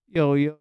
Yo, yo.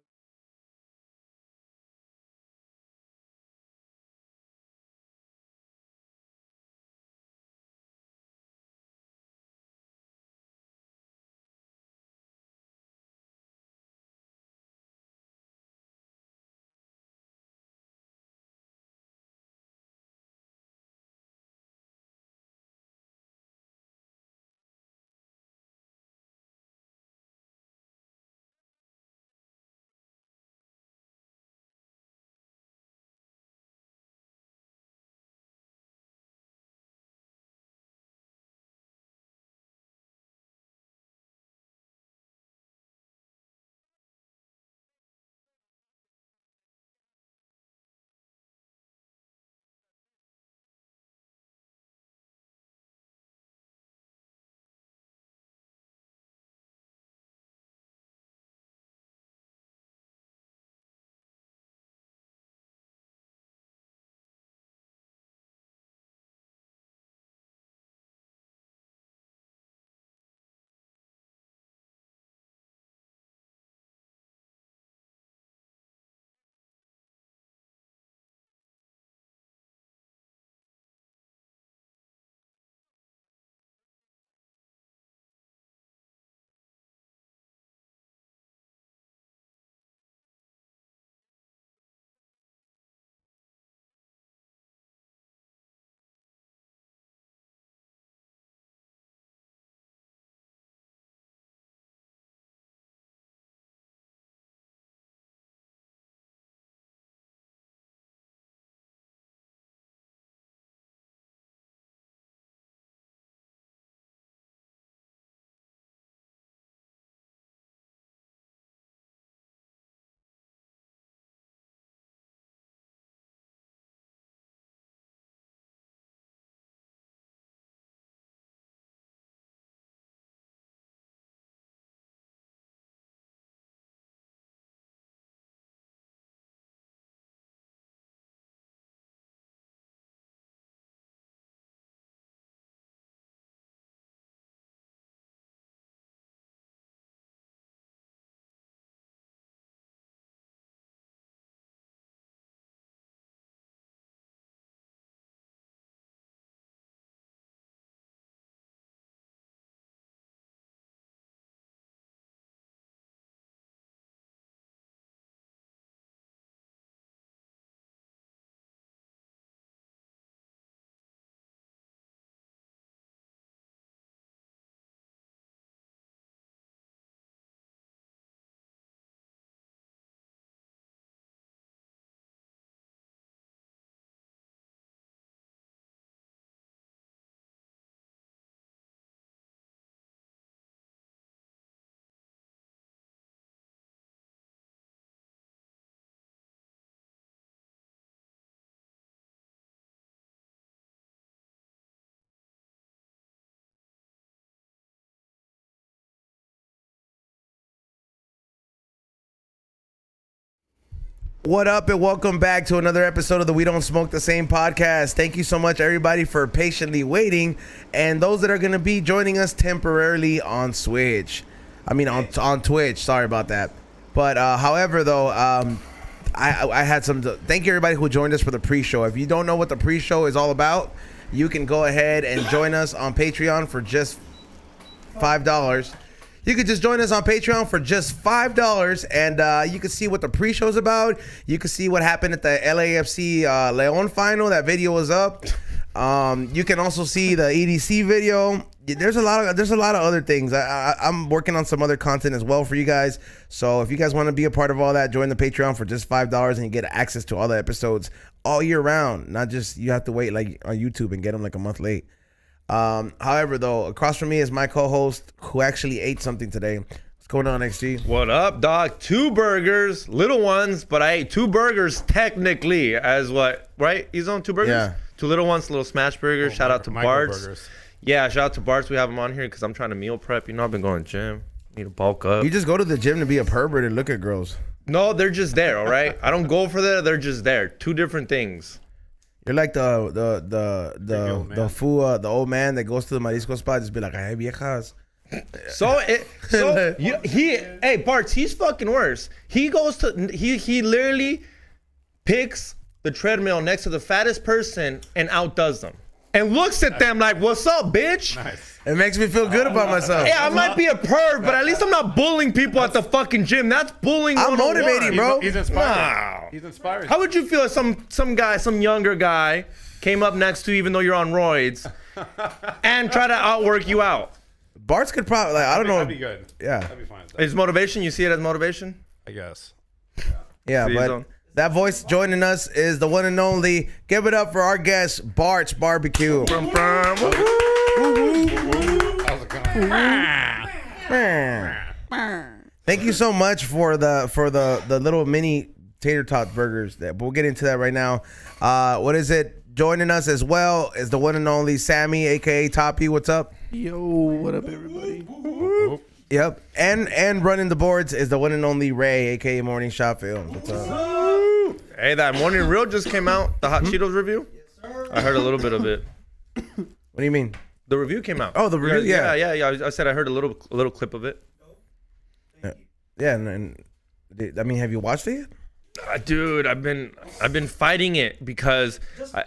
What up, and welcome back to another episode of the We Don't Smoke the Same podcast. Thank you so much, everybody, for patiently waiting, and those that are going to be joining us temporarily on Switch. On Twitch. Sorry about that. But however, though, I had some. Thank you, everybody who joined us for the pre-show. If you don't know what the pre-show is all about, you can go ahead and join us on Patreon for just $5. You could just join us on Patreon for just $5, and you can see what the pre-show is about. You can see what happened at the LAFC Leon final. That video was up. You can also see the EDC video. There's a lot of other things. I'm working on some other content as well for you guys. So if you guys want to be a part of all that, join the Patreon for just $5, and you get access to all the episodes all year round. Not just you have to wait like on YouTube and get them like a month late. However, though, across from me is my co-host who actually ate something today. What's going on, XG? What up, dog? 2 burgers, little ones, but I ate 2 burgers technically as what, right? He's on 2 burgers? Yeah. 2 little ones, little smash burgers. Shout out to Bartz. Yeah, shout out to Bartz. We have him on here because I'm trying to meal prep. You know, I've been going to gym. Need to bulk up. You just go to the gym to be a pervert and look at girls. No, they're just there, all right? I don't go for that. They're just there. 2 different things. You're like the fool, the old man that goes to the marisco spot, just be like, "Hey, viejas." Hey, Bartz, he's fucking worse. He goes to he literally picks the treadmill next to the fattest person and outdoes them. And looks at them like, "What's up, bitch?" Nice. It makes me feel good about myself. Yeah, I might be a perv, but at least I'm not bullying people at the fucking gym. That's bullying. I'm motivating, bro. He's inspiring. Wow. He's inspiring. How would you feel if some guy, some younger guy, came up next to you, even though you're on roids, and try to outwork you out? Bartz could probably, like, I don't know. That'd be good. Yeah. That'd be fine. Is motivation? You see it as motivation? I guess. Yeah, See, but so- that voice joining us is the one and only. Give it up for our guest, Bartz Barbecue. How's it going? Thank you so much for the little mini tater tot burgers. That we'll get into that right now. What is it? Joining us as well is the one and only Sammy, aka Toppy. What's up? Yo, what up, everybody? Yep. And running the boards is the one and only Ray, aka Morning Shot Films. What's up? Hey, that morning reel just came out. The Hot Cheetos review. Yes, sir. I heard a little bit of it. What do you mean? The review came out. Oh, the review? Yeah. I said I heard a little clip of it. Yeah, and I mean, have you watched it yet? Dude, I've been fighting it because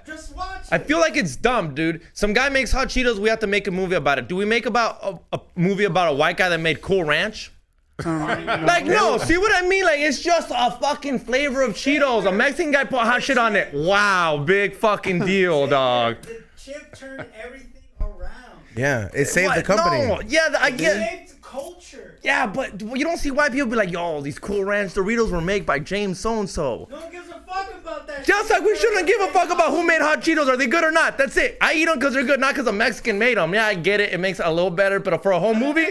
Just watch I feel like it's dumb, dude. Some guy makes Hot Cheetos, we have to make a movie about it. Do we make about a movie about a white guy that made Cool Ranch? Like, no, see what I mean? Like, it's just a fucking flavor of Cheetos. A Mexican guy put hot shit on it. Wow, big fucking deal, dog. The chip turned everything around. Yeah, it saved the What? company. No, yeah, I get. Saved culture. Yeah, but you don't see white people be like, yo, these Cool Ranch Doritos were made by James so-and-so. No one gives a fuck about that. Just like we shouldn't give a fuck about who made hot Cheetos. Are they good or not? That's it. I eat them because they're good, not because a Mexican made them. Yeah, I get it. It makes it a little better, but for a whole movie?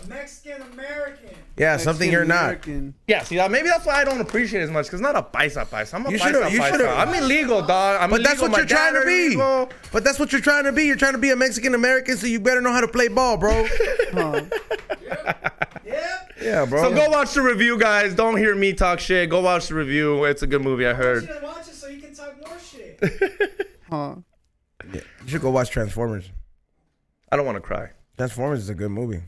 Mexican American. Yeah, something you're not. Yeah, see, maybe that's why I don't appreciate it as much, because not a paisa. I'm a You paisa. should've- I'm illegal, dog. But that's illegal. what My you're trying dad to be. illegal. But that's what you're trying to be. You're trying to be a Mexican American, so you better know how to play ball, bro. Yep. Yeah, bro. So go watch the review, guys. Don't hear me talk shit. Go watch the review. It's a good movie, I You heard. should watch it so you can talk more shit. You should go watch Transformers. I don't want to cry. Transformers is a good movie.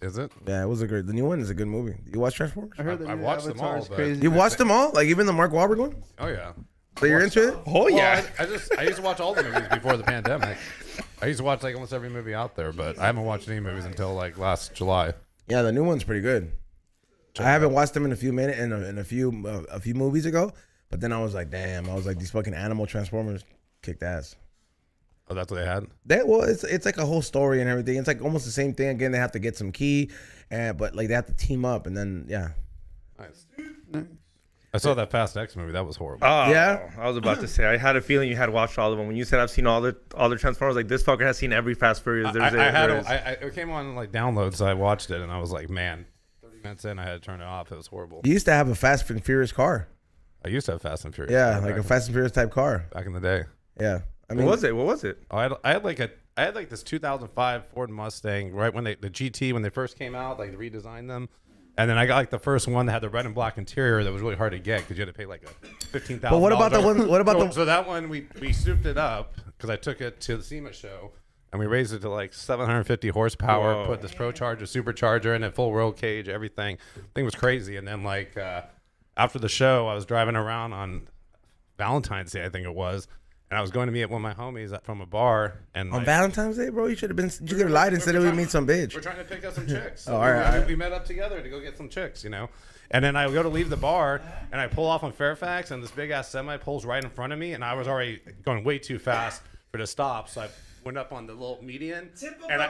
Is it? Yeah, it was a great. The new one is a good movie. You watch Transformers? I heard that I've new watched them Avatar all, is but- crazy. You watched them all? Like even the Mark Wahlberg one? Oh yeah. So you're into it? Oh, yeah. Well, I used to watch all the movies before the pandemic. I used to watch like almost every movie out there, but I haven't watched any movies until like last July. Yeah, the new one's pretty good. I haven't watched them in a few minutes in a few movies ago, but then I was like, damn, I was like, these fucking animal Transformers kicked ass. Oh, that's what they had. Well, it's like a whole story and everything. It's like almost the same thing. Again, they have to get some key, but like they have to team up, and then yeah. Nice. I saw that Fast X movie. That was horrible. Oh, Yeah? I was about to say, I had a feeling you had watched all of them. When you said I've seen all the Transformers, like this fucker has seen every Fast Furious. It came on like download, so I watched it, and I was like, man, 30 minutes in, I had to turn it off. It was horrible. You used to have a Fast and Furious car. I used to have Fast and Furious. Yeah, like a Fast and Furious type car. back in the day. Yeah, I What was it? Oh, I had like this 2005 Ford Mustang right when the GT when they first came out, like they redesigned them, and then I got like the first one that had the red and black interior that was really hard to get because you had to pay like a $15,000. But what about the one? What about So that one we souped it up because I took it to the SEMA show and we raised it to like 750 horsepower. Whoa. Put this Procharger, supercharger in it, full roll cage, everything. Thing was crazy. And then like after the show, I was driving around on Valentine's Day, I think it was. And I was going to meet one of my homies from a bar. And on like, Valentine's Day, bro? You should have lied and said we meet some bitch. we're trying to pick up some chicks. So Oh, all right. we met up together to go get some chicks, you know. And then I go to leave the bar, and I pull off on Fairfax, and this big ass semi pulls right in front of me, and I was already going way too fast for the stop, so I went up on the little median, and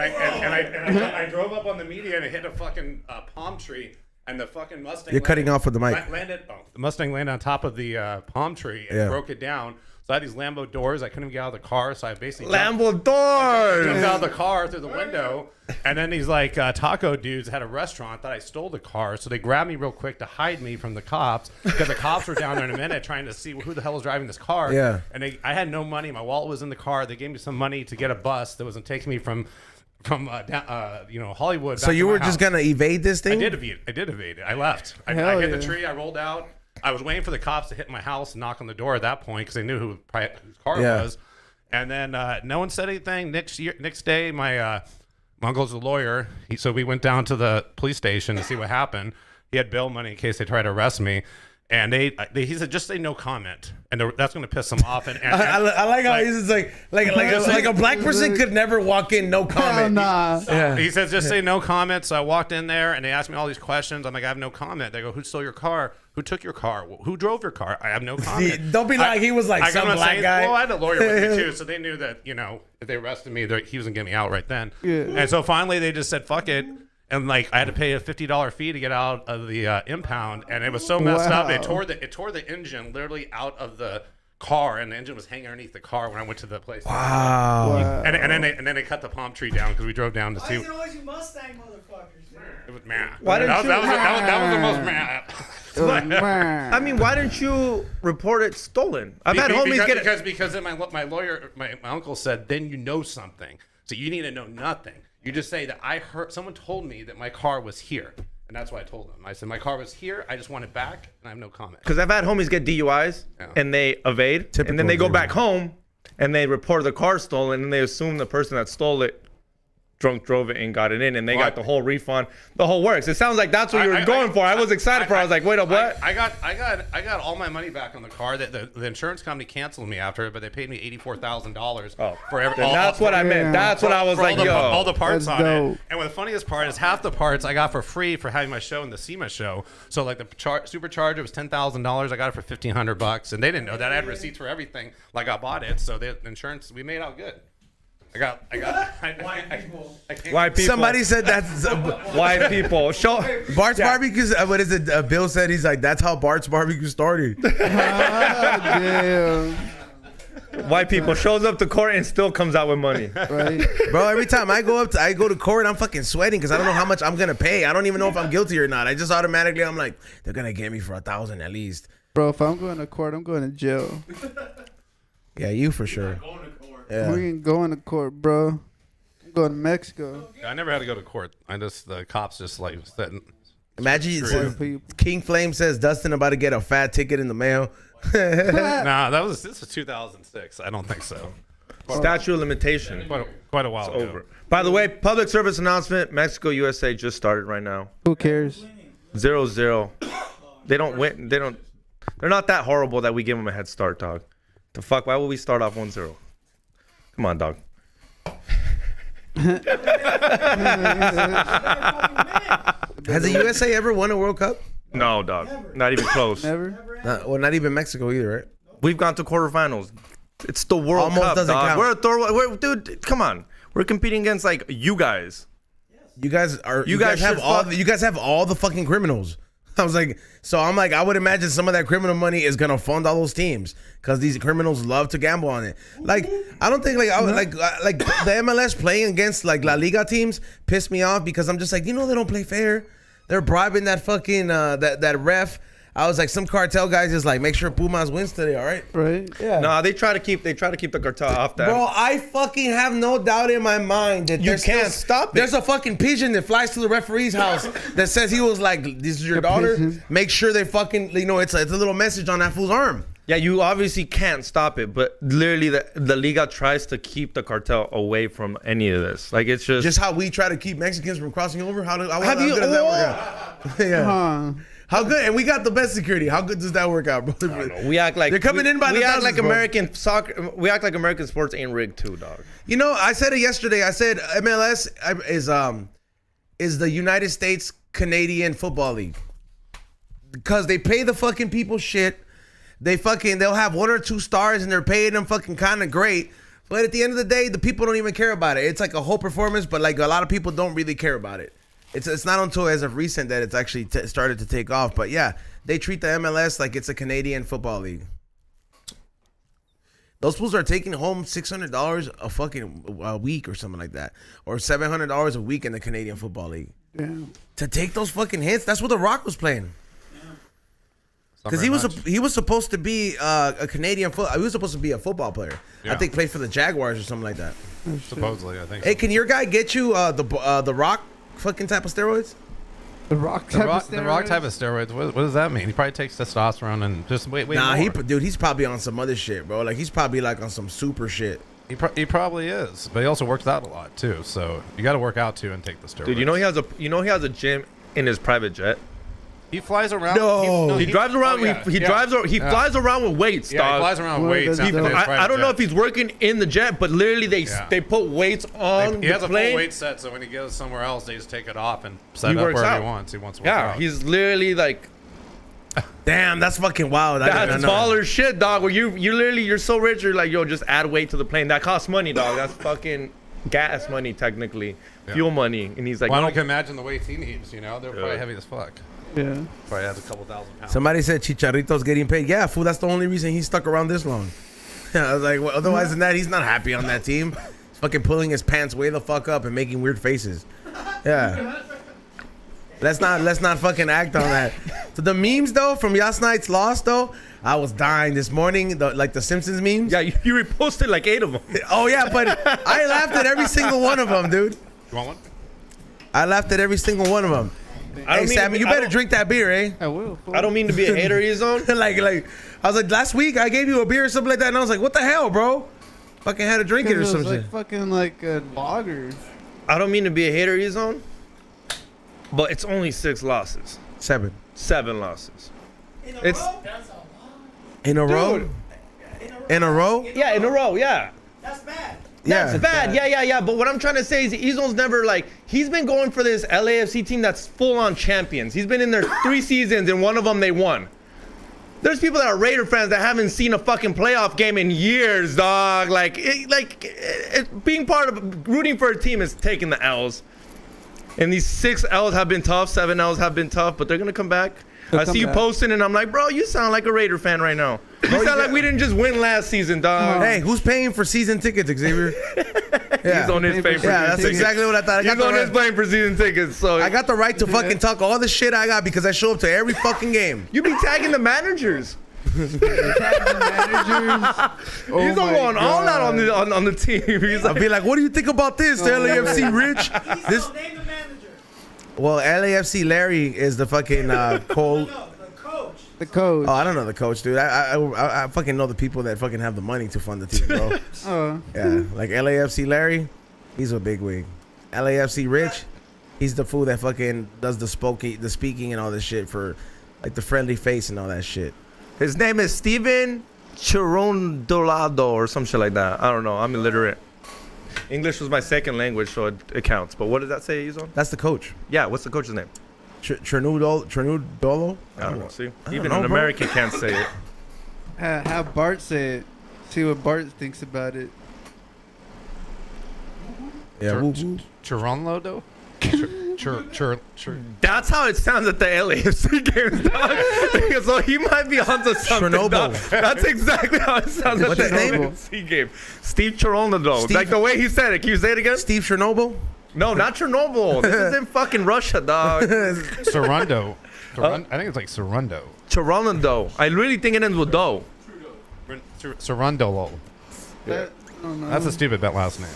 I drove up on the median and hit a fucking palm tree. And the fucking Mustang. You're cutting off with the mic. The Mustang landed on top of the palm tree and broke it down. So I had these Lambo doors. I couldn't even get out of the car. So I basically jumped Lambo doors. out of the car through the window. And then these like taco dudes had a restaurant that I stole the car. So they grabbed me real quick to hide me from the cops because the cops were down there in a minute trying to see who the hell was driving this car. Yeah. And I had no money. My wallet was in the car. They gave me some money to get a bus that was taking me from Hollywood. So back you to my were just house. gonna evade this thing? I did evade it. I left. I hit the tree. I rolled out. I was waiting for the cops to hit my house and knock on the door at that point because they knew whose car it was. And then no one said anything. Next day, my My uncle's a lawyer. So we went down to the police station to see what happened. He had bail money in case they tried to arrest me. And he said, just say no comment. And that's going to piss them off. And I like how he's just like a black person could never walk in, no comment. Nah. Yeah. He says, just say no comment. So I walked in there and they asked me all these questions. I'm like, I have no comment. They go, who stole your car? Who took your car? Who drove your car? I have no comment. Don't be like he was like some black guy. Well, I had a lawyer with me too, so they knew that, if they arrested me, he was going to get me out right then. Yeah. And so finally they just said, fuck it. And like I had to pay a $50 fee to get out of the impound, and it was so messed up. It tore the engine literally out of the car, and the engine was hanging underneath the car when I went to the place. Wow. And then they cut the palm tree down because we drove down to Why see. is it always you Mustang motherfuckers? Man? It was mad. Why didn't you- that was the most mad. I mean, why didn't you report it stolen? I've had homies get it. Because then my lawyer, my uncle said, then you know something, so you need to know nothing. You just say that I heard someone told me that my car was here, and that's what I told them. I said my car was here. I just want it back, and I have no comment. Because I've had homies get DUIs and they evade, and then they go back home and they report the car stolen, and they assume the person that stole it drunk drove it and got it in, and they got the whole refund, the whole works. It sounds like that's what you were going for. I was excited for. I was like, wait up, what? I got all my money back on the car. That the insurance company canceled me after it, but they paid me $84,000 for every. That's what I meant. That's what I was like, yo, all the parts that's on dope. it. And what the funniest part is half the parts I got for free for having my show in the SEMA show. So like the supercharger was $10,000. I got it for $1,500, and they didn't know that. I had receipts for everything. Like I bought it, so the insurance we made out good. White people. Somebody said that's White people. Show Bart's Barbecue. What is it? Bill said he's like, that's how Bart's Barbecue started. Damn. white people shows up to court and still comes out with money. Right. Bro, every time I go to court, I'm fucking sweating because I don't know how much I'm gonna pay. I don't even know if I'm guilty or not. I just automatically, I'm like, they're gonna get me for $1,000 at least. Bro, if I'm going to court, I'm going to jail. Yeah, you for sure. Yeah. We ain't going to court, bro. I'm going to Mexico. I never had to go to court. The cops just like sitting. Imagine it says, People. King Flame says Dustin about to get a fat ticket in the mail. Nah, this was 2006. I don't think so. Statute of limitation. Quite a while ago. Over. By the way, public service announcement: Mexico USA just started right now. Who cares? 0-0. They don't win. They're not that horrible that we give them a head start, dog. The fuck? Why would we start off 1-0? Come on, dog. Has the USA ever won a World Cup? No, dog. Not even close. Never? Not even Mexico either, right? We've gone to quarterfinals. It's the World Almost Cup, doesn't dog. count. Dude, come on. We're competing against like you guys. You guys are. You guys have should all. fuck- You guys have all the fucking criminals. I was like, so I'm like, I would imagine some of that criminal money is gonna fund all those teams because these criminals love to gamble on it. Like, I don't think like the MLS playing against like La Liga teams piss me off because I'm just like, they don't play fair. They're bribing that fucking that ref. I was like, some cartel guys just like, make sure Pumas wins today, all right? Right? Yeah. Nah, they try to keep the cartel off that. Bro, I fucking have no doubt in my mind that You there's can't stop it. There's a fucking pigeon that flies to the referee's house that says he was like, "This is your daughter." pigeon. Make sure they fucking, it's a little message on that fool's arm. Yeah, you obviously can't stop it, but literally the Liga tries to keep the cartel away from any of this. Like it's Just how we try to keep Mexicans from crossing over. How good does that work out? Yeah. Huh. How good? And we got the best security. How good does that work out, bro? we act like They're coming in by the we act thousands, like bro. American soccer. We act like American sports ain't rigged too, dog. I said it yesterday. I said MLS is the United States Canadian Football League because they pay the fucking people shit. They'll have 1 or 2 stars and they're paying them fucking kind of great. But at the end of the day, the people don't even care about it. It's like a whole performance, but like a lot of people don't really care about it. It's not until as of recent that it's actually started to take off. But yeah, they treat the MLS like it's a Canadian football league. Those fools are taking home $600 a fucking week or something like that, or $700 a week in the Canadian Football League. Damn. To take those fucking hits, that's what The Rock was playing. Because he was supposed to be a Canadian he was supposed to be a football player. Yeah. I think played for the Jaguars or something like that. Supposedly, I think. Hey, can your guy get you the Rock fucking type of steroids? The Rock The Rock type of steroids. What does that mean? He probably takes testosterone and just wait. Nah, more. he's probably on some other shit, bro. Like he's probably like on some super shit. He probably is, but he also works out a lot too. So you got to work out too and take the steroids. Dude, he has a gym in his private jet. He flies around. No. He drives around. Oh, He flies around with weights, Yeah, dog. he flies around with Where weights. does he after go? his private I don't know jet. if he's working in the jet, but literally they put weights on He has the a full plane. weight set, so when he goes somewhere else, they just take it off and set He it up works wherever out. he wants. He wants to work Yeah, out. he's literally like Damn, that's fucking wild. I didn't that's know. baller shit, dog. Where you're so rich, you're like, yo, just add weight to the plane. That costs money, dog. That's fucking gas money, technically, fuel money. And he's like, Well, I no. don't can imagine the weights he needs. You know, they're probably heavy as fuck. Yeah. Probably has a couple thousand pounds. Somebody said Chicharito's getting paid. Yeah, fool. That's the only reason he stuck around this long. I was like, well, otherwise than that, he's not happy on that team. He's fucking pulling his pants way the fuck up and making weird faces. Yeah. Let's not fucking act on that. So the memes though from last night's loss though, I was dying this morning. Like the Simpsons memes. Yeah, you reposted like 8 of them. Oh yeah, but I laughed at every single one of them, dude. You want one? I laughed at every single one of them. Hey Sammy, you better drink that beer, eh? I will. I don't mean to be a hater, E-Zone. like I was like last week I gave you a beer or something like that, and I was like, what the hell, bro? Fucking had to drink it or It was something. like fucking like a lager. I don't mean to be a hater, E-Zone. But it's only 6 losses. 7 losses. In a It's- row? That's a lot. in a row. Dude. In a row? Yeah, in a row, yeah. That's bad. Yeah. That's bad. Yeah. But what I'm trying to say is E-Zone's never like, he's been going for this LAFC team that's full on champions. He's been in there 3 seasons and one of them they won. There's people that are Raider fans that haven't seen a fucking playoff game in years, dog. Being part of rooting for a team is taking the L's. And these 6 L's have been tough, 7 L's have been tough, but they're gonna come back. They'll I come see you back. posting and I'm like, bro, you sound like a Raider fan right now. You sound like we didn't just win last season, dog. Hey, who's paying for season tickets, Xavier? Yeah. He's on his pay for Yeah, season that's tickets. exactly what I thought. He's on his playing for season tickets, so I got the right to fucking talk all the shit I got because I show up to every fucking game. you be tagging the managers. Managers. Oh He's my going all out on God. the team. He's I'll like, be like, what do you think about this, LAFC Rich? This, Name the manager. well, LAFC Larry is the fucking Cole. No, the coach. The coach. Oh, I don't know the coach, dude. I fucking know the people that fucking have the money to fund the team, bro. Yeah, like LAFC Larry, he's a big wig. LAFC Rich, he's the fool that fucking does the speaking and all this shit for like the friendly face and all that shit. his name is Steven Chirondolado or some shit like that. I don't know. I'm illiterate. English was my second language, so it counts. But what does that say, Izon? That's the coach. Yeah, what's the coach's name? Trenudolo? I don't know. See, I don't even know, an bro. American can't say it. Have Bart say it. See what Bart thinks about it. Yeah, woo, woo. Chironlo? That's how it sounds at the LAFC games, dog. So he might be onto something. Chernobyl. Dog. That's exactly how it sounds at What's the his name? LAFC game. Steve Chirondolo. Steve- Like the way he said it. Can you say it again? Steve Chernobyl? No, not Chernobyl. This is in fucking Russia, dog. Sarundo. I think it's like Sarundo. Chirondolo. I really think it ends with dough. Sarundolo. I don't know. That's a stupid last name.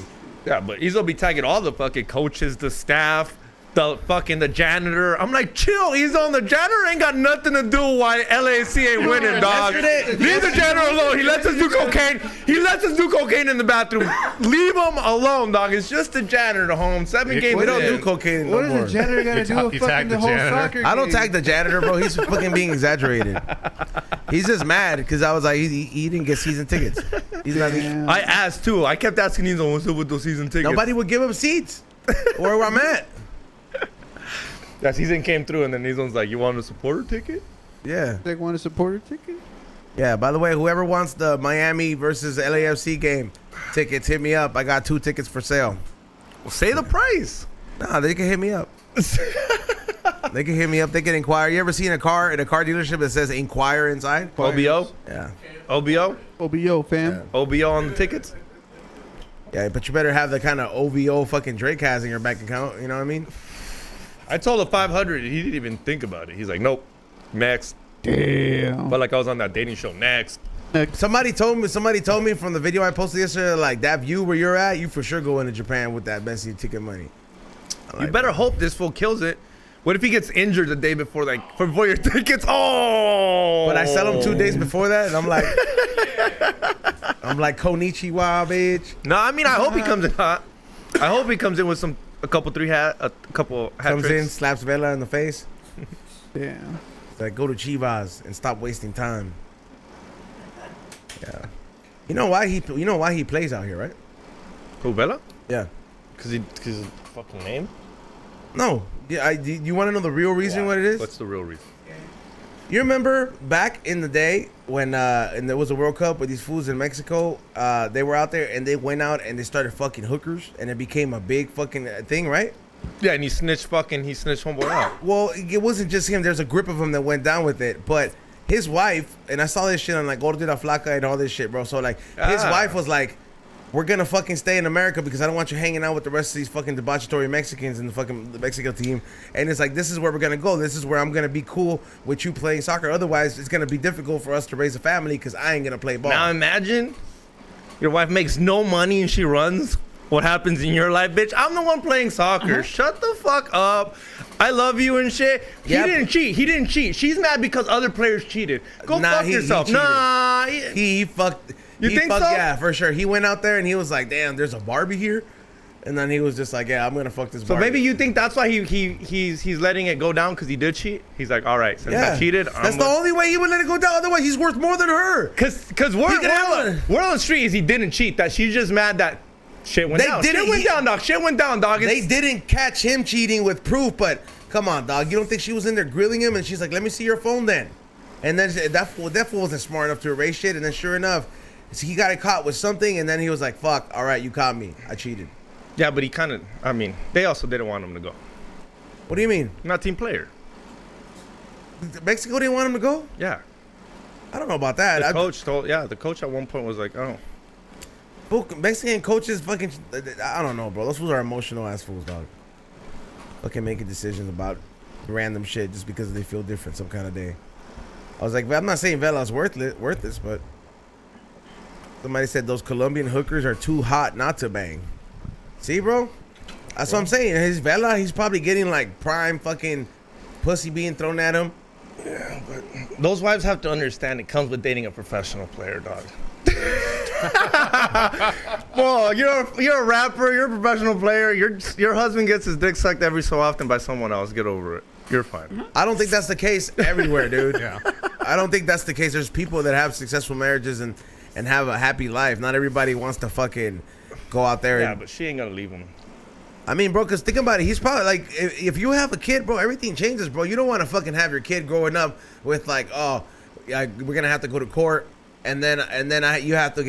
Yeah, but he's gonna be tagging all the fucking coaches, the staff, the janitor. I'm like, chill. He's on the janitor. Ain't got nothing to do why LAC ain't winning, dog. Leave the janitor alone. He lets us do cocaine. He lets us do cocaine in the bathroom. Leave him alone, dog. It's just the janitor home. 7 games. We don't in. do cocaine no What more. does the janitor got to do with you fucking tagged the the whole janitor? soccer I don't game? tag the janitor, bro. He's fucking being exaggerated. He's just mad because I was like, he didn't get season tickets. He's not. Yeah. I asked too. I kept asking these on what's up with those season tickets. Nobody would give him seats. Where I'm at. That season came through, and then these ones like, you want a supporter ticket? Yeah. They want a supporter ticket? Yeah. By the way, whoever wants the Miami versus LAFC game tickets, hit me up. I got 2 tickets for sale. Well, say the price. Nah, they can hit me up. They can hit me up. They can inquire. You ever seen a car dealership that says inquire inside? OBO, Yeah. OBO, OBO, fam. OBO on the tickets. Yeah, but you better have the kind of OVO fucking Drake has in your bank account. You know what I mean? I told him 500. He didn't even think about it. He's like, nope, next. Damn. But like I was on that dating show, next. Somebody told me from the video I posted yesterday, like that view where you're at, you for sure go into Japan with that Messi ticket money. You better hope this fool kills it. What if he gets injured the day before, like before your tickets? Oh! But I sell them 2 days before that, and I'm like, I'm like Konichiwa, bitch. No, I mean I hope he comes in hot. I hope he comes in with a couple hat Comes in, tricks. slaps Vela in the face. Yeah. It's like, go to Chivas and stop wasting time. Yeah. You know why he plays out here, right? Who, Bella? Yeah. Cause his fucking name. No. Yeah. You want to know the real reason what it is? What's the real reason? You remember back in the day when and there was a World Cup with these fools in Mexico? They were out there and they went out and they started fucking hookers and it became a big fucking thing, right? Yeah, and he snitched homeboy out. Well, it wasn't just him. There's a grip of them that went down with it, but his wife, and I saw this shit on like Gordo de la Flaca and all this shit, bro. So like his wife was like, we're gonna fucking stay in America because I don't want you hanging out with the rest of these fucking debauchatory Mexicans in the Mexico team. And it's like, this is where we're gonna go. This is where I'm gonna be cool with you playing soccer. Otherwise, it's gonna be difficult for us to raise a family because I ain't gonna play ball. Now imagine your wife makes no money and she runs. What happens in your life, bitch? I'm the one playing soccer. Shut the fuck up. I love you and shit. He didn't cheat. She's mad because other players cheated. Go fuck yourself. He fucked. You think so? Yeah, for sure. He went out there and he was like, damn, there's a Barbie here. And then he was just like, yeah, I'm going to fuck this So Barbie. maybe you think that's why he's letting it go down because he did cheat? He's like, all right, since I cheated. That's the only way he would let it go down. Otherwise, he's worth more than her. Because we're on the street is he didn't cheat. That she's just mad that shit went down. Shit went down, dog. They didn't catch him cheating with proof, but come on, dog. You don't think she was in there grilling him? And she's like, let me see your phone then. And then that fool wasn't smart enough to erase shit. And then sure enough, he got caught with something, and then he was like, fuck, all right, you caught me. I cheated. Yeah, but they also didn't want him to go. What do you mean? Not team player. Mexico didn't want him to go? Yeah. I don't know about that. The coach at one point was like, oh. Mexican coaches fucking, I don't know, bro. Those fools are emotional ass fools, dog. Fucking making decisions about random shit just because they feel different some kind of day. I was like, I'm not saying Vela's worthless, but somebody said those Colombian hookers are too hot not to bang. See, bro? That's what I'm saying. His Vela, he's probably getting like prime fucking pussy being thrown at him. Yeah, but those wives have to understand it comes with dating a professional player, dog. Well, you're a rapper, you're a professional player. Your husband gets his dick sucked every so often by someone else. Get over it. You're fine. I don't think that's the case everywhere, dude. Yeah. I don't think that's the case. There's people that have successful marriages and have a happy life. Not everybody wants to fucking go out there. Yeah, but she ain't gonna leave him. I mean, bro, because think about it. He's probably like, if you have a kid, bro, everything changes, bro. You don't want to fucking have your kid growing up with like, oh, yeah, we're gonna have to go to court, and then you have to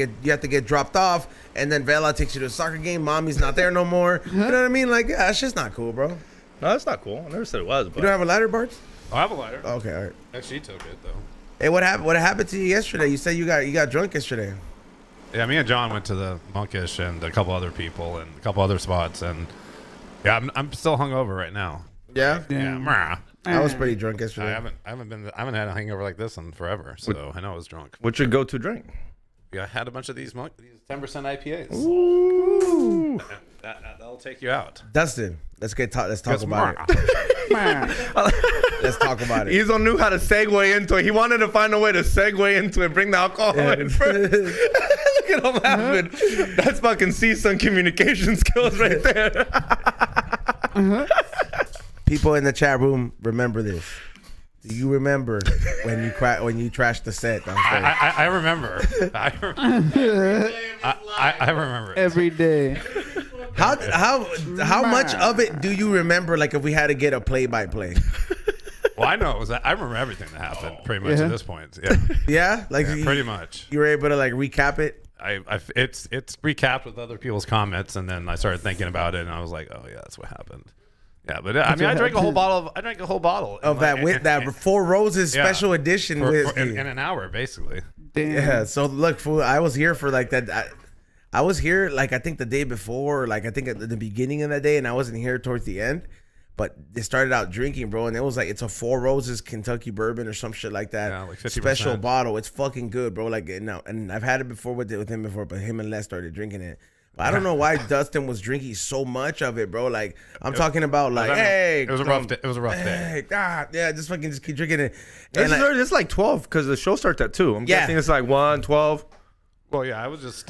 get dropped off, and then Vela takes you to a soccer game. Mommy's not there no more. You know what I mean? Like, yeah, that's just not cool, bro. No, that's not cool. I never said it was. But You don't have a lighter, Bartz? I have a lighter. Okay, all right. She took it though. Hey, what happened to you yesterday? You said you got drunk yesterday. Yeah, me and John went to the Monkish and a couple other people and a couple other spots, and yeah, I'm still hungover right now. Yeah. Yeah. I was pretty drunk yesterday. I haven't had a hangover like this in forever, so I know I was drunk. what's your go-to drink? Yeah, I had a bunch of these 10% IPAs. Ooh. That'll take you out. Dustin, let's talk about it. Let's talk about it. Ezo knew how to segue into it. He wanted to find a way to segue into it, bring the alcohol in first. Look at him laughing. That's fucking C-Sun communication skills right there. People in the chat room, remember this. Do you remember when you trashed the set? I remember. I remember it. Every day. How much of it do you remember? Like if we had to get a play-by-play. Well, I know I remember everything that happened pretty much at this point. Yeah, Yeah, like pretty much. You were able to like recap it. It's recapped with other people's comments, and then I started thinking about it, and I was like, oh yeah, that's what happened. Yeah, but I drank a whole bottle of that Four Roses special edition whiskey in an hour, basically. Damn. Yeah. So look, fool, I was here for like that. I was here like I think the day before, like I think at the beginning of that day, and I wasn't here towards the end. But they started out drinking, bro, and it was like it's a Four Roses Kentucky bourbon or some shit like that. Yeah, like 50%. Special bottle. It's fucking good, bro. Like and I've had it before with him before, but him and Les started drinking it. But I don't know why Dustin was drinking so much of it, bro. Like I'm talking about like, hey, it was a rough day. It was a rough day. Hey, God, yeah, just keep drinking it. It's like 12 because the show starts at 2. I'm guessing it's like 1, 12. Well, yeah, I was just,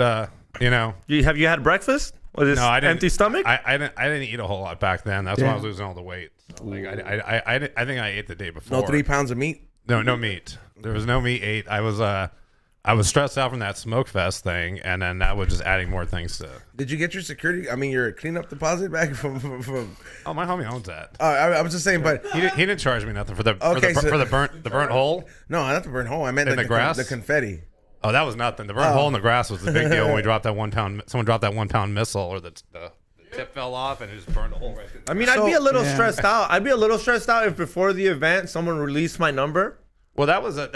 you know. Have you had breakfast? With this No, I didn't. empty stomach? I didn't eat a whole lot back then. That's when I was losing all the weight. So, like, I think I ate the day before. No 3 pounds of meat. No meat. There was no meat ate. I was stressed out from that smoke fest thing, and then that was just adding more things to. Did you get your security? I mean, your cleanup deposit back from? Oh, my homie owns that. I was just saying, but He didn't charge me nothing for the Okay, for the burnt hole. no, not the burnt hole. I meant In the grass? the confetti. Oh, that was nothing. The burnt hole in the grass was the big deal when we dropped that 1 pound. Someone dropped that 1 pound missile, or the tip fell off and it just burned a hole right through. I mean, I'd be a little stressed out. I'd be a little stressed out if before the event someone released my number. Well, that was. You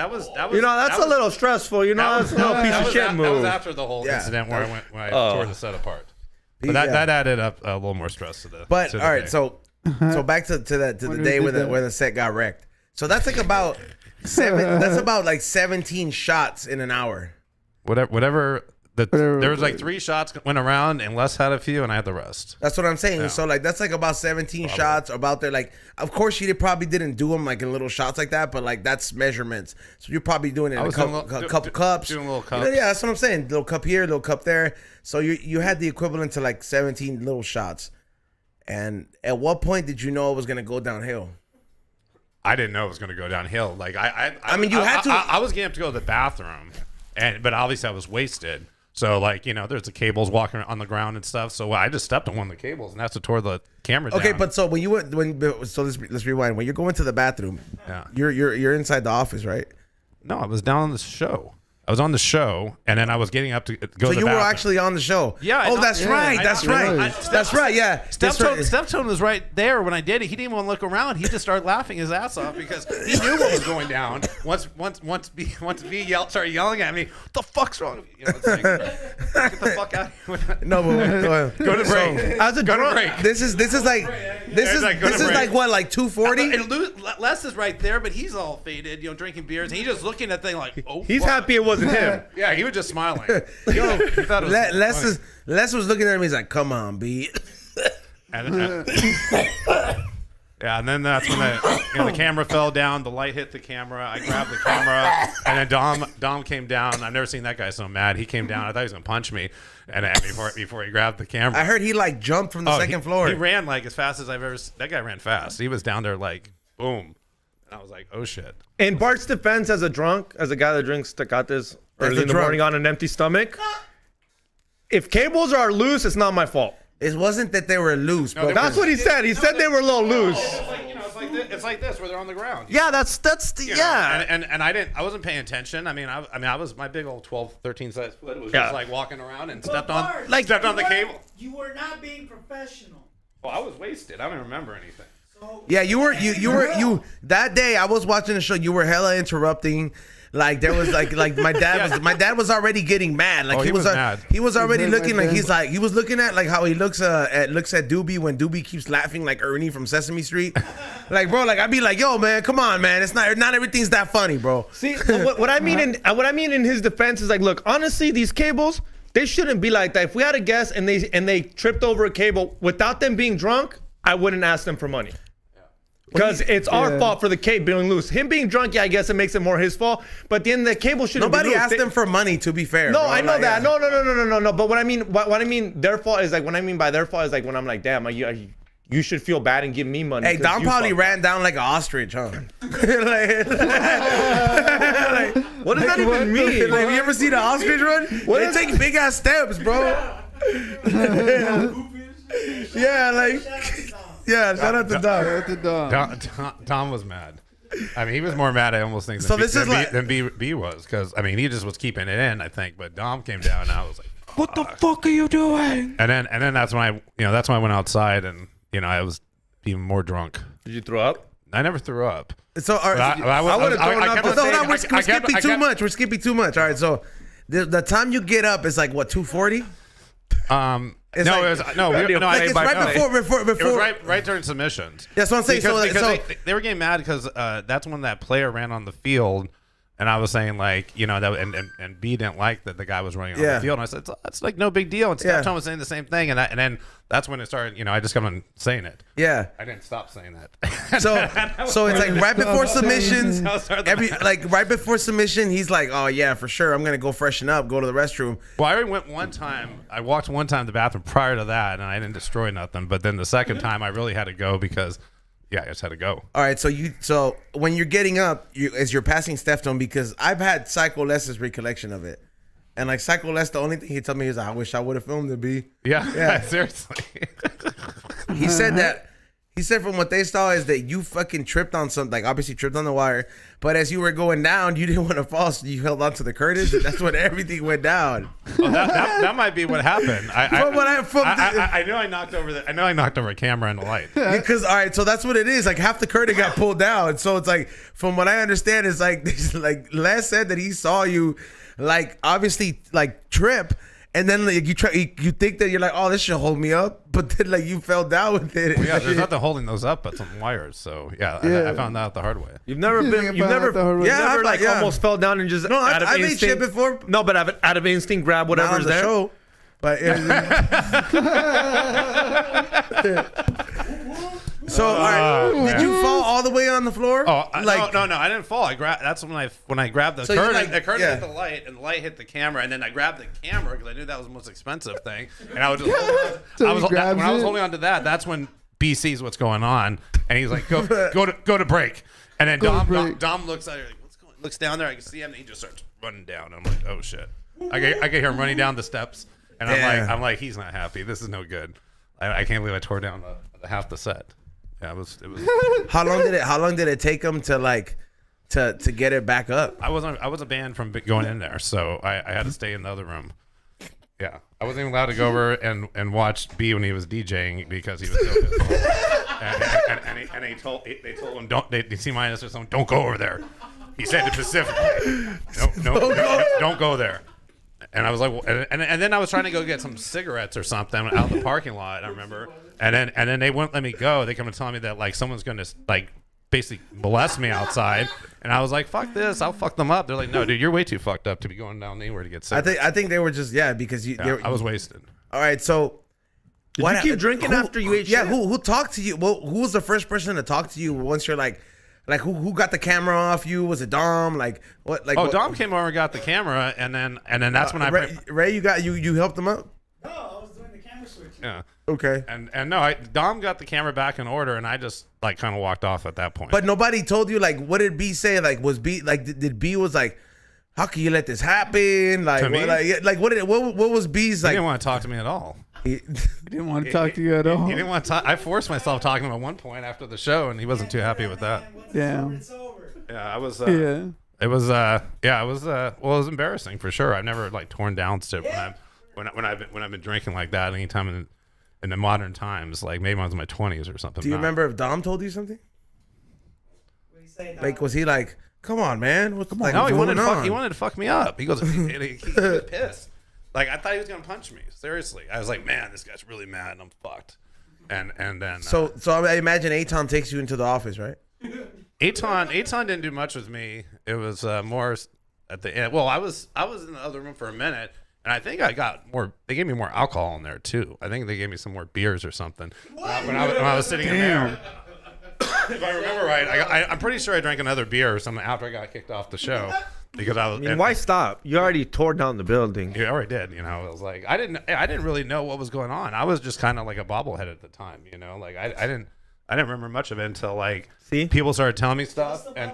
know, that's a little stressful. You know, that's a little piece of shit That move. was after the whole incident where I tore the set apart. But Yeah. that added up a little more stress to the. But to the all right, day. so back to the day did that. where the set got wrecked. So that's like about that's about like 17 shots in an hour. whatever. There was like 3 shots went around, and Les had a few, and I had the rest. That's what I'm saying. Yeah. So like that's like about 17 shots about there. Like of course you probably didn't do them like in little shots like that, but like that's measurements. So you're probably doing it in a couple cups. Doing little cups. Yeah, that's what I'm saying. Little cup here, little cup there. So you had the equivalent to like 17 little shots. And at what point did you know it was gonna go downhill? I didn't know it was going to go downhill. Like I mean, you had to. I was getting up to go to the bathroom, but obviously I was wasted. So like there's the cables walking on the ground and stuff. So I just stepped on one of the cables, and that's what tore the camera down. Okay, but so when you went let's rewind. When you're going to the bathroom, you're inside the office, right? No, I was down on the show. I was on the show, and then I was getting up to go to the So you bathroom. were actually on the show. Yeah. Oh, that's right. That's right. That's right. Yeah. Steptone was right there when I did it. He didn't even want to look around. He just started laughing his ass off because he knew what was going down. Once B started yelling at me, "What the fuck's wrong?" It's like, get the fuck out of here. No, but Go to break. As a Go to drunk, break. this is like what, like 240? And Les is right there, but he's all faded, drinking beers, and he's just looking at the thing like, oh, he's fuck. happy it wasn't him. Yeah, he was just smiling. Yo, He thought it was Les was looking at me. He's like, "Come on, B." And then that's when the camera fell down. The light hit the camera. I grabbed the camera, and then Dom came down. I've never seen that guy so mad. He came down. I thought he was gonna punch me, and before he grabbed the camera, I heard he like jumped from the second floor. He ran like as fast as I've ever. That guy ran fast. He was down there like boom, and I was like, oh shit. In Bart's defense, as a guy that drinks Tecates early in the morning on an empty stomach, if cables are loose, it's not my fault. It wasn't that they were loose, but That's what he said. He said they were a little loose. It's like this where they're on the ground. Yeah, that's yeah. And I wasn't paying attention. I was my big old 12, 13 size foot was just like walking around and stepped on the cable. You were not being professional. Well, I was wasted. I don't remember anything. yeah, you were that day. I was watching the show. You were hella interrupting. Like there was like my dad was already getting mad. Like he was mad. He was already He was looking like like he was looking at like how he looks at Doobie when Doobie keeps laughing like Ernie from Sesame Street. Like bro, like I'd be like, yo man, come on man, it's not everything's that funny, bro. See, what I mean in his defense is like, look, honestly, these cables, they shouldn't be like that. If we had a guest and they tripped over a cable without them being drunk, I wouldn't ask them for money. Because it's our fault for the cable being loose. Him being drunk, yeah, I guess it makes it more his fault. But then the cable shouldn't be loose. Nobody asked them for money, to be fair. No, bro. I know like, that. No. But what I mean their fault is like, what I mean by their fault is like when I'm like, damn, you should feel bad and give me money. Hey, Dom probably ran down like an ostrich, huh? What does that even mean? Like, have you ever seen an ostrich run? They take big ass steps, bro. Yeah, like. Yeah, shout out to Dom. Tom was mad. I mean, he was more mad, I almost think, than B was. Because, I mean, he just was keeping it in, I think. But Dom came down, and I was like, what the fuck are you doing? And then that's when I went outside, and, I was even more drunk. Did you throw up? I never threw up. So, I would have thrown up. No, we're skipping too much. We're skipping too much. All right, so the time you get up is like, what, 2:40? It's right during submissions. That's what I'm saying. Because they were getting mad because that's when that player ran on the field And I was saying like, you know, that and B didn't like that the guy was running on the field. And I said, it's like no big deal. And Steph was saying the same thing. And then that's when it started, you know, I just kept on saying it. Yeah. I didn't stop saying that. So it's like right before submissions, right before submission, he's like, oh yeah, for sure. I'm going to go freshen up, go to the restroom. Well, I already went one time. I walked one time to the bathroom prior to that, and I didn't destroy nothing. But then the second time, I really had to go because, I just had to go. All right, so when you're getting up, as you're passing Steph to him, because I've had Psycho Les's recollection of it, and like Psycho Les, the only thing he told me is, I wish I would have filmed it, B. Yeah, seriously. He said that. He said from what they saw is that you fucking tripped on something, like obviously tripped on the wire, but as you were going down, you didn't want to fall, so you held onto the curtains, and that's when everything went down. Oh, that might be what happened. I know I knocked over a camera and the light. Because all right, so that's what it is. Like half the curtain got pulled down, so it's like from what I understand, it's like Les said that he saw you, like obviously like trip. And then like, you think that you're like, oh, this should hold me up, but then like you fell down with it. Well, yeah, there's nothing holding those up but some wires. So I found that out the hard way. You've never almost fell down and just I made shit before. No, but out of instinct, grab whatever's there. Show, but so all right, did you fall all the way on the floor? Oh, no, I didn't fall. That's when I grabbed the curtain. Like, the curtain hit the light, and the light hit the camera, and then I grabbed the camera because I knew that was the most expensive thing. And I was just when I was holding on to that. That's when B sees what's going on, and he's like, "Go to break." And then Dom looks at her, like, what's going? Looks down there. I can see him, and he just starts running down. I'm like, "Oh shit!" I can hear him running down the steps, and I'm like, he's not happy. This is no good. I can't believe I tore down the half the set. Yeah, it was. How long did it take him to like to get it back up? I was banned from going in there, so I had to stay in the other room. Yeah, I wasn't even allowed to go over and watch B when he was DJing because he was so pissed off. And they told him they see minus or something, don't go over there. He said it specifically, don't go there. And I was like, well, and then I was trying to go get some cigarettes or something out of the parking lot. I remember, and then they wouldn't let me go. They come and tell me that like someone's going to like basically molest me outside, and I was like, fuck this, I'll fuck them up. They're like, no, dude, you're way too fucked up to be going down anywhere to get cigarettes. I think they were just because I was wasted. All right, so did you keep drinking after you ate? Yeah, who talked to you? Well, who was the first person to talk to you once you're like who got the camera off you? Was it Dom? Like what? Like Dom came over and got the camera, and then that's when Ray, you helped him out. No, I was doing the camera switch. Yeah. Okay. And no, Dom got the camera back in order, and I just like kind of walked off at that point. But nobody told you like what did B say? Like was B like did B was like, how can you let this happen? Like to me? What was B's like? He didn't want to talk to me at all. He didn't want to talk to you at all. He didn't want to talk. I forced myself talking to him at one point after the show, and he wasn't too happy with that. Yeah. It's over. Yeah, I was. Yeah. It was. Well, it was embarrassing for sure. I've never like torn down shit when I've been drinking like that. Anytime in the modern times, like maybe when I was in my 20s or something. Do you remember if Dom told you something? What do you say, Like, was he like, come on, man? What's like, no, he wanted on? to fuck me up. He goes, he was pissed. Like I thought he was gonna punch me. Seriously, I was like, man, this guy's really mad, and I'm fucked. And then so I imagine Aton takes you into the office, right? Aton didn't do much with me. It was more at the end. Well, I was in the other room for a minute, and I think I got more. They gave me more alcohol in there too. I think they gave me some more beers or something when I was sitting in there. If I remember right, I'm pretty sure I drank another beer or something after I got kicked off the show. Because I was. Why stop? You already tore down the building. You already did. You know, it was like I didn't really know what was going on. I was just kind of like a bobblehead at the time. You know, like I didn't remember much of it until like people started telling me stuff. And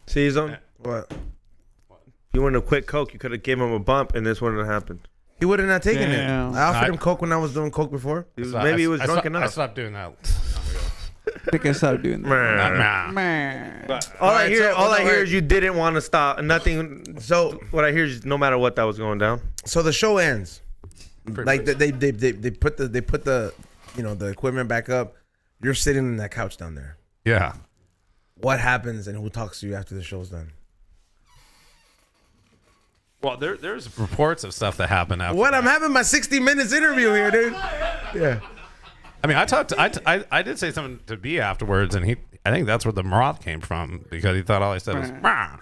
Season. What? If you wanted to quit coke, you could have gave him a bump, and this wouldn't have happened. He would have not taken it. Damn. I offered him coke when I was doing coke before. Maybe he was drunk enough. I stopped doing that. I think I stopped doing that. But all I hear is you didn't want to stop. Nothing. So what I hear is no matter what that was going down. So the show ends. Like they put the the equipment back up. You're sitting in that couch down there. Yeah. What happens and who talks to you after the show's done? Well, there's reports of stuff that happened after. I'm having my 60 minutes interview here, dude. Yeah. I mean, I did say something to B afterwards, and I think that's where the Maroth came from because he thought all I said was "Rah."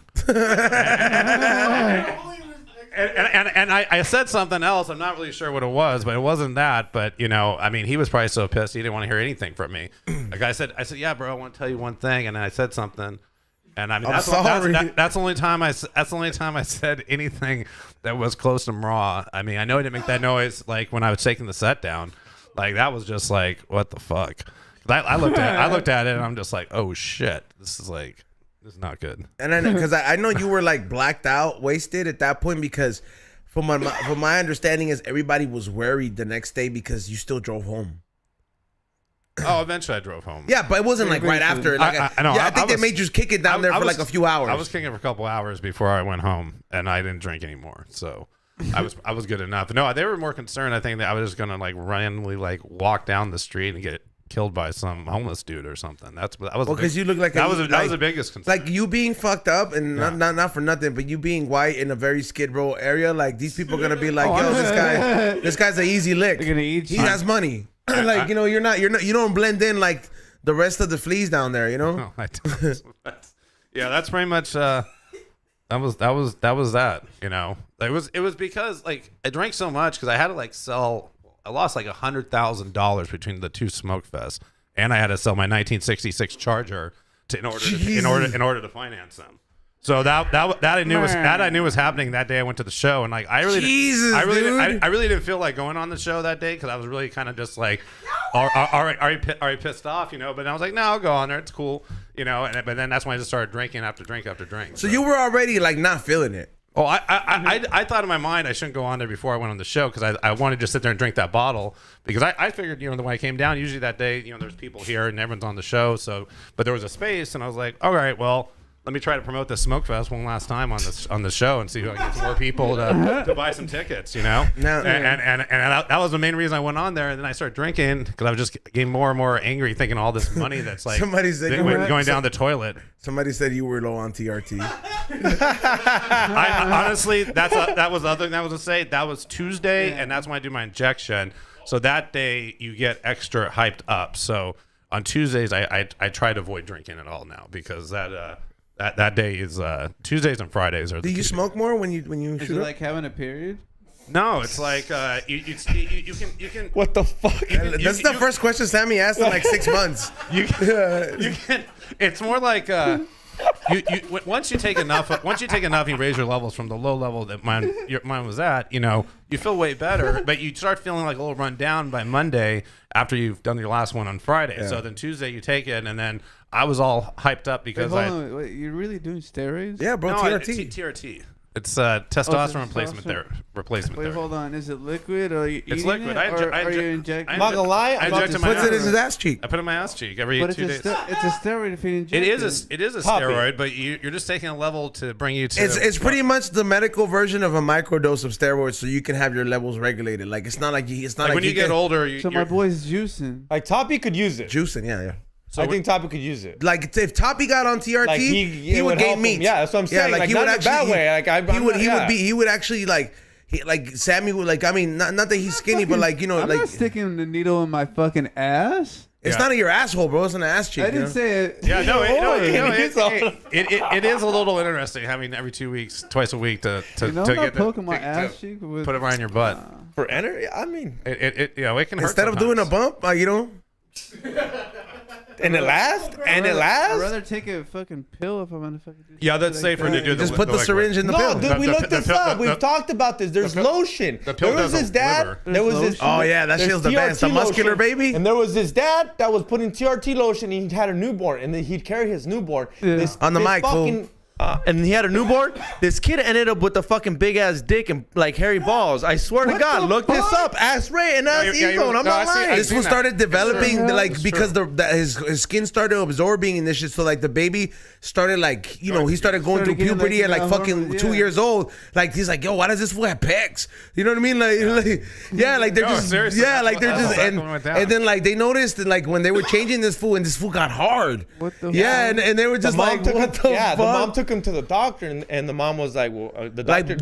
And I said something else. I'm not really sure what it was, but it wasn't that. But I mean, he was probably so pissed he didn't want to hear anything from me. Like I said, yeah, bro, I want to tell you one thing, and then I said something, and I mean, that's the only time I said anything that was close to raw. I mean, I know I didn't make that noise like when I was taking the set down. Like that was just like, what the fuck? I looked at it, and I'm just like, oh shit, this is not good. And then because I know you were like blacked out, wasted at that point because from my understanding is everybody was worried the next day because you still drove home. Oh, eventually I drove home. Yeah, but it wasn't like right after. Like, I know. Yeah, I think they made you kick it down there for like a few hours. I was kicking it for a couple hours before I went home, and I didn't drink anymore. So I was good enough. No, they were more concerned. I think that I was just gonna like randomly like walk down the street and get killed by some homeless dude or something. That was because you look like that was the biggest concern. Like you being fucked up and not for nothing, but you being white in a very Skid Row area. Like these people are gonna be like, yo, this guy's an easy lick. They're gonna eat he you. has money. Like you don't blend in like the rest of the fleas down there. No, I don't. Yeah, that's pretty much. That was that. It was because like I drank so much because I had to like sell. I lost like $100,000 between the two smoke fests, and I had to sell my 1966 Charger in order to finance them. So that I knew was happening that day. I went to the show, and like I really didn't feel like going on the show that day because I was really kind of just like already pissed off, But I was like, no, I'll go on there. It's cool, But then that's when I just started drinking after drink after drink. So you were already like not feeling it. Oh, I thought in my mind I shouldn't go on there before I went on the show because I wanted to just sit there and drink that bottle because I figured the way I came down usually that day there's people here and everyone's on the show but there was a space and I was like, all right, well, let me try to promote this Smoke Fest one last time on the show and see if I can get some more people to buy some tickets, And that was the main reason I went on there. And then I started drinking because I was just getting more and more angry, thinking all this money that's like somebody said going down the toilet. Somebody said you were low on TRT. Honestly, that was the other thing I was gonna say. That was Tuesday, and that's when I do my injection. So that day you get extra hyped up. So on Tuesdays, I try to avoid drinking at all now because that day is Tuesdays and Fridays are. Do you smoke more when you Is shoot it up? like having a period? No, it's like you can. What the fuck? That's the first question Sammy asked in like 6 months. You can. It's more like once you take enough, you raise your levels from the low level that mine was at. You feel way better, but you start feeling like a little run down by Monday after you've done your last one on Friday. Yeah. So then Tuesday you take it, and then I was all hyped up because wait, you're really doing steroids? Yeah, bro. No, TRT. TRT. It's testosterone replacement therapy. Wait, hold on. Is it liquid or are you eating liquid. It, are you injecting? I'm not gonna lie. I injected my Puts it in his ass cheek. I put it in my ass cheek every 2 days. It's a steroid if you inject it is a steroid, but you're just taking a level to bring you to. It's pretty much the medical version of a microdose of steroids, so you can have your levels regulated. Like it's not like when you get older. So my boy's juicing. Like Toppy could use it. Juicing, yeah. So I think Toppy could use it. Like if Toppy got on TRT, like he would gain meat. Yeah, that's what I'm saying. Yeah, like he would actually, not in a bad way. He would actually like Sammy would like. I mean, not that he's skinny, but like I'm not sticking the needle in my fucking ass. It's not in your asshole, bro. It's in the ass cheek. I didn't say it. Yeah, it is a little interesting having every 2 weeks, twice a week to get poking my ass cheek with, put it right in your butt for energy. I mean, it can hurt instead of sometimes. doing a bump, And it lasts? I'd rather take a fucking pill if I'm gonna fucking do Yeah, that's like safer that. to do. Just put the syringe in the pill. No, dude, we looked this up. We've talked about this. There's lotion. The pill there was this dad. There was this. Oh yeah, that shit's the best. The muscular baby. And there was this dad that was putting TRT lotion. And he had a newborn, and then he'd carry his newborn. On the mic, fool. And he had a newborn. This kid ended up with a fucking big ass dick and like hairy balls. I swear to God, look this up. Ask Ray and ask Ego, and I'm not lying. This one started developing because his skin started absorbing and this shit. So like the baby started like he started going through puberty at like fucking 2 years old. Like he's like, yo, why does this fool have pecs? You know what I mean? Like they're just and then like they noticed that like when they were changing this fool and this fool got hard. What the and they were just like, what the fuck? The mom took him to the doctor, and the mom was like, well, the doctor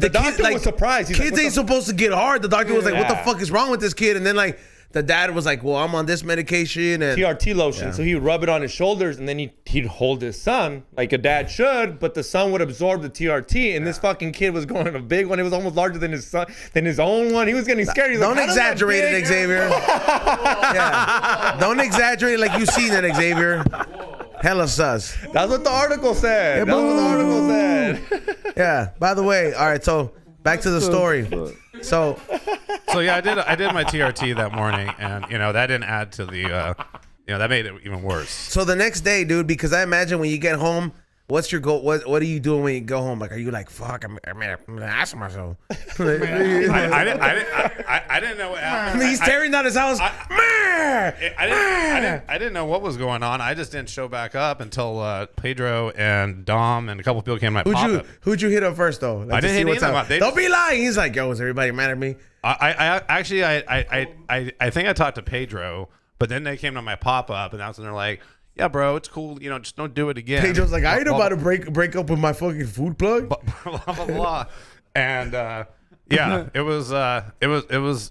was surprised. Kids ain't supposed to get hard. The doctor was like, what the fuck is wrong with this kid? And then like the dad was like, well, I'm on this medication and TRT lotion. Yeah. So he'd rub it on his shoulders, and then he'd hold his son like a dad should, but the son would absorb the TRT, and this fucking kid was going a big one. It was almost larger than his son, than his own one. He was getting scared. He's don't like, exaggerate it, Xavier. Yeah. Don't exaggerate it like you seen it, Xavier. Hella sus. That's what the article said. That's what the article said. Yeah. By the way, all right, so back to the story. So yeah, I did my TRT that morning, and that didn't add to the that made it even worse. So the next day, dude, because I imagine when you get home, what's your goal? What are you doing when you go home? Like, are you like, fuck, I'm gonna ask myself. I didn't know what happened. He's tearing down his house. I didn't know what was going on. I just didn't show back up until Pedro and Dom and a couple people came to my pop-up. Who'd you hit up first though? Like, I didn't hit any of them. Don't be lying. He's like, yo, is everybody mad at me? I actually think I talked to Pedro, but then they came to my pop-up, and that's when they're like, yeah, bro, it's cool. Just don't do it again. Pedro's like, I ain't about to break up with my fucking food plug. Blah blah blah. And yeah, it was a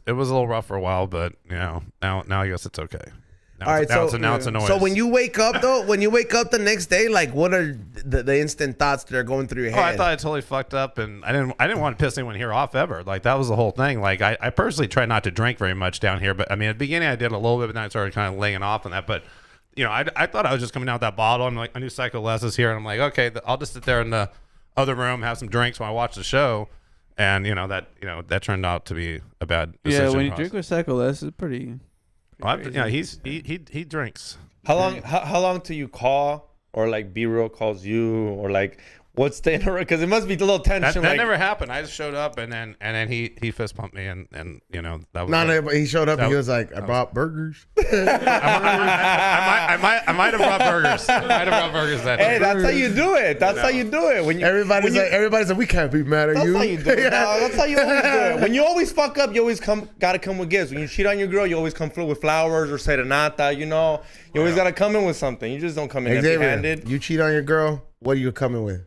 little rough for a while, but now I guess it's okay. Now All right, it's a noise. So when you wake up though, the next day, like, what are the instant thoughts that are going through your head? I thought I totally fucked up, and I didn't want to piss anyone here off ever. Like, that was the whole thing. Like, I personally try not to drink very much down here, but I mean, at the beginning I did a little bit, but then I started kind of laying off on that. But I thought I was just coming out with that bottle. I'm like, I knew Psycho Les is here, and I'm like, okay, I'll just sit there in the other room, have some drinks while I watch the show, and that turned out to be a bad decision. Yeah, when you drink with Psycho Les, it's pretty. He drinks. How long till you call, or like B-Real calls you, or like what's the because it must be a little tension. That never happened. I just showed up, and then he fist pumped me, and that was but he showed up and he was like, I brought burgers. I might have brought burgers. That Hey, day. that's how you do it. That's how you do it. When Everybody's like, we can't be mad at That's you. how you do it, dog. That's how you always do it. When you always fuck up, you always gotta come with gifts. When you cheat on your girl, you always come through with flowers or serenata. You always gotta come in with something. You just don't come in empty-handed. You cheat on your girl, what are you coming with?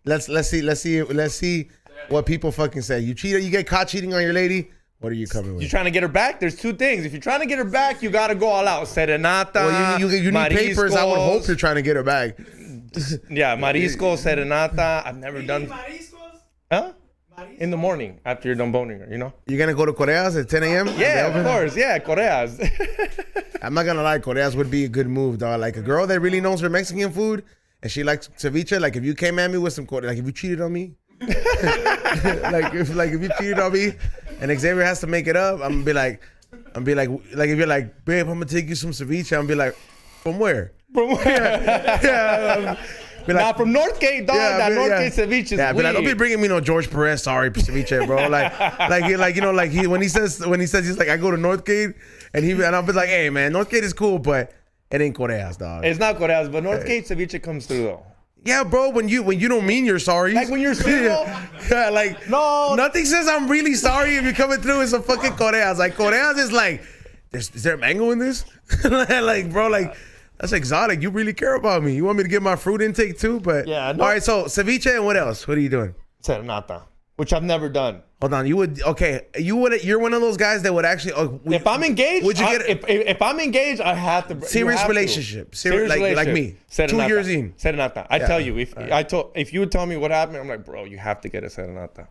Let's see what people fucking say. You get caught cheating on your lady, what are you coming with? You trying to get her back? There's two things. If you're trying to get her back, you gotta go all out. Serenata. Well, you need papers. I would hope you're trying to get her back. Yeah, marisco, serenata. I've never done. Mariscos? Huh? In the morning after you're done boning her, You're gonna go to Corea's at 10 a.m.? Yeah, of course. Yeah, Coreas. I'm not gonna lie, Corea's would be a good move, dog. Like a girl that really knows her Mexican food and she likes ceviche. Like if you came at me with some like if you cheated on me, like if you cheated on me, and Xavier has to make it up, I'm gonna be like if you're like, babe, I'm gonna take you some ceviche. I'm gonna be like, from where? From where? Yeah. Be like, Nah, from Northgate, dog. That Northgate ceviche is yeah, weird. like, don't be bringing me no George Perez, sorry ceviche, bro. When he says he's like, I go to Northgate, and I'll be like, hey man, Northgate is cool, but it ain't Corea's, dog. It's not Coreas, but Northgate ceviche comes through though. Yeah, bro. When you don't mean you're sorry, Like when you're single. yeah, like No. nothing says I'm really sorry if you're coming through with some fucking Corea's. Like Corea's is like, is there mango in this? Like, bro, like. That's exotic. You really care about me. You want me to get my fruit intake too? But Yeah, I know. all right, so ceviche and what else? What are you doing? Serenata, which I've never done. Hold on. You're one of those guys that would actually. If I'm engaged, would you get if I'm engaged, I have to. serious relationship? Serious like relationship. me. Serenata. 2 years in. Serenata. I tell you, if you would tell me what happened, I'm like, bro, you have to get a serenata.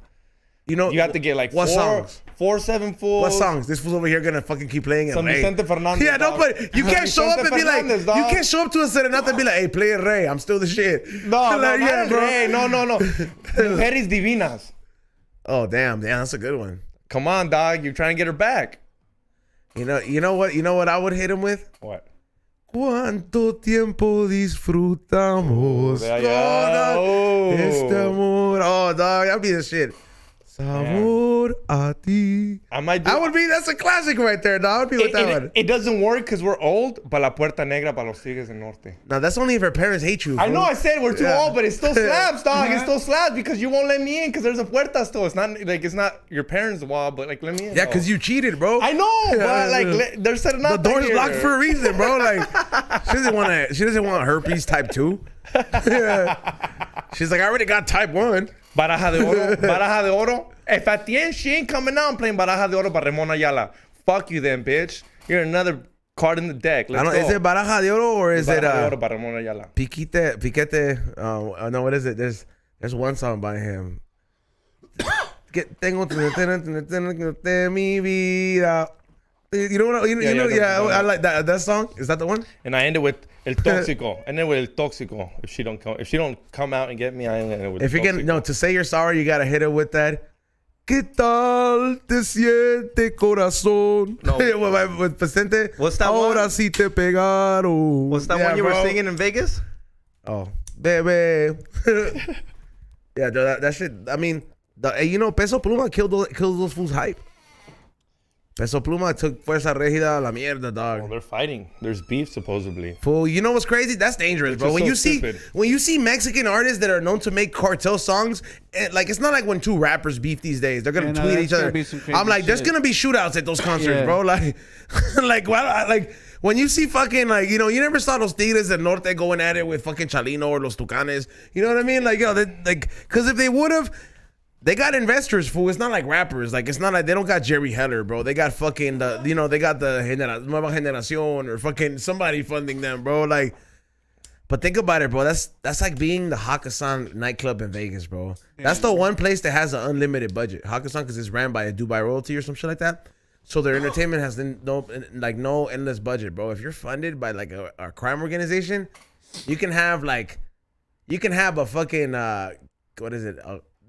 You know, You have to get like what four, songs? 4-7 fools. What songs? This fool's over here gonna fucking keep playing it. Some Hey. Vicente Fernandez. Yeah, no, dog. but you can't show up and be like, Fernandez, dog. you can't show up to a serenata and be like, hey, play it, Ray. I'm still the shit. No, Like, no, yeah, not bro. Ray. No. Mujeres divinas. Oh, damn, that's a good one. Come on, dog. You're trying to get her back. You know what I would hit him with? What? ¿Cuánto tiempo disfrutamos Oh. este amor? Oh, dog, that'd be the shit. Sabor a ti. I might do. That's a classic right there, dog. I would be with that one. It doesn't work because we're old, but la puerta negra para los tigres del norte. Now, that's only if her parents hate you. I fool. know I said we're too Yeah. old, but it still slaps, dog. It still slaps because you won't let me in because there's a puerta still. It's not your parents' wall, but like let me in. Yeah, though. because you cheated, bro. I know, Yeah, but like yeah. there's setting up. The door's locked for a reason, bro. Like, she doesn't want herpes type 2. Yeah. She's like, I already got type 1. Baraja de oro. Baraja de oro. If at the end she ain't coming out, I'm playing Baraja de oro para Ramon Ayala. Fuck you then, bitch. You're another card in the deck. Let's go. Is it Baraja de Oro or is it Piquete? Piquete? No, what is it? There's one song by him. Tengo mi vida. You know what? I like that song. Is that the one? And I ended with El Tóxico. If she don't come out and get me, I end it with. If you're gonna to say you're sorry, you gotta hit it with that. ¿Qué tal te siente corazón? No. With Vicente. What's that Ahora one? sí te pegaron. What's that one you were singing in Vegas? Oh, baby. Yeah, that shit. I mean, Peso Pluma killed those fools' hype. Peso Pluma took Fuerza Régida a la mierda, dog. Well, they're fighting. There's beef supposedly. Fool, you know what's crazy? That's dangerous, bro. When you see Mexican artists that are known to make cartel songs, like it's not like when two rappers beef these days. They're gonna tweet each other. I'm like, there's gonna be shootouts at those concerts, bro. Like, like when you see fucking you never saw those Tigres del Norte going at it with fucking Chalino or Los Tucanes. You know what I mean? Like, because if they would have. They got investors, fool. It's not like rappers. Like, it's not like they don't got Jerry Heller, bro. They got fucking they got the Nueva Generación or fucking somebody funding them, bro. Like, but think about it, bro. That's like being the Hakkasan nightclub in Vegas, bro. That's the one place that has an unlimited budget. Hakkasan, because it's ran by a Dubai royalty or some shit like that. So their entertainment has no endless budget, bro. If you're funded by like a crime organization, you can have a fucking what is it?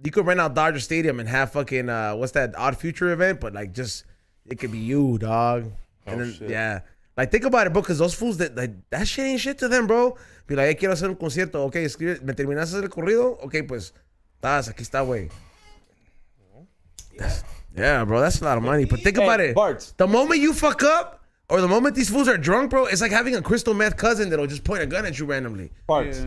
You could rent out Dodger Stadium and have fucking what's that Odd Future event, but like just it could be you, dog. And then Shit. like think about it, bro, because those fools that shit ain't shit to them, bro. Be like, quiero hacer un concierto, okay, escribe, me terminaste el corrido, okay, pues, aquí está, güey. Yeah, bro, that's a lot of money. But think about it. Bartz. The moment you fuck up, or the moment these fools are drunk, bro, it's like having a crystal meth cousin that'll just point a gun at you randomly. Bartz.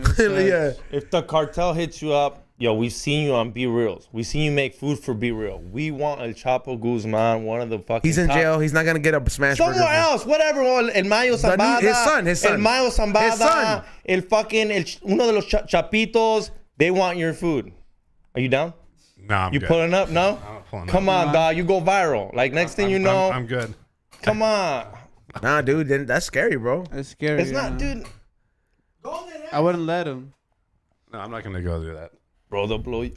Yeah. If the cartel hits you up, yo, we've seen you on Be Reals. We've seen you make food for Be Real. We want El Chapo Guzman, one of the fucking. He's in jail. He's not gonna get a smash burger. Somewhere else, whatever. El Mayo Zambada. His son. El Mayo Zambada. His son. El fucking, uno de los chapitos. They want your food. Are you down? No, I'm You good. pulling up? No? I'm not pulling Come up. on, dog. You go viral. Like, next thing you know. I'm good. Come on. Nah, dude, then that's scary, bro. That's scary. It's not, dude. I wouldn't let him. No, I'm not gonna go through that. Bro, they'll blow you.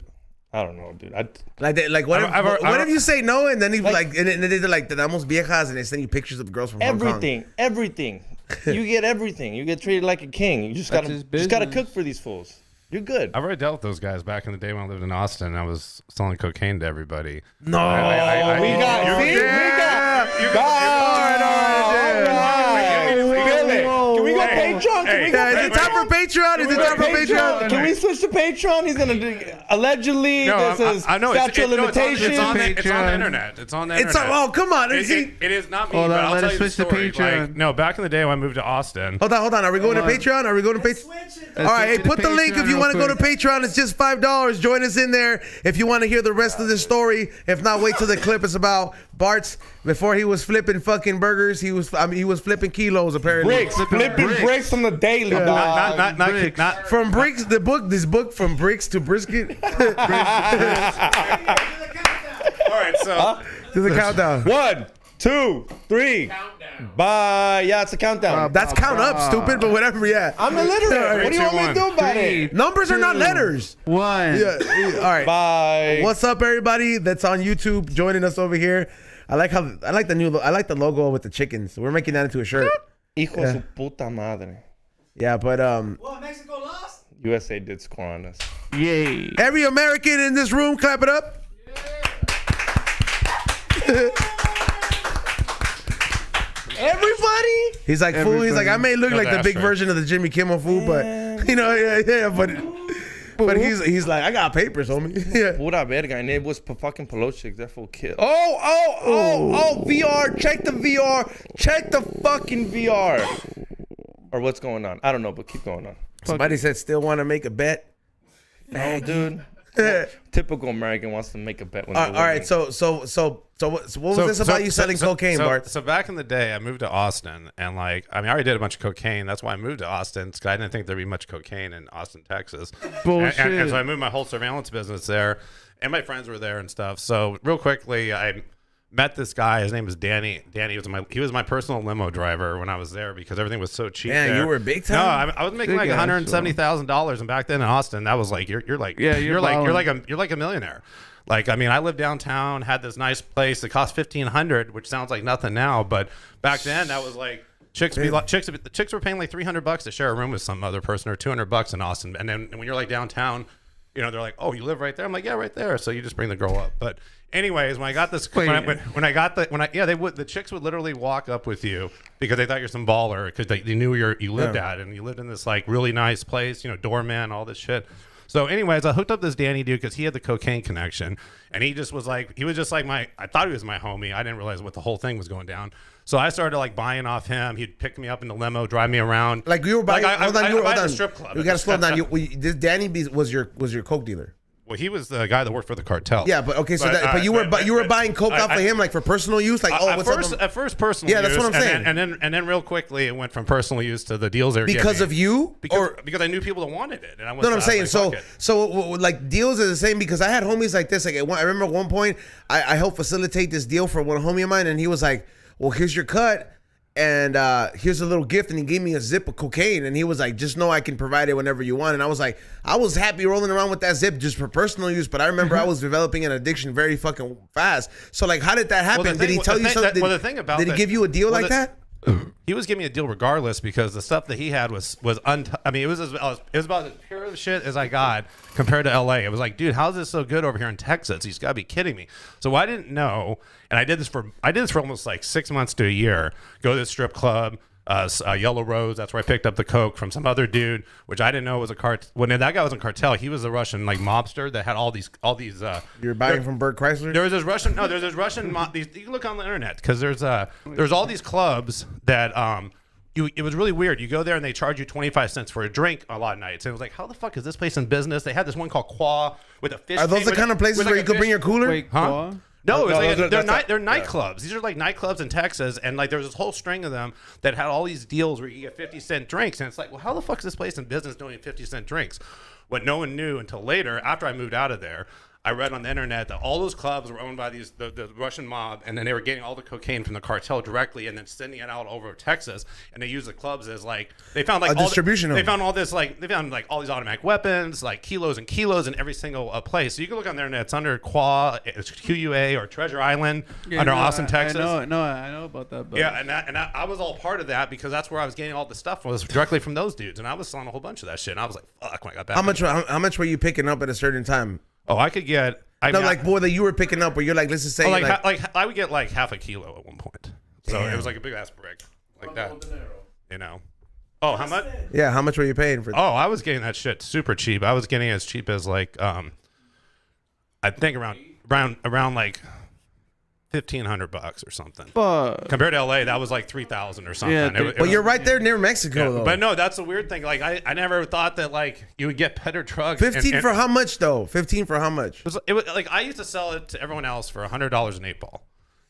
I don't know, dude. What if you say no and then and they're like, te damos viejas, and they send you pictures of girls from Hong Kong? Everything. You get everything. You get treated like a king. You just gotta cook for these fools. You're good. I've already dealt with those guys back in the day when I lived in Austin. I was selling cocaine to everybody. No, We got. Can we go Patreon? Is it time for Patreon? Can we switch to Patreon? He's gonna do allegedly. This is statute of limitations. It's on the internet. It's on the internet. Oh, come on. It is not me. Hold but on, I'll let tell us you the switch to story. Patreon. Like, no, back in the day when I moved to Austin. Hold on. Are we going to Patreon? Are we going to Patreon? Switch it. All right, hey, switch to put the link if you Patreon want to go real to Patreon. It's just $5. Join us in there if you want to hear the rest of the story. If not, wait till the clip is about Bartz. Before he was flipping fucking burgers, he was flipping kilos apparently. Flipping bricks on the daily, dog. Not From bricks, this book from bricks to brisket. All right, so To the countdown. 1, 2, 3. Bye. Yeah, it's a countdown. That's count up, stupid, but whatever. Yeah. I'm illiterate. What do you want me to do about it? Numbers are not letters. 1. Yeah. All right. Bye. What's up, everybody that's on YouTube joining us over here? I like the logo with the chickens. We're making that into a shirt. Hijo de su puta madre. Yeah, but What, Mexico lost? USA did score on us. Yay. every American in this room, clap it up. Everybody? He's like, fool. He's like, I may look No, like the that's big right. version of the Jimmy Kimmel fool, but but he's like, I got papers, homie. Yeah. Pura verga, and it was fucking Pelochik. That fool kid. Oh, VR. Check the VR. Check the fucking VR. Or what's going on? I don't know, but keep going on. Somebody said, still want to make a bet. No, dude. Typical American wants to make a bet when All right, so what was this about you selling cocaine, Bart? So back in the day, I moved to Austin, and I already did a bunch of cocaine. That's why I moved to Austin, because I didn't think there'd be much cocaine in Austin, Texas. Bullshit. And so I moved my whole surveillance business there, and my friends were there and stuff. So real quickly, I met this guy. His name was Danny. Danny was my personal limo driver when I was there because everything was so cheap. Man, there. you were big time. No, I was making like $170,000, and back then in Austin, that was like you're like you're like a millionaire. Like, I mean, I lived downtown, had this nice place. It cost $1,500, which sounds like nothing now, but back then that was like chicks were paying like $300 to share a room with some other person, or $200 in Austin. And then when you're like downtown, you know, they're like, "Oh, you live right there?" I'm like, "Yeah, right there." So you just bring the girl up. But anyways, when I got this, the chicks would literally walk up with you because they thought you're some baller because they knew you lived at, and you lived in this like really nice place, you know, doorman, all this shit. So anyways, I hooked up this Danny dude because he had the cocaine connection, and he just was like, I thought he was my homie. I didn't realize what the whole thing was going down. So I started like buying off him. He'd pick me up in the limo, drive me around. Like you were buying. Like, hold on. The strip club. We gotta slow down. This Danny was your coke dealer. Well, he was the guy that worked for the cartel. Yeah, but okay, but you were buying coke off of him like for personal use, like at first personal use. Yeah, that's what I'm saying. And then real quickly it went from personal use to the deals they were because getting. of you, because I knew people that wanted it. And I'm saying so like deals are the same because I had homies like this. Like I remember at one point I helped facilitate this deal for one homie of mine, and he was like, "Well, here's your cut." And here's a little gift, and he gave me a zip of cocaine, and he was like, just know I can provide it whenever you want. And I was like, I was happy rolling around with that zip just for personal use, but I remember I was developing an addiction very fucking fast. So like, how did that happen? Did he tell you something? Did he give you a deal like that? He was giving me a deal regardless because the stuff that he had was I mean, it was about as pure shit as I got compared to LA. It was like, dude, how's this so good over here in Texas? He's got to be kidding me. So I didn't know, and I did this for almost like 6 months to a year. Go to the strip club, Yellow Rose. That's where I picked up the coke from some other dude, which I didn't know was a cartel. When that guy was in Cartel, he was a Russian like mobster that had all these. You're buying from Burt Chrysler. There's this Russian. You can look on the internet because there's all these clubs that it was really weird. You go there and they charge you 25 cents for a drink a lot of nights. And it was like, how the fuck is this place in business? They had this one called Qua with a fish. Are those the kind of places where you could bring your cooler? Wait, huh? No, they're nightclubs. These are like nightclubs in Texas, and like there was this whole string of them that had all these deals where you get 50-cent drinks, and it's like, well, how the fuck is this place in business doing 50-cent drinks? What no one knew until later, after I moved out of there, I read on the internet that all those clubs were owned by the Russian mob, and then they were getting all the cocaine from the cartel directly, and then sending it out over Texas. And they used the clubs as like they found like distribution. They found all this like all these automatic weapons, like kilos and kilos in every single place. So you can look on the internet. It's under QUA or Treasure Island under Austin, Texas. I know about that. But. Yeah, and I was all part of that because that's where I was getting all the stuff was directly from those dudes, and I was selling a whole bunch of that shit. And I was like, fuck, when I got back. How much were you picking up at a certain time? Oh, I could get. That you were picking up, where you're like, let's just say, I would get like half a kilo at one point. So it was like a big ass brick, like that. You know. Oh, how much? Yeah, how much were you paying for? Oh, I was getting that shit super cheap. I was getting as cheap as like, I think around like $1,500 or something. Fuck. Compared to LA, that was like 3,000 or something. Yeah, but you're right there near Mexico, though. But no, that's the weird thing. Like I never thought that like you would get better drugs. 15 for how much though? 15 for how much? It was like I used to sell it to everyone else for $100 an 8-ball,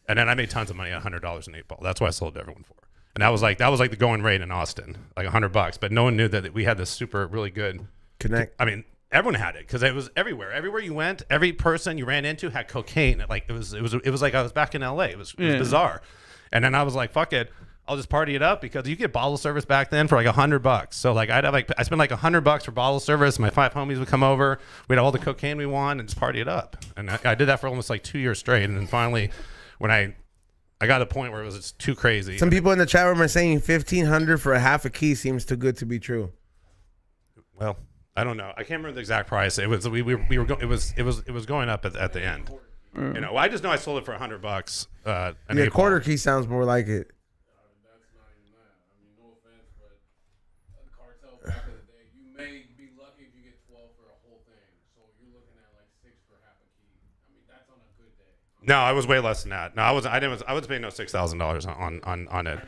and then I made tons of money at $100 an 8-ball. That's what I sold to everyone for. And that was like the going rate in Austin, like $100. But no one knew that we had this super really good connect. I mean, everyone had it because it was everywhere. Everywhere you went, every person you ran into had cocaine. Like it was like I was back in LA. It was bizarre. And then I was like, fuck it, I'll just party it up because you get bottle service back then for like $100. So like I spent like $100 for bottle service. My 5 homies would come over. We'd have all the cocaine we want and just party it up. And I did that for almost like 2 years straight. And then finally, when I got to a point where it was just too crazy. Some people in the chat room are saying $1,500 for a half a key seems too good to be true. Well, I don't know. I can't remember the exact price. It was it was going up at the end. You know, I just know I sold it for $100. A quarter key sounds more like it. That's not even that. I mean, no offense, but the cartel back in the day, you may be lucky if you get 12 for a whole thing. So you're looking at like 6 for half a key. I mean, that's on a good day. No, I was way less than that. No, I was paying no $6,000 on it.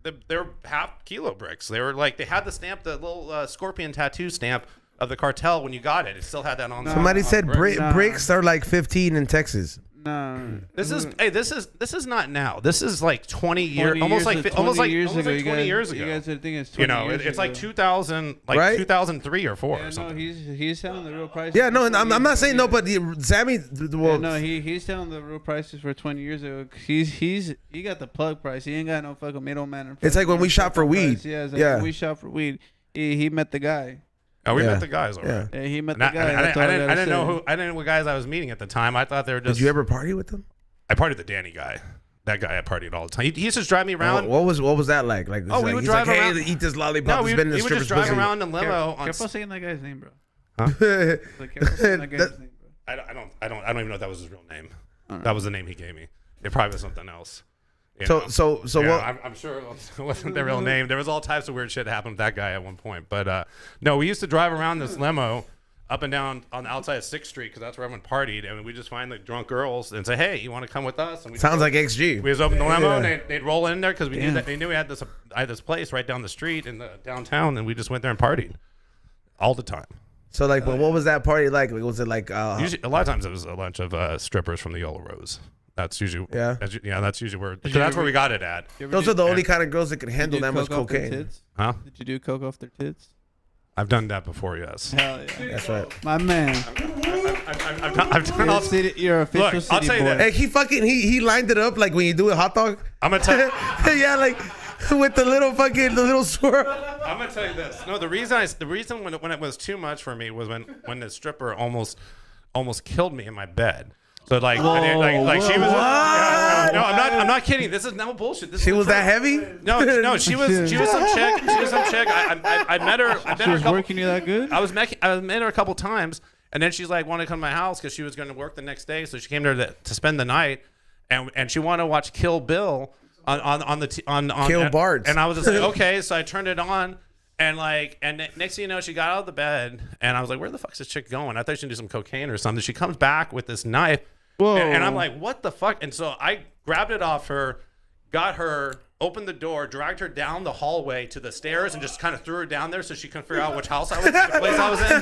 They were half kilo bricks. They were like they had the stamp, the little scorpion tattoo stamp of the cartel when you got it. It still had that on. Somebody said Nah. bricks are like 15 in Texas. No. This is not now. This is like 20 years, 20 almost years like ago, almost like 20 years ago. 20 years ago. You guys are thinking it's 20 You know, years it's like ago. 2000, like Right? 2003 or 4 Yeah, or no, something. he's telling the real price. Yeah, no, and I'm not saying no, but Sammy. Well, Yeah, no, he's telling the real prices for 20 years ago. He got the plug price. He ain't got no fucking middleman. It's like when we shop for weed. Price. Yeah, it's like Yeah. when we shop for weed. He met the guy. Oh, we Yeah. met the guys already. Yeah. Yeah, he met And the I, guy. I, That's all I, I didn't, gotta I didn't know say. who. I didn't know what guys I was meeting at the time. I thought they were just. did you ever party with them? I partied with the Danny guy. That guy I partied all the time. He used to drive me around. What was that like? Like, Oh, we would he's drive like, around. Hey, eat this lollipop. No, It's we been in would the just stripper's drive pussy. around in limo. On, Careful saying that guy's name, bro. That- Like, careful saying that guy's name, bro. I don't even know if that was his real name. That was the name he gave me. It probably was something else. You So know? so Yeah, what? I'm sure it wasn't their real name. There was all types of weird shit that happened with that guy at one point. But no, we used to drive around this limo up and down on the outside of 6th Street because that's where everyone partied. And we just find the drunk girls and say, hey, you want to come with us? And we Sounds like XG. we just opened the limo Yeah. and they'd roll in there because we knew that they knew we had this place right down the street in the downtown, and we just went there and partied all the time. So like, but what was that party like? Was it like? Usually, a lot of times it was a bunch of strippers from the Yellow Rose. That's usually Yeah. That's usually where that's where we got it at. You ever Those do- are the only kind of girls that can you handle do that much coke off their cocaine. tits? Huh? Did you do coke off their tits? I've done that before. Yes. Hell yeah. That's right. My man. I've done all. You're official Look, city I'll tell you boy. this. Hey, he fucking he lined it up like when you do a hot dog. I'm gonna tell. Yeah, like with the little swirl. I'm gonna tell you this. No, the reason when it was too much for me was when the stripper almost killed me in my bed. So like she was. No, I'm not kidding. This is no bullshit. This She is was the that truth. heavy? No, she was some chick. She was some chick. I met her. I met She her a was couple. working you that good? I met her a couple times, and then she's like wanted to come to my house because she was going to work the next day. So she came there to spend the night, and she wanted to watch Kill Bill on Kill Bartz. And I was just like, okay. So I turned it on. And next thing you know, she got out of the bed, and I was like, "Where the fuck's this chick going?" I thought she was gonna do some cocaine or something. She comes back with this knife, and I'm like, "What the fuck?" And so I grabbed it off her, got her, opened the door, dragged her down the hallway to the stairs, and just kind of threw her down there so she couldn't figure out which house which place I was in.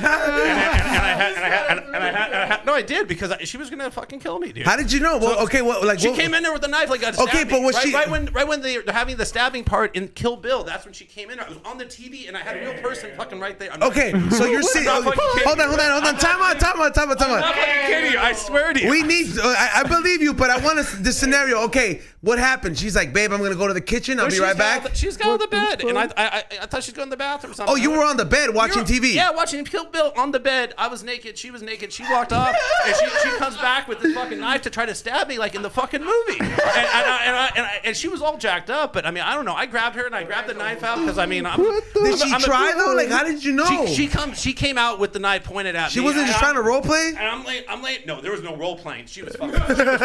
No, I did because she was gonna fucking kill me, dude. How did you know? Well, okay, well, like She came in there with a knife, like Okay, but was she- right when they're having the stabbing part in Kill Bill? That's when she came in there. I was on the TV and I had a real person fucking right there. Okay, so you're seeing. I'm not fucking kidding Hold on. you. Time out. I'm not fucking kidding you. I swear to you. We need. I believe you, but I want this scenario. Okay, what happened? She's like, babe, I'm gonna go to the kitchen. I'll be right back. She's got out of the bed, and I thought she'd go in the bathroom or something. Oh, you were on the bed watching TV. Yeah, watching Kill Bill on the bed. I was naked. She was naked. She walked off, and she comes back with this fucking knife to try to stab me like in the fucking movie. And she was all jacked up, but I mean, I don't know. I grabbed her and I grabbed the knife out because I mean, Did she try though? Like, how did you know? She came out with the knife pointed at me. She wasn't just trying to role play. And I'm late. No, there was no role playing. She was fucking crazy. Get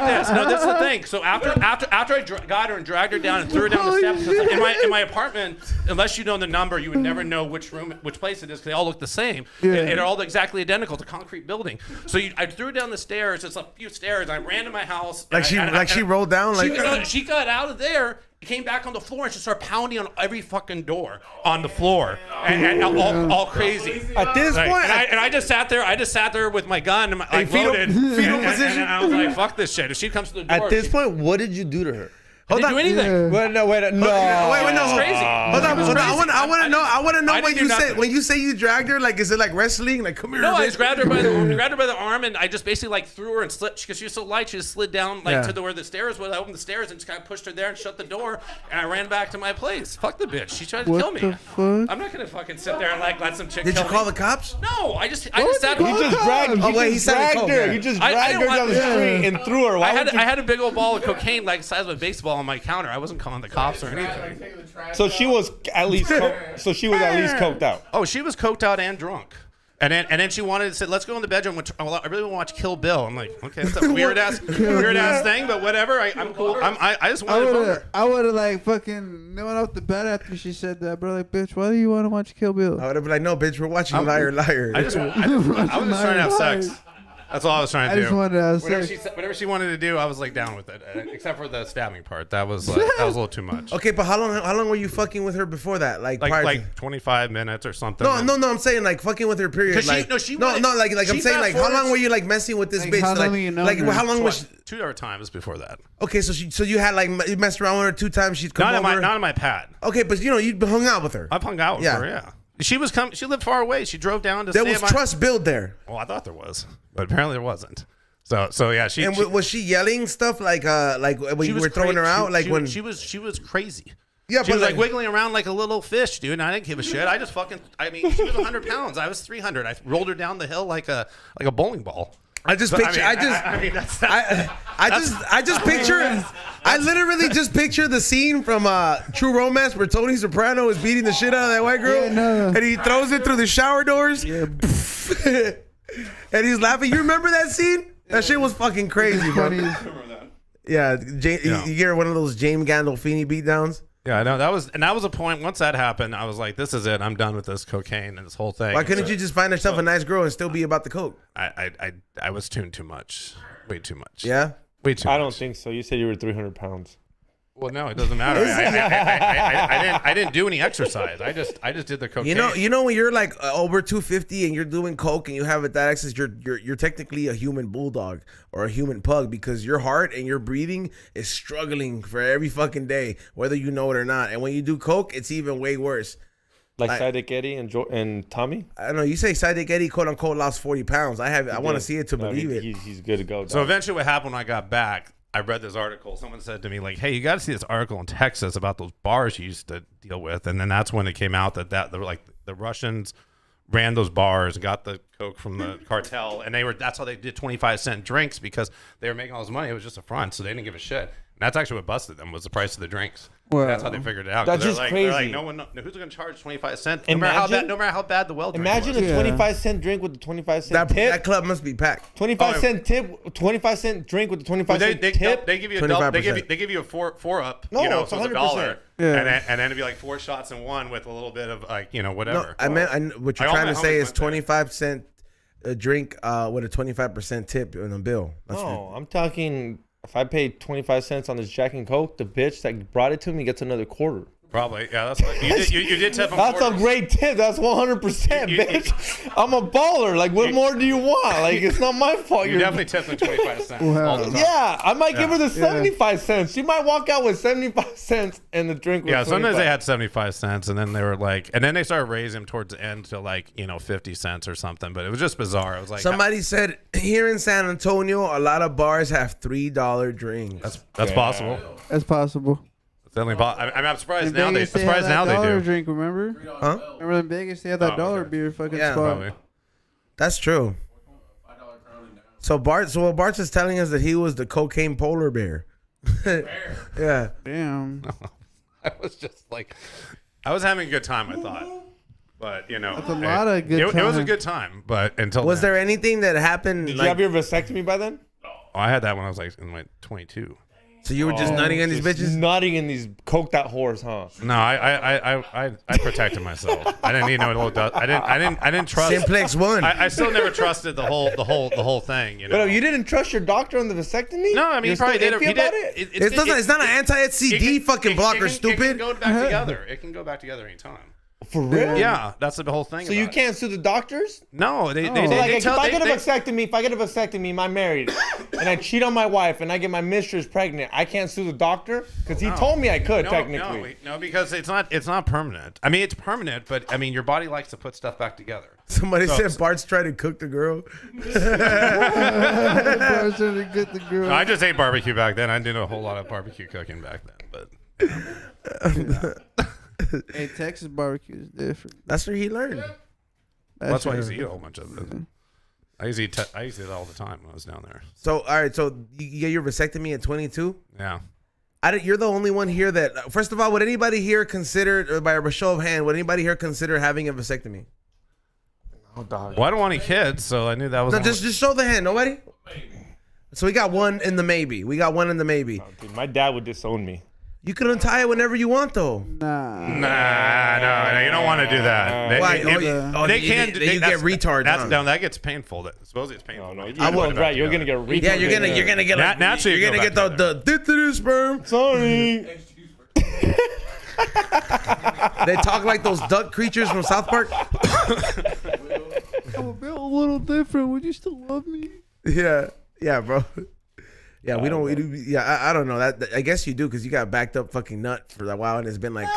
this. No, this is the thing. So after I got her and dragged her down and threw her down the steps, because in my apartment, unless you know the number, you would never know which place it is because they all look the same. Yeah. And they're all exactly identical. It's a concrete building. So I threw her down the stairs. It's a few stairs. I ran to my house. Like she rolled down. Like She got out of there, came back on the floor, and she started pounding on every fucking door on the floor, and all crazy. at this Like, point, and I just sat there with my gun, and like fetal loaded, position. and I was like, "Fuck this shit." If she comes to the door, At this point, what did you do to her? hold didn't on. do anything. Yeah. Wait, no. Wait, no. Crazy. Hold on. I want to know. I want to know I when didn't you do say nothing. when you say you dragged her. Like, is it like wrestling? Like, come here. No, I bitch. just grabbed her by the arm, and I just basically like threw her and slid because she was so light. She just slid down like Yeah. to where the stairs was. I opened the stairs and just kind of pushed her there and shut the door, and I ran back to my place. Fuck the bitch. She tried to What kill me. the fuck? I'm not gonna fucking sit there and like let some chick. Did you kill call me. the cops? No, I just sat. You just dragged. Oh, wait, he said it dragged cold, her. yeah. You just I dragged didn't her want- down the yeah. street and threw her. Why would you? I had a big old ball of cocaine like the size of a baseball on my counter. I wasn't calling the cops or anything. So she was at least. Coked out. Oh, she was coked out and drunk. And then she wanted to say, "Let's go in the bedroom. I really want to watch Kill Bill." I'm like, "Okay, that's a weird ass thing, but whatever. I'm cool. I just wanted to phone her." I would have like fucking known off the bat after she said that, bro. Like, bitch, why do you want to watch Kill Bill? I would have been like, no, bitch, we're watching Liar Liar. I was just trying to have sex. That's all I was trying to I do. just wanted to Whatever she wanted to do, I was like down with it, except for the stabbing part. That was a little too much. Okay, but how long were you fucking with her before that? Like prior to... 25 minutes or something. No. I'm saying like fucking with her period. Like, I'm saying like how long were you like messing with this bitch? How long you know her? how long was? 2 other times before that. Okay, so you had like you messed around with her 2 times. She'd come over. Not on my pad. Okay, but you hung out with her. I've hung out with her. Yeah. She lived far away. She drove down to. There was trust built there. Well, I thought there was, but apparently there wasn't. So yeah, was she yelling stuff like when you were throwing her out? She was crazy. Yeah, she was like wiggling around like a little fish, dude. And I didn't give a shit. I just she was 100 pounds. I was 300. I rolled her down the hill like a bowling ball. I literally just picture the scene from True Romance where Tony Soprano is beating the shit out of that white girl, and he throws it through the shower doors, and he's laughing. You remember that scene? That shit was fucking crazy, bro. Yeah, you get one of those James Gandolfini beatdowns. Yeah, I know that was a point. Once that happened, I was like, "This is it. I'm done with this cocaine and this whole thing." Why couldn't you just find yourself a nice girl and still be about the coke? I was tuned too much, way too much. Yeah, way too. I don't think so. You said you were 300 pounds. Well, no, it doesn't matter. I didn't do any exercise. I just did the cocaine. You know when you're like over 250 and you're doing coke and you have that access, you're technically a human bulldog or a human pug because your heart and your breathing is struggling for every fucking day, whether you know it or not. And when you do coke, it's even way worse. Like Sidekick Eddie and Tommy? I don't know. You say Sidekick Eddie, quote unquote, lost 40 pounds. I want to see it to believe it. He's good to go. Dog. So eventually, what happened when I got back? I read this article. Someone said to me, like, hey, you got to see this article in Texas about those bars you used to deal with. And then that's when it came out that the Russians ran those bars and got the coke from the cartel. And that's how they did 25-cent drinks because they were making all this money. It was just a front. So they didn't give a shit. And that's actually what busted them was the price of the drinks. Wow. That's how they figured it out. That's just crazy. They're like, who's going to charge 25 cents? No matter how bad the well drink Imagine was. a 25-cent drink with the 25-cent tip. That club must be packed. 25-cent tip, 25-cent drink with the 25-cent tip. They give you a double, they give you a four up. No, so it's $1. Yeah. And then it'd be like 4 shots in one with a little bit of like whatever. No, what you're trying to say is 25-cent a drink with a 25% tip in the bill. I'm talking. If I pay 25 cents on this Jack and Coke, the bitch that brought it to me gets another quarter. Probably, yeah. That's like, you did tip them. That's a great tip. That's 100%, bitch. I'm a baller. Like, what more do you want? Like, it's not my fault. You definitely tipped them 25 cents. Wow. Yeah, I might give her the 75 cents. She might walk out with 75 cents and the drink was 25. Sometimes they had 75 cents, and then they were like, and then they started raising them towards the end to like 50 cents or something. But it was just bizarre. It was like somebody said here in San Antonio, a lot of bars have $3 drinks. That's possible. That's possible. I'm surprised in now Vegas, they do. Drink, remember? Huh? Remember in Vegas they had that dollar beer fucking spot. Probably. That's true. So what Bartz is telling us that he was the cocaine polar bear. Yeah. Damn. I was just like, I was having a good time. I thought, but that's a lot of good. It was a good time, but until was there anything that happened? Did you have your vasectomy by then? Oh, I had that when I was like in my 22. So you were just nutting in these bitches? Nutting in these coked out whores, huh? No, I protected myself. I didn't need no little dust. I didn't trust. Simplex 1. I still never trusted the whole thing. But you didn't trust your doctor on the vasectomy? No, I mean he probably did. It's not an anti-STD fucking blocker, stupid. It can go back together. It can go back together anytime. For real? Yeah, that's the whole thing. So you can't sue the doctors? No, they if I get a vasectomy, I'm married, and I cheat on my wife, and I get my mistress pregnant, I can't sue the doctor because he told me I could technically. No, because it's not permanent. I mean, it's permanent, but I mean, your body likes to put stuff back together. Somebody said Bart's trying to cook the girl. Bart's trying to cook the girl. No, I just ate barbecue back then. I did a whole lot of barbecue cooking back then, but. Hey, Texas barbecue is different. That's where he learned. That's why I used to eat a whole bunch of it. I used to eat it all the time when I was down there. So, all right. So you get your vasectomy at 22? Yeah. You're the only one here that. First of all, would anybody here consider, by a show of hand, would anybody here consider having a vasectomy? Oh, dog. Well, I don't want any kids, so I knew that was. No, just show the hand. Nobody. So we got one in the maybe. Oh, dude, my dad would disown me. You can untie it whenever you want, though. Nah. No, you don't want to do that. They, Why? they can. You get retard. That's no, that gets painful. Supposedly it's painful. No, I wouldn't. right. You're gonna get retarded. Yeah, you're gonna get like, naturally you're gonna get the sperm. Sorry. They talk like those duck creatures from South Park. I'm a little different. Would you still love me? Yeah, bro. Yeah, we don't. I don't know that. I guess you do because you got backed up fucking nut for a while, and it's been like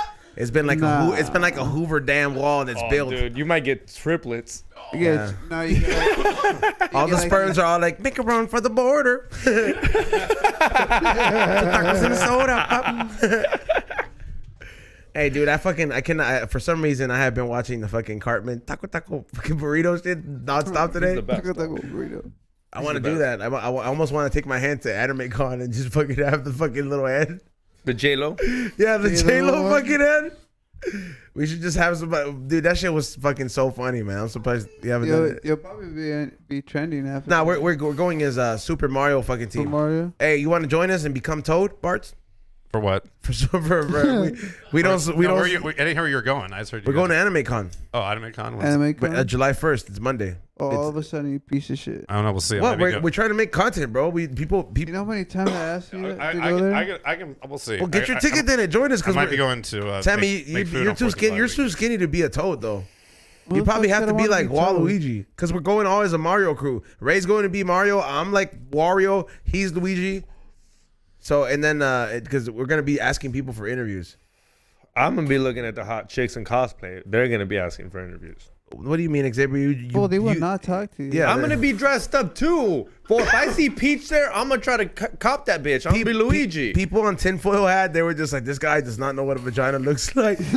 a Hoover Dam wall that's built. Dude, you might get triplets. Yeah. No, you got All the sperms are all like, make a run for the border. Tacos in soda. Hey, dude, for some reason, I have been watching the fucking Cartman taco fucking burrito shit nonstop today. I want to do that. I almost want to take my hand to Anime Con and just fucking have the fucking little head. The J-Lo? Yeah, the J-Lo fucking head. We should just have somebody. Dude, that shit was fucking so funny, man. I'm surprised you haven't done it. You'll probably be trending after. Nah, we're going as Super Mario fucking team. Super Mario? Hey, you want to join us and become Toad, Bartz? For what? We don't. I didn't hear where you're going. I just heard you. We're going to Anime Con. Oh, Anime Con. Anime Con? July 1st. It's Monday. All of a sudden, you piece of shit. I don't know. We'll see. What? We're trying to make content, bro. People. You know how many times I asked you to go there? I can. We'll see. Well, get your ticket then and join us I because might be going to. Sammy, you're too skinny. You're too skinny to be a Toad, though. You probably have to be like Waluigi because we're going all as a Mario crew. Ray's going to be Mario. I'm like Wario. He's Luigi. So and then because we're gonna be asking people for interviews. I'm gonna be looking at the hot chicks in cosplay. They're gonna be asking for interviews. What do you mean, Xavier? They will not talk to you. Yeah, I'm gonna be dressed up too. Boy, if I see Peach there, I'm gonna try to cop that bitch. I'm gonna be Luigi. People on tinfoil hat, they were just like, this guy does not know what a vagina looks like. Did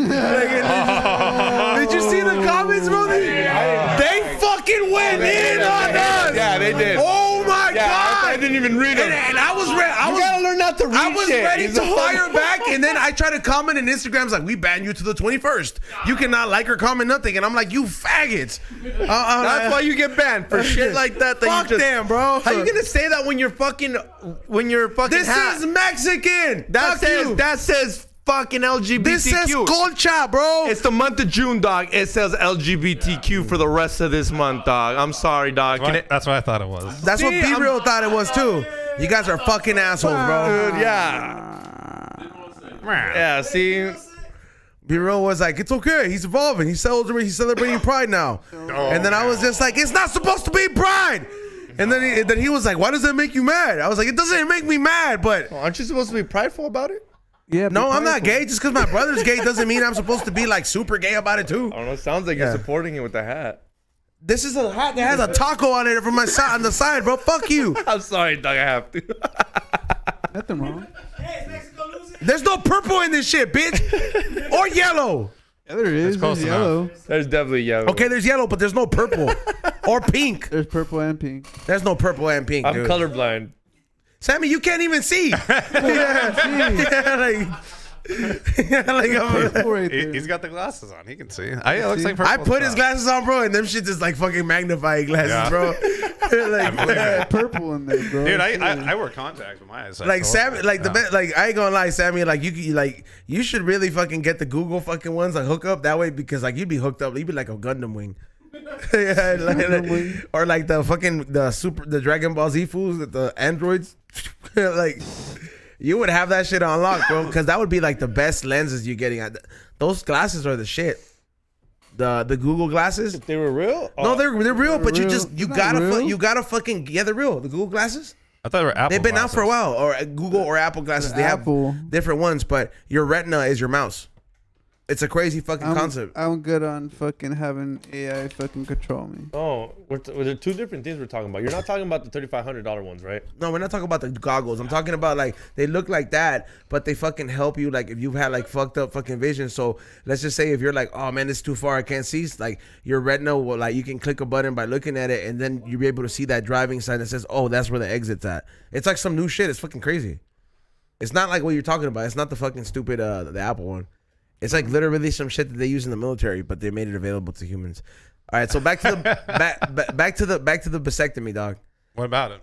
you see the comments, bro? They fucking went in on us. Yeah, they did. Oh my god! I didn't even read them. And I was ready. You gotta learn not to read. I was shit. ready to fire back, and then I tried to comment, and Instagram's like, "We ban you to the 21st. You cannot like or comment nothing." And I'm like, "You faggots!" That's why you get banned for shit like that. Fuck you just, them, bro. How you gonna say that when you're fucking This hat? is Mexican. That Fuck you. says fucking LGBTQ. This says Colcha, bro. It's the month of June, dog. It says LGBTQ for the rest of this month, dog. I'm sorry, dog. That's what I thought it was. That's what B Real thought it was too. You guys are fucking assholes, bro. Dude, yeah. Yeah, see? B Real was like, it's okay. He's evolving. He's celebrating Pride now. And then I was just like, it's not supposed to be Pride. And then he was like, why does that make you mad? I was like, it doesn't make me mad, but Aren't you supposed to be prideful about it? Yeah. no, I'm not gay. Just because my brother's gay doesn't mean I'm supposed to be like super gay about it too. I don't know. It sounds like you're supporting it with the hat. This is a hat that has a taco on it from my side on the side, bro. Fuck you. I'm sorry, dog. I have to. Nothing wrong. Hey, is Mexico losing? There's no purple in this shit, bitch. Or yellow. Yeah, there is. close There's enough. yellow. There's definitely yellow. Okay, there's yellow, but there's no purple. Or pink. There's purple and pink. There's no purple and pink, I'm dude. colorblind. Sammy, you can't even see. Purple right there. He's got the glasses on. He can see. It looks like purple. I put his glasses on, bro, and them shit just like fucking magnifying glasses, Yeah. bro. like, Purple in there, bro. Dude, I wear contacts with my eyes. like Sammy, like like I ain't gonna lie, Sammy, like you should really fucking get the Google fucking ones, like hook up that way because like you'd be hooked up, you'd be like a Gundam wing. Yeah, or like the Dragon Ball Z fools, the androids, like. You would have that shit unlocked, bro, because that would be like the best lenses you're getting at. Those glasses are the shit. The Google glasses. They were real? No, they're real, but real. you They're gotta not real. you gotta fucking they're real. The Google glasses. I thought they were Apple. They've been glasses. out for a while, or Google or Apple glasses. They Apple. have different ones, but your retina is your mouse. It's a crazy fucking concept. I'm good on fucking having AI fucking control me. Oh, there are two different things we're talking about. You're not talking about the $3,500 ones, right? No, we're not talking about the goggles. I'm talking about like they look like that, but they fucking help you. Like if you've had like fucked up fucking vision. So let's just say if you're like, oh man, this is too far, I can't see. Like your retina will like you can click a button by looking at it, and then you'll be able to see that driving sign that says, oh, that's where the exit's at. It's like some new shit. It's fucking crazy. It's not like what you're talking about. It's not the fucking stupid the Apple one. It's like literally some shit that they use in the military, but they made it available to humans. All right, so back to the back to the vasectomy, dog. What about it?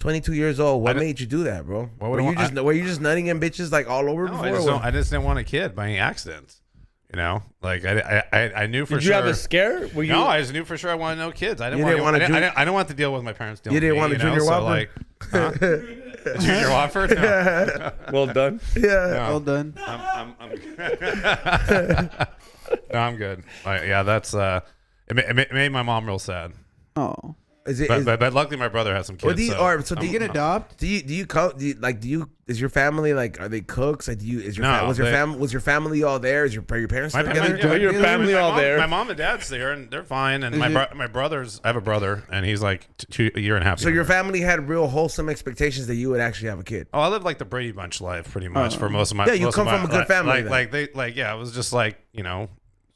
22 years old. What made you do that, bro? What Were you just nutting in bitches like all over before? I just didn't want a kid by any accidents. You know, like I knew for sure. Did you have a scare? Were you? No, I just knew for sure I wanted no kids. I didn't want to deal with my parents dealing. You didn't with me, want a junior whopper? So like, huh? Junior whopper? No. Well done. Yeah. No. Well done. No, I'm good. Yeah, that's it made my mom real sad. Oh. But luckily my brother has some kids. Do you get adopt? Is your family like, are they cooks? Like, was your family all there? Are your parents still together? Your family all there. My mom and dad's there and they're fine. And my brothers, I have a brother and he's like a year and a half. So your family had real wholesome expectations that you would actually have a kid. Oh, I lived like the Brady Bunch life pretty much for most of my. Yeah, you come from a good family. It was just like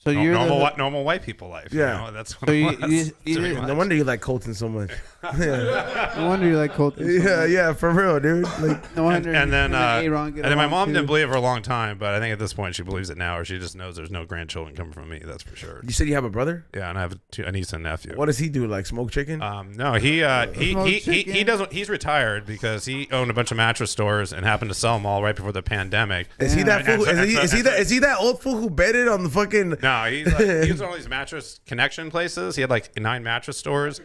So you're normal white people life. Yeah. You know? That's what it was. No wonder you like Colton so much. No wonder you like Colton. Yeah, for real, dude. Like, no wonder. And then my mom too. didn't believe it for a long time, but I think at this point she believes it now, or she just knows there's no grandchildren coming from me. That's for sure. you said you have a brother? Yeah, and I have a niece and nephew. What does he do? Like smoke chicken? No, he doesn't. He's retired because he owned a bunch of mattress stores and happened to sell them all right before the pandemic. Is he that fool? Is he that old fool who betted on the fucking? No, he was on all these mattress connection places. He had like 9 mattress stores.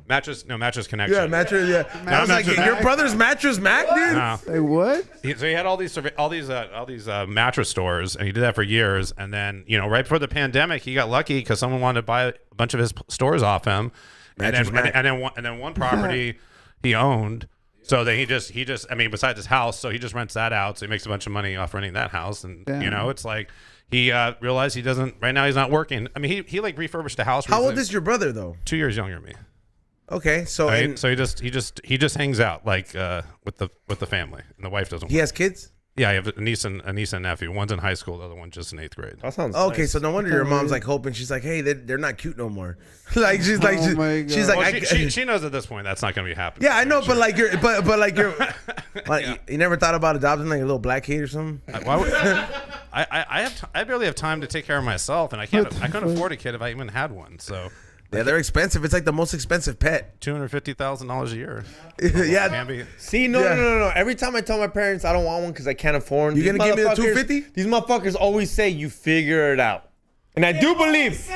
Mattress connection. Yeah, mattress. Yeah, I was like, your brother's mattress Mac, dude. No. Hey, what? So he had all these mattress stores, and he did that for years. And then right before the pandemic, he got lucky because someone wanted to buy a bunch of his stores off him. And then one property he owned. So then he just besides his house, so he just rents that out. So he makes a bunch of money off renting that house. And it's like he realized he doesn't right now. He's not working. I mean, he like refurbished a house. How old is your brother though? 2 years younger than me. Okay, so So he just hangs out like with the family, and the wife doesn't. He has kids. Yeah, I have a niece and nephew. One's in high school, the other one's just in 8th grade. That sounds okay. nice. So no wonder your mom's like hoping. She's like, hey, they're not cute no more. Like she's like, she knows at this point that's not going to be happening. Yeah, I know, but like you're, but like you're, like, you never thought about adopting like a little black kid or something? Why would, I barely have time to take care of myself, and I couldn't afford a kid if I even had one. So. Yeah, they're expensive. It's like the most expensive pet. $250,000 a year. Yeah. Can be. See, no. Every time I tell my parents I don't want one because I can't afford them, you gonna give me the $250? These motherfuckers always say you figure it out. And I do believe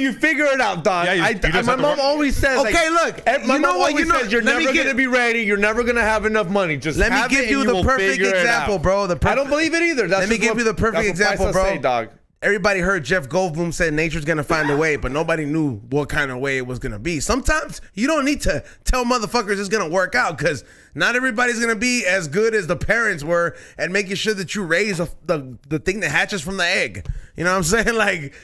you figure it out, dog. Yeah, my mom always says, okay, look, my mom always says you're never going to be ready. You're never going to have enough money. Just let me give you the perfect example, bro. I don't believe it either. Let me give you the perfect example, bro. Say, dog. Everybody heard Jeff Goldblum said nature's gonna find a way, but nobody knew what kind of way it was gonna be. Sometimes you don't need to tell motherfuckers it's gonna work out, because not everybody's gonna be as good as the parents were at making sure that you raise the thing that hatches from the egg. You know what I'm saying? Like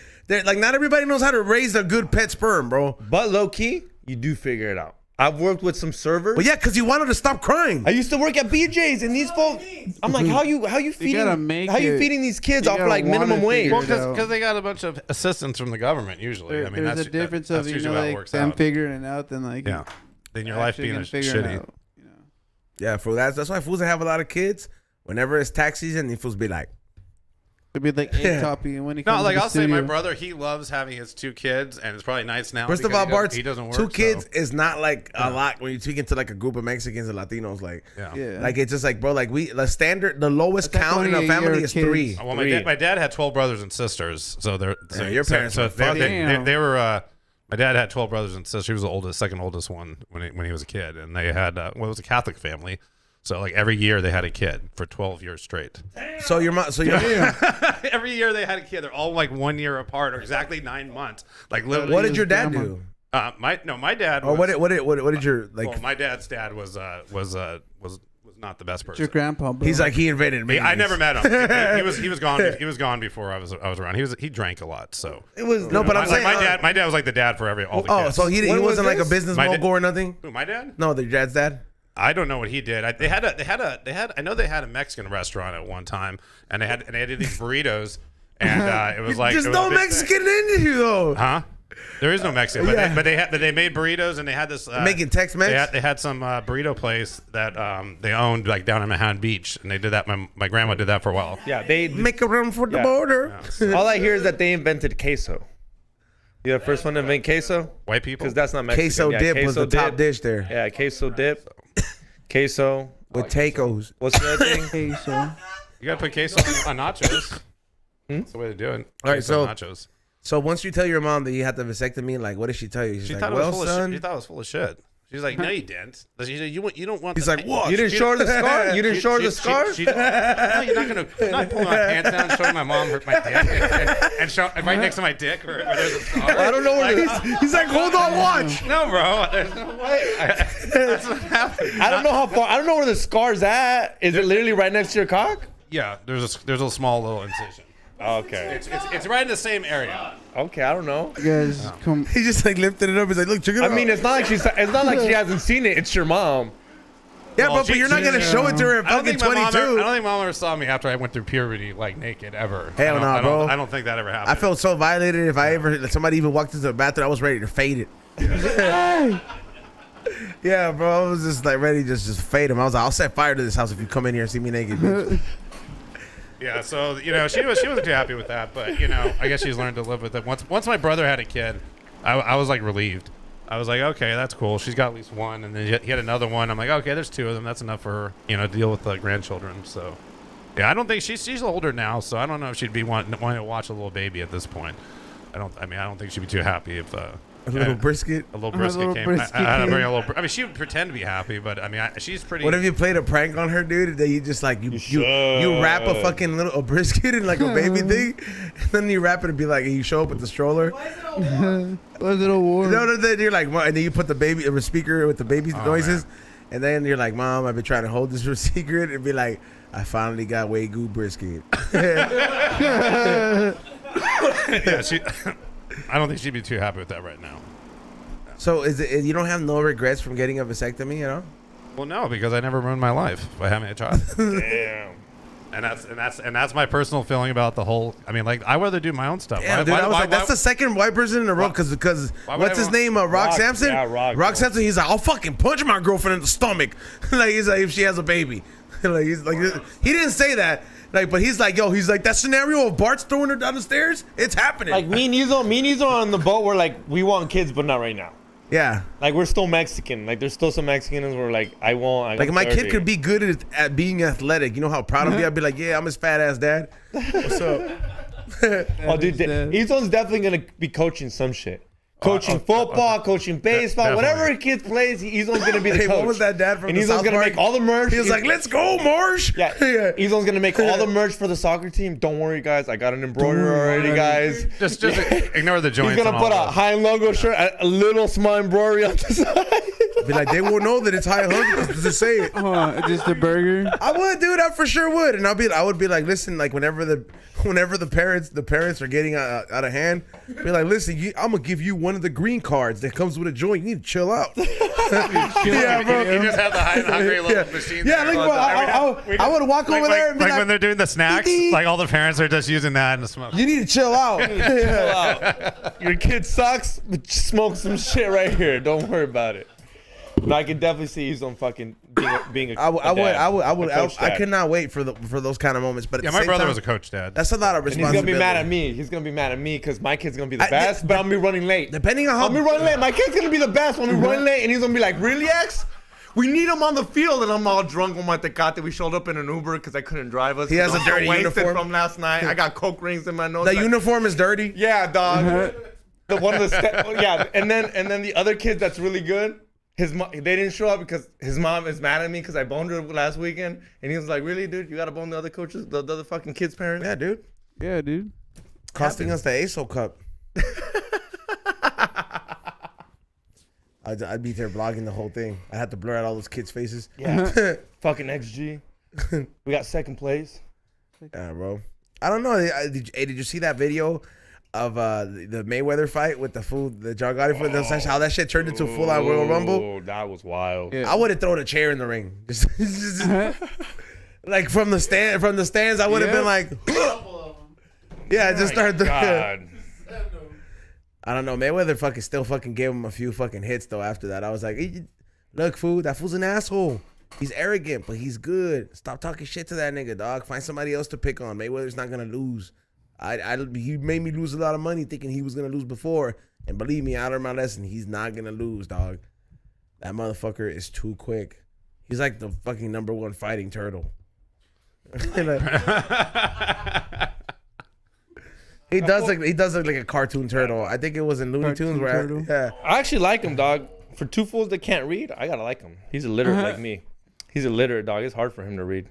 not everybody knows how to raise a good pet sperm, bro. But low key, you do figure it out. I've worked with some servers. But yeah, because you wanted to stop crying. I used to work at BJ's, and these folks, I'm like, how you feeding these kids off like minimum wage? Well, because they got a bunch of assistance from the government usually. There's a difference of them figuring it out than like then your life being shitty. Yeah, fool. That's why fools that have a lot of kids, whenever it's tax season, these fools be like. It'd be like egg copy, and when he comes no, like to the I'll studio. say, my brother, he loves having his 2 kids, and it's probably nice now. First of all, Bartz, he doesn't work. 2 kids is not like a lot when you speak into like a group of Mexicans and Latinos. Like, like it's just like, bro, like the lowest count in a family is 3. Well, my dad had 12 brothers and sisters, so your parents. They were. My dad had 12 brothers and sisters. He was the second oldest one when he was a kid, and they had it was a Catholic family. So like every year they had a kid for 12 years straight. So your mom, every year they had a kid. They're all like 1 year apart, or exactly 9 months. Like literally. What did your dad do? My dad. Or what did your like? Well, my dad's dad was not the best person. Your grandpa, bro. He's like he invented me. I never met him. He was gone. He was gone before I was around. He drank a lot. So it was no, but I'm saying my dad was like the dad for all the kids. Oh, so he wasn't like a business mogul or nothing. Who, my dad? No, your dad's dad. I don't know what he did. They had I know they had a Mexican restaurant at one time, and they had these burritos, and it was like there's no Mexican in you though. Huh? There is no Mexican, but they made burritos, and they had this making Tex-Mex. They had some burrito place that they owned like down in Manhattan Beach, and they did that. My grandma did that for a while. Yeah, they make a run for the border. Yeah. All I hear is that they invented queso. You're the first one to invent queso? White people? Because that's not Mexican. Queso dip was the top dish there. Yeah, queso dip. Queso. with tacos. What's the other thing? Hey, so You gotta put queso on nachos. That's the way to do it. All right, Queso so- on nachos. So once you tell your mom that you had the vasectomy, like, what did she tell you? She's She like, thought it well, was full son. of shit. She thought it was full of shit. She's like, no, you didn't. She said, you don't want. He's the like, what? You didn't show her the scar? You didn't show her the scar? no, you're not gonna. I'm not pulling my pants down, and showing my mom my dick, and show right next to my dick where there's a scar. I don't know where He's like, hold on, watch. No, bro. There's no way. That's what happened. I don't know how far. I don't know where the scar's at. Is it literally right next to your cock? Yeah, there's a small little incision. Okay. It's right in the same area. Okay, I don't know. you guys come. He just like lifted it up. He's like, look, check it I out. mean, it's not like she hasn't seen it. It's your mom. yeah, well, but you're not gonna show it to her at I don't fucking think my 22. mom. I don't think mom ever saw me after I went through puberty like naked ever. Hell nah, bro. I don't think that ever happened. I felt so violated. If somebody even walked into the bathroom, I was ready to fade it. Yeah, bro, I was just like ready to just fade him. I was like, I'll set fire to this house if you come in here and see me naked. Bitch. Yeah, so she wasn't too happy with that, but I guess she's learned to live with it. Once my brother had a kid, I was like relieved. I was like, okay, that's cool. She's got at least one, and then he had another one. I'm like, okay, there's two of them. That's enough for her, to deal with the grandchildren. So, yeah, I don't think she's older now, so I don't know if she'd be wanting to watch a little baby at this point. I don't think she'd be too happy if A little brisket. a little brisket little came. brisket I had to came. bring a little. I mean, she would pretend to be happy, but I mean, she's pretty. What if you played a prank on her, dude? That you just like you wrap a fucking a brisket in like a baby thing, and then you wrap it and be like, and you show up with the stroller. Why is it all warm? Was it a war? No, then you're like, and then you put the speaker with the baby Oh, noises, and then you're like, Mom, I've been trying to hold this for secret, and be like, I finally got Wagyu brisket. Yeah, I don't think she'd be too happy with that right now. So you don't have no regrets from getting a vasectomy, Well, no, because I never ruined my life by having a child. Damn. And that's my personal feeling about the whole. I mean, like, I rather do my own stuff. Yeah, dude, I was like, that's the second white person in a row because why would what's I his want- name? Rock Sampson. Yeah, Rock. Sampson. He's like, I'll fucking punch my girlfriend in the stomach. Like he's like, if she has a baby. Like he's like, he didn't say that. Like, but he's like, that scenario of Bartz throwing her down the stairs, it's happening. Like me and Nizo are on the boat where like we want kids, but not right now. yeah. Like we're still Mexican. Like there's still some Mexicans where like I won't. Like my kid could be good at being athletic. You know how proud I'd be? I'd be like, yeah, I'm his fat ass dad. What's up? Oh, dude, Nizo's definitely gonna be coaching some shit. Coaching football, coaching baseball, definitely. whatever kid plays, Izo's gonna be the Hey, coach. what was that dad from And the Izo's South gonna Park? make all the merch. He was like, let's go, Marsh. Yeah, Izo's gonna make all the merch for the soccer team. Don't worry, guys. I got an embroiderer already, guys. Just ignore the joints. He's gonna and all put a that. high logo shirt, a little small embroidery on the side. Be like, they won't know that it's high hunger to say it. Just a burger. I would, dude. I for sure would, and I would be like, listen, like whenever the parents are getting out of hand, be like, listen, I'm gonna give you one of the green cards that comes with a joint. You need to chill out. Yeah, bro. You just have the high and hungry little Yeah, machine. yeah. there. Like, bro, I would walk over there and be like like, when they're doing the snacks, "Dee-dee." like all the parents are just using that and the smoke. you need to chill out. Your kid sucks, but smoke some shit right here. Don't worry about it. But I can definitely see he's on fucking being a I could not wait for those kind of moments. But at Yeah, the my same brother time, was a coach dad. That's a lot of And he's responsibility. gonna be mad at me. He's gonna be mad at me because my kid's gonna be the I- best, but I'm gonna be running late. Depending on how I'll be running late. My kid's gonna be the best. I'm gonna be running late, and he's gonna be like, "Really, X? We need him on the field." And I'm all drunk on my Tecate. We showed up in an Uber because I couldn't drive us. He has a I'm so dirty wasted uniform. from last night. I got coke rings in my nose. the Like, uniform is dirty. yeah, dog. The one of the yeah, and then the other kid that's really good. They didn't show up because his mom is mad at me because I boned her last weekend, and he was like, "Really, dude? You gotta bone the other coaches, the other fucking kids' parents?" Yeah, dude. Yeah, dude. Costing us the ASO Cup. I'd be there blogging the whole thing. I had to blur out all those kids' faces. Yeah. Fucking XG. We got second place. Yeah, bro. I don't know. Did you see that video of the Mayweather fight with the John Gotti food? That's how that shit turned into a full-on Royal Rumble. Oh, that was wild. Yeah. I would have thrown a chair in the ring. Just like from the stands, I would have been like, yeah, just start the. God. I don't know. Mayweather still gave him a few fucking hits though. After that, I was like, look, that fool's an asshole. He's arrogant, but he's good. Stop talking shit to that nigga, dog. Find somebody else to pick on. Mayweather's not gonna lose. He made me lose a lot of money thinking he was gonna lose before, and believe me, I learned my lesson. He's not gonna lose, dog. That motherfucker is too quick. He's like the fucking #1 fighting turtle. He does look like a cartoon turtle. I think it was in Looney Tunes where I actually like him, dog. For two fools that can't read, I gotta like him. He's illiterate like me. He's illiterate, dog. It's hard for him to read.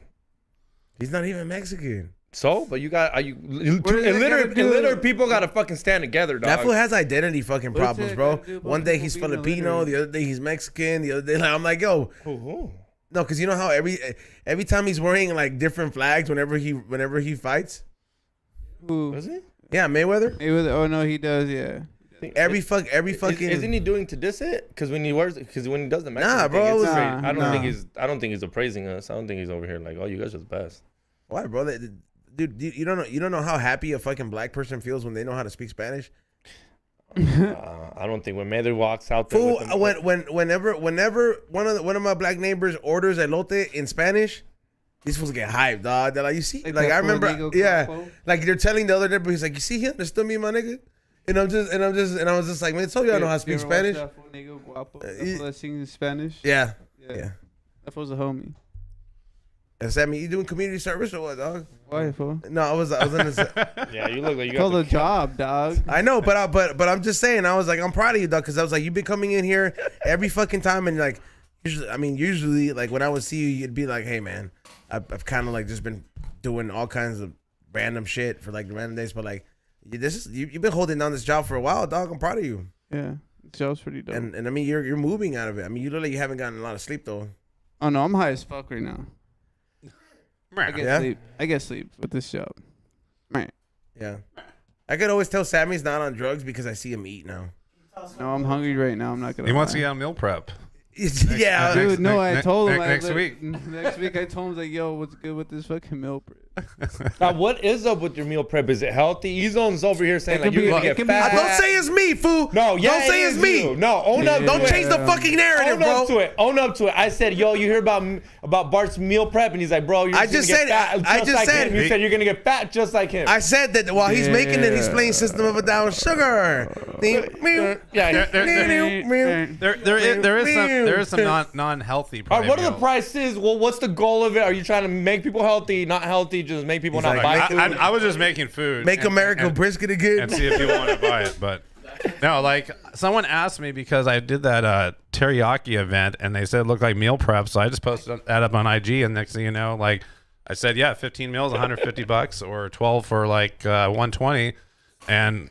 He's not even Mexican. So, but illiterate people gotta fucking stand together, dog. That fool has identity fucking problems, it bro. got to do about One day he's people being Filipino, illiterate? the other day he's Mexican, the other day I'm like, yo, Who? no, because you know how every time he's wearing like different flags whenever he fights. Who? Is he? Yeah, Mayweather. Oh no, he does. Yeah. Every fucking. Isn't he doing to diss it? Because when he does the Mexican Nah, bro, thing, it's nah, great. I nah. don't think he's appraising us. I don't think he's over here like, oh, you guys are the best. Why, bro? Dude, you don't know how happy a fucking black person feels when they know how to speak Spanish. I don't think when Mayweather walks out there. Fool, with them, whenever one of my black neighbors orders elote in Spanish, these fools get hyped, dog. They're like, you see, like I remember, yeah, like they're telling the other neighbor, he's like, you see, he understood me, my nigga. And I was just like, man, told you I know how to speak Spanish. That fool nigga guapo, that fool that sings Spanish. Yeah. That fool's a homie. And Sammy, you doing community service or what, dog? Why, fool? No, I was in the. yeah, you look like you got Call the the job, dog. I know, but I'm just saying. I was like, I'm proud of you, dog, because I was like, you've been coming in here every fucking time, and like, usually, like when I would see you, you'd be like, hey, man, I've kind of like just been doing all kinds of random shit for like the random days, but like, you've been holding down this job for a while, dog. I'm proud of you. Yeah, the job's pretty dope. And I mean, you're moving out of it. I mean, you literally haven't gotten a lot of sleep though. Oh no, I'm high as fuck right now. I get Yeah? sleep. I get sleep with this job. Right. Yeah. I could always tell Sammy's not on drugs because I see him eat now. No, I'm hungry right now. I'm not gonna. He wants to lie. get on meal prep. Yeah. Dude, no, I told him next I, week. Next week, I told him like, "Yo, what's good with this fucking meal prep?" Now, what is up with your meal prep? Is it healthy? E-Zone's over here saying It like could you're be- gonna it get could be- fat. Don't say it's me, fool. No, yeah, Don't say it it's is me. you. No, own up. Don't to change the it. fucking narrative, Own bro. up to it. Own up to it. I said, yo, you hear about Bart's meal prep, and he's like, bro, you're I just just gonna said- get fat I just just like said- him. You said you're gonna get fat just like him. I said that while he's making it, he's playing System of a Down Sugar. yeah. There is some non-healthy. All right, what are the meals. prices? Well, what's the goal of it? Are you trying to make people healthy, not healthy, just make people He's not like, buy make- food? I was just making food. Make America brisket again. and see if people want to buy it. But no, like someone asked me because I did that teriyaki event and they said it looked like meal prep. So I just posted that up on IG, and next thing you know, like I said, yeah, 15 meals, $150, or 12 for like 120, and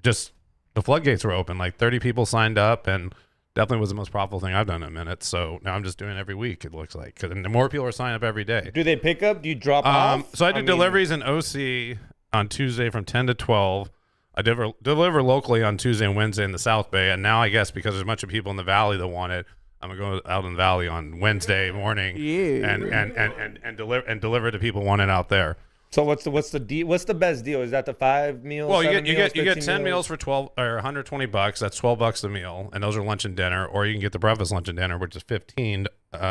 just the floodgates were open. Like 30 people signed up, and definitely was the most profitable thing I've done in a minute. So now I'm just doing it every week. It looks like, and the more people are signing up every day. Do they pick up? Do you drop off? So I do deliveries in OC on Tuesday from 10 to 12. I deliver locally on Tuesday and Wednesday in the South Bay. And now I guess because there's a bunch of people in the Valley that want it, I'm going to go out in the Valley on Wednesday morning and deliver to people wanting out there. So what's the best deal? Is that the 5 meals? Well, 7 you meals, get 10 15 meals for 12 or $120. That's $12 a meal, and those are lunch and dinner. Or you can get the breakfast, lunch, and dinner, which is 15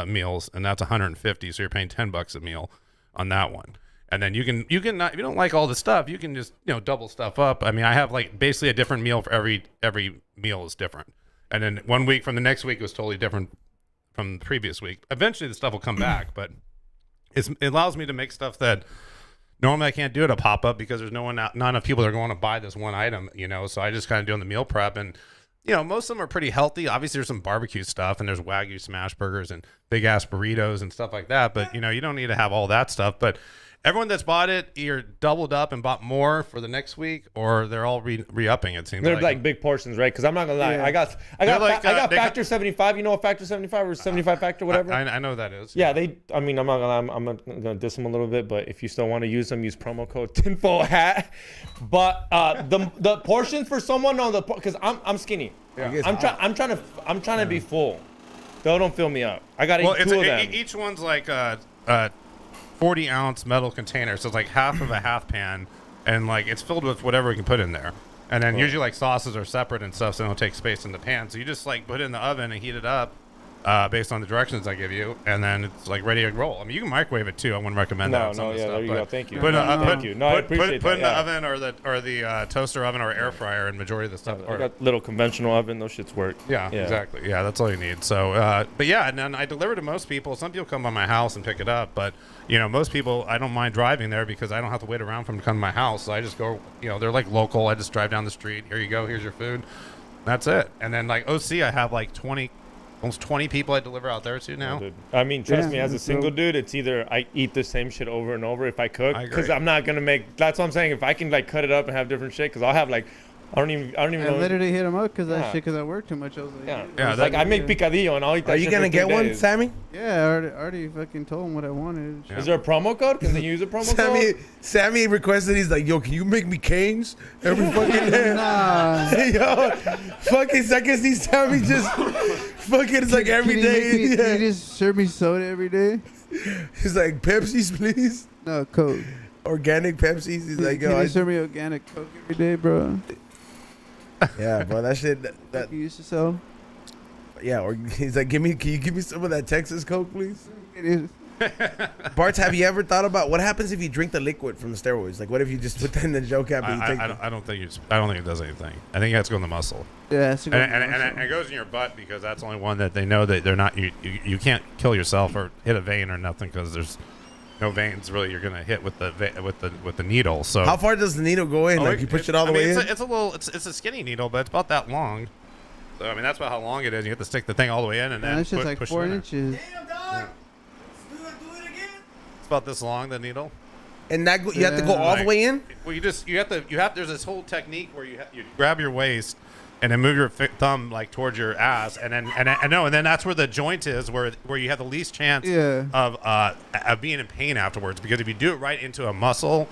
meals, and that's $150. So you're paying $10 a meal on that one. And then you can not, if you don't like all the stuff, you can just double stuff up. I mean, I have like basically a different meal for every meal is different. And then 1 week from the next week was totally different from the previous week. Eventually, the stuff will come back, but it allows me to make stuff that normally I can't do at a pop up because there's not enough people that are going to buy this one item. So I just kind of doing the meal prep, and most of them are pretty healthy. Obviously, there's some barbecue stuff, and there's Wagyu smash burgers and big ass burritos and stuff like that. But you don't need to have all that stuff. But everyone that's bought it either doubled up and bought more for the next week, or they're all re-upping. It seems They're like big portions, right? Because I'm not gonna lie, Yeah. I got Factor 75. You know what Factor 75 or 75 Factor, whatever. I know that is. Yeah, I'm not gonna diss them a little bit, but if you still want to use them, use promo code tinfoil hat. But the portions for someone on the because I'm skinny. Yeah. I'm trying to be full. Don't fill me up. I gotta eat 2 of them. Each one's like 40-ounce metal container, so it's like half of a half pan, and like it's filled with whatever we can put in there. And then usually like sauces are separate and stuff, so they don't take space in the pan. So you just like put it in the oven and heat it up, based on the directions I give you, and then it's like ready to roll. I mean, you can microwave it too. I wouldn't recommend that. No, on some no, of the yeah, stuff, there you but go. Thank you. Put, Thank you. No, I appreciate put in that. the oven or the toaster oven or air fryer, and majority of the stuff. I got little conventional oven. Those shits work. Yeah, exactly. Yeah, that's all you need. So, but yeah, and then I deliver to most people. Some people come by my house and pick it up, but most people, I don't mind driving there because I don't have to wait around for them to come to my house. So I just go, they're like local. I just drive down the street. Here you go. Here's your food. That's it. And then like OC, I have like almost 20 people I deliver out there to now. Dude. I mean, trust me, as a single dude, it's either I eat the same shit over and over if I cook, because I'm not gonna make. That's what I'm saying. If I can like cut it up and have different shit, because I'll have like, I don't even I know. literally hit him up because that shit, because I work too much. I was like, Yeah, like I make picadillo and I'll eat that. Are you shit gonna for get 3 one, days. Sammy? yeah, I already fucking told him what I wanted. Is there a promo code? Can they use a promo code? Sammy requested. He's like, yo, can you make me canes every fucking day? Nah. Yo, fucking second see Sammy just fucking. It's like every Can you day. make me- Yeah. Can you just serve me soda every day? He's like, Pepsis, please. No, Coke. Organic Pepsis. He's like, Can yo, you serve me organic Coke every day, bro? yeah, bro, that shit. That you used to sell? Yeah, or he's like, can you give me some of that Texas Coke, please? It is. Bartz, have you ever thought about what happens if you drink the liquid from the steroids? Like, what if you just put that in the gel cap and you take I don't think it does anything. I think it has to go in the muscle. Yeah, it's And it goes in your butt because that's the only one that they know that they're not. You can't kill yourself or hit a vein or nothing because there's no veins really. You're gonna hit with the needle. So How far does the needle go in? Like, you push it all the way in? It's a skinny needle, but it's about that long. So I mean that's about how long it is. You have to stick the thing all the way in and then That's just like push 4 it in there. inches. Damn, dog. Do it again. It's about this long, the needle. And that you have to go all the way in? Well, you have there's this whole technique where you grab your waist and then move your thumb like towards your ass, and then that's where the joint is, where you have the least chance of being in pain afterwards. Because if you do it right into a muscle,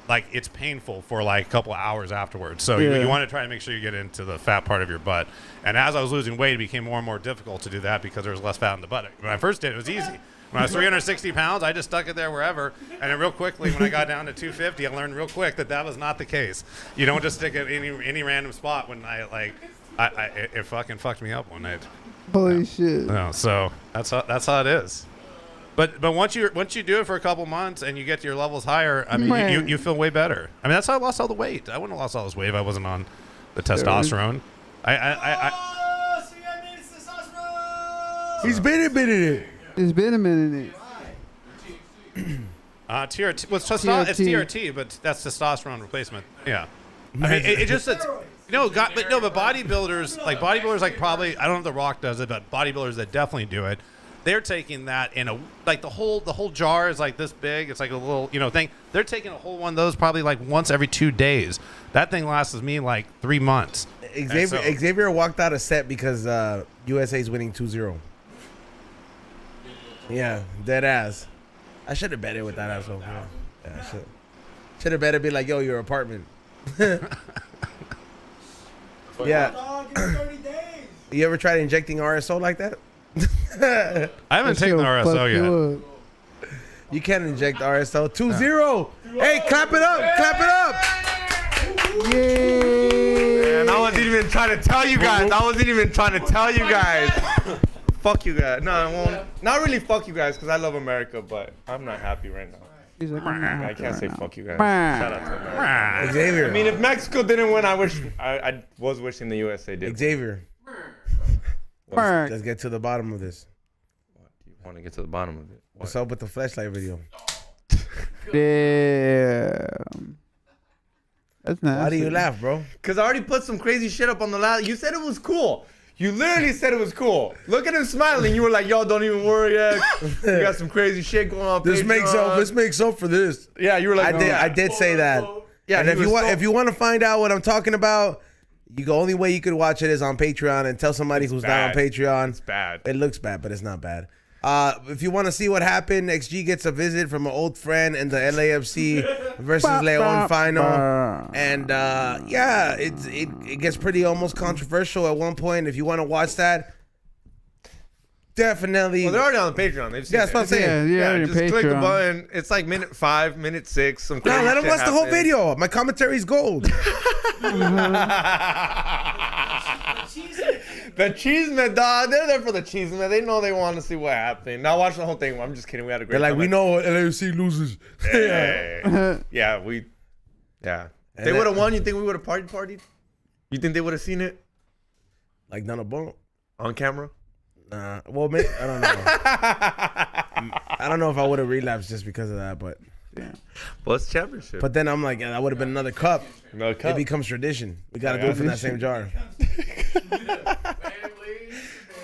like it's painful for like a couple of hours afterwards. So you want to try to make sure you get into the fat part of your butt. And as I was losing weight, it became more and more difficult to do that because there was less fat in the butt. When I first did it, it was easy. When I was 360 pounds, I just stuck it there wherever. And then real quickly, when I got down to 250, I learned real quick that was not the case. You don't just stick it in any random spot. When it fucking fucked me up one night. Holy shit. No, so that's how it is. But once you do it for a couple months and you get your levels higher, I mean, you feel way better. I mean, that's how I lost all the weight. I wouldn't have lost all this weight if I wasn't on the testosterone. Oh, so you got me testosterone. He's been admitted it. It's been a minute. TRT. Well, it's TRT, but that's testosterone replacement. Yeah. I mean, it just it's, but bodybuilders like probably, I don't know if The Rock does it, but bodybuilders that definitely do it, they're taking that in the whole jar is like this big. It's like a little thing. They're taking a whole one of those probably like once every 2 days. That thing lasts me like 3 months. Xavier walked out of set because USA's winning 2-0. Yeah, dead ass. I should have bet it with that asshole. Yeah, I should have bet it. Be like, yo, your apartment. Yeah. Dog, give me 30 days. You ever tried injecting RSO like that? I haven't taken the RSO yet. You can't inject RSO. 2-0. Hey, clap it up. Clap it up. Yay! Man, I wasn't even trying to tell you guys. Fuck you guys. No, I won't. Not really fuck you guys, because I love America, but I'm not happy right now. He's like, I can't say fuck you guys. Shout out to America. Xavier. I mean, if Mexico didn't win, I was wishing the USA did. Xavier. Let's get to the bottom of this. You want to get to the bottom of it? What's up with the flashlight video? damn. That's nasty. Why do you laugh, bro? Because I already put some crazy shit up on the last. You said it was cool. You literally said it was cool. Look at him smiling. You were like, "Yo, don't even worry. Yet. You got some crazy shit going on." This makes up for this. Yeah, you were like, I did say that. Yeah, And if you want to find out what I'm talking about, the only way you could watch it is on Patreon, and tell somebody who's not on Patreon. It's bad. It looks bad, but it's not bad. If you want to see what happened, XG gets a visit from an old friend in the LAFC versus Leon final, and yeah, it gets pretty almost controversial at one point. If you want to watch that, definitely. Well, they're already on the Patreon. They've seen Yeah, that's what I'm saying. Yeah, just click the button. It's like minute 5, minute 6. Some No, crazy let them shit watch the whole happens. video. My commentary's gold. Cheese The cheeseman, dog. They're there for the cheeseman. They know they want to see what happened. Now watch the whole thing. I'm just kidding. We had a great They're like, time. we know LAFC loses. Yeah, yeah. If they would have won, you think we would have partied? You think they would have seen it Like Unabomber. on camera? Nah. Well, maybe, I don't know. I don't know if I would have relapsed just because of that, but Well, it's championship. then I'm like, yeah, that would have been another cup. No It becomes tradition. We got to do it from that same jar.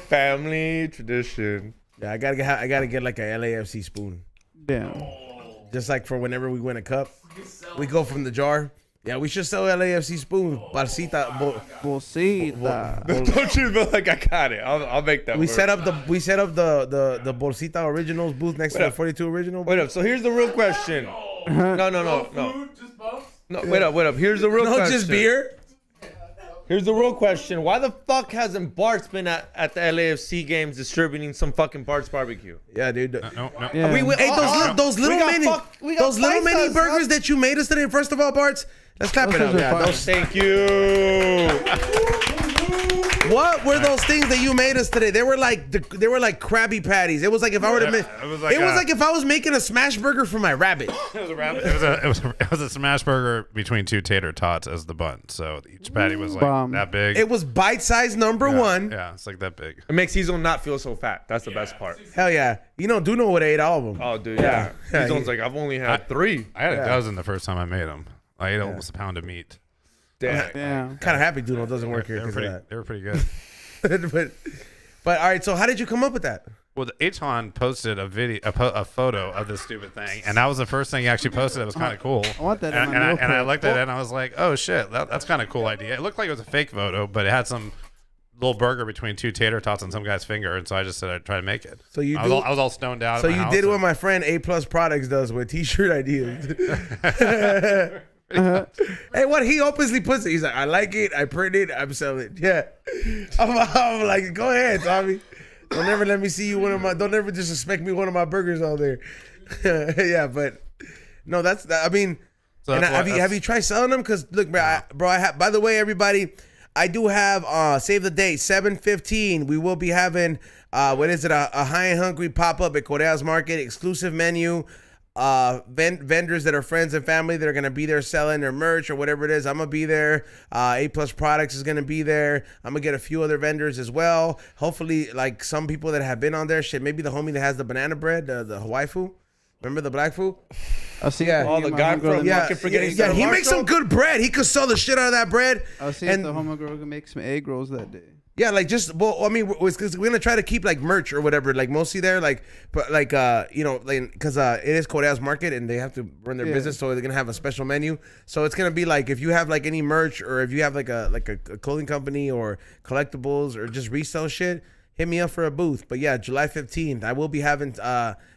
Family tradition. Yeah, I gotta get like a LAFC spoon. Damn. Just like for whenever we win a cup, we go from the jar. Yeah, we should sell LAFC spoon. Barcita. Bolsita. Don't you feel like I got it? I'll make that. We work. set up the Bolsita Originals booth next to the 42 Original. Wait up. So here's the real question. No. Just both? No, wait up. Here's the real No, question. just beer. Here's the real question. Why the fuck hasn't Bartz been at the LAFC games distributing some fucking Bartz barbecue? Yeah, dude. No. Yeah. Hey, those little mini bite-sized, burgers son. that you made us today. First of all, Bartz, let's clap it Those up. are Yeah, fire. Thank you. what were those things that you made us today? They were like Krabby Patties. It was like if I were to make. It was like if I was making a smash burger for my rabbit. It was a rabbit. It was a smash burger between two tater tots as the bun. So each patty was like Bomb. that big. It was bite-sized number one. Yeah, it's like that big. It makes Hizo not feel so fat. That's the best part. Hell yeah. Duno would have ate all of them. Oh, dude, yeah. Yeah. Hizo's like, I've only had 3. I had a dozen the first time I made them. I ate almost a pound of meat. Damn. Damn. Kind of happy Duno doesn't work here They were because of pretty that. good. but all right, so how did you come up with that? Well, Aton posted a photo of this stupid thing, and that was the first thing he actually posted. It was kind of cool. I want that in And, my and I notebook. looked at it, and I was like, "Oh shit, that's kind of cool idea." It looked like it was a fake photo, but it had some little burger between two tater tots on some guy's finger, and so I just said I'd try to make it. So you I do- was all stoned out. So at my you house did and- what my friend A Plus Products does with T-shirt ideas. Hey, what he openly puts it. He's like, I like it. I print it. I'm selling it. Yeah. I'm like, go ahead, Tommy. Don't ever let me see you don't ever disrespect me one of my burgers all there. Yeah, but no, I mean, So and that's why- have you tried selling them? Because look, bro, I have. By the way, everybody, I do have save the date 7/15. We will be having a high and hungry pop up at Correa's Market, exclusive menu. Vendors that are friends and family that are gonna be there selling their merch or whatever it is. I'm gonna be there. A Plus Products is gonna be there. I'm gonna get a few other vendors as well. Hopefully, like some people that have been on there. Shit, maybe the homie that has the banana bread, the Hawaii food. Remember the black food? I'll see. Yeah. Oh, the guy from fucking forgetting Yeah, he makes some good bread. He could sell the shit out of that bread. I'll see And- if the homo girl can make some egg rolls that day. Yeah, like I mean, because we're gonna try to keep like merch or whatever, like mostly there, like, but like, because it is Correa's Market and they have to run their business, so they're gonna have a special menu. So it's gonna be like if you have like any merch or if you have like a clothing company or collectibles or just resell shit, hit me up for a booth. But yeah, July 15th, I will be having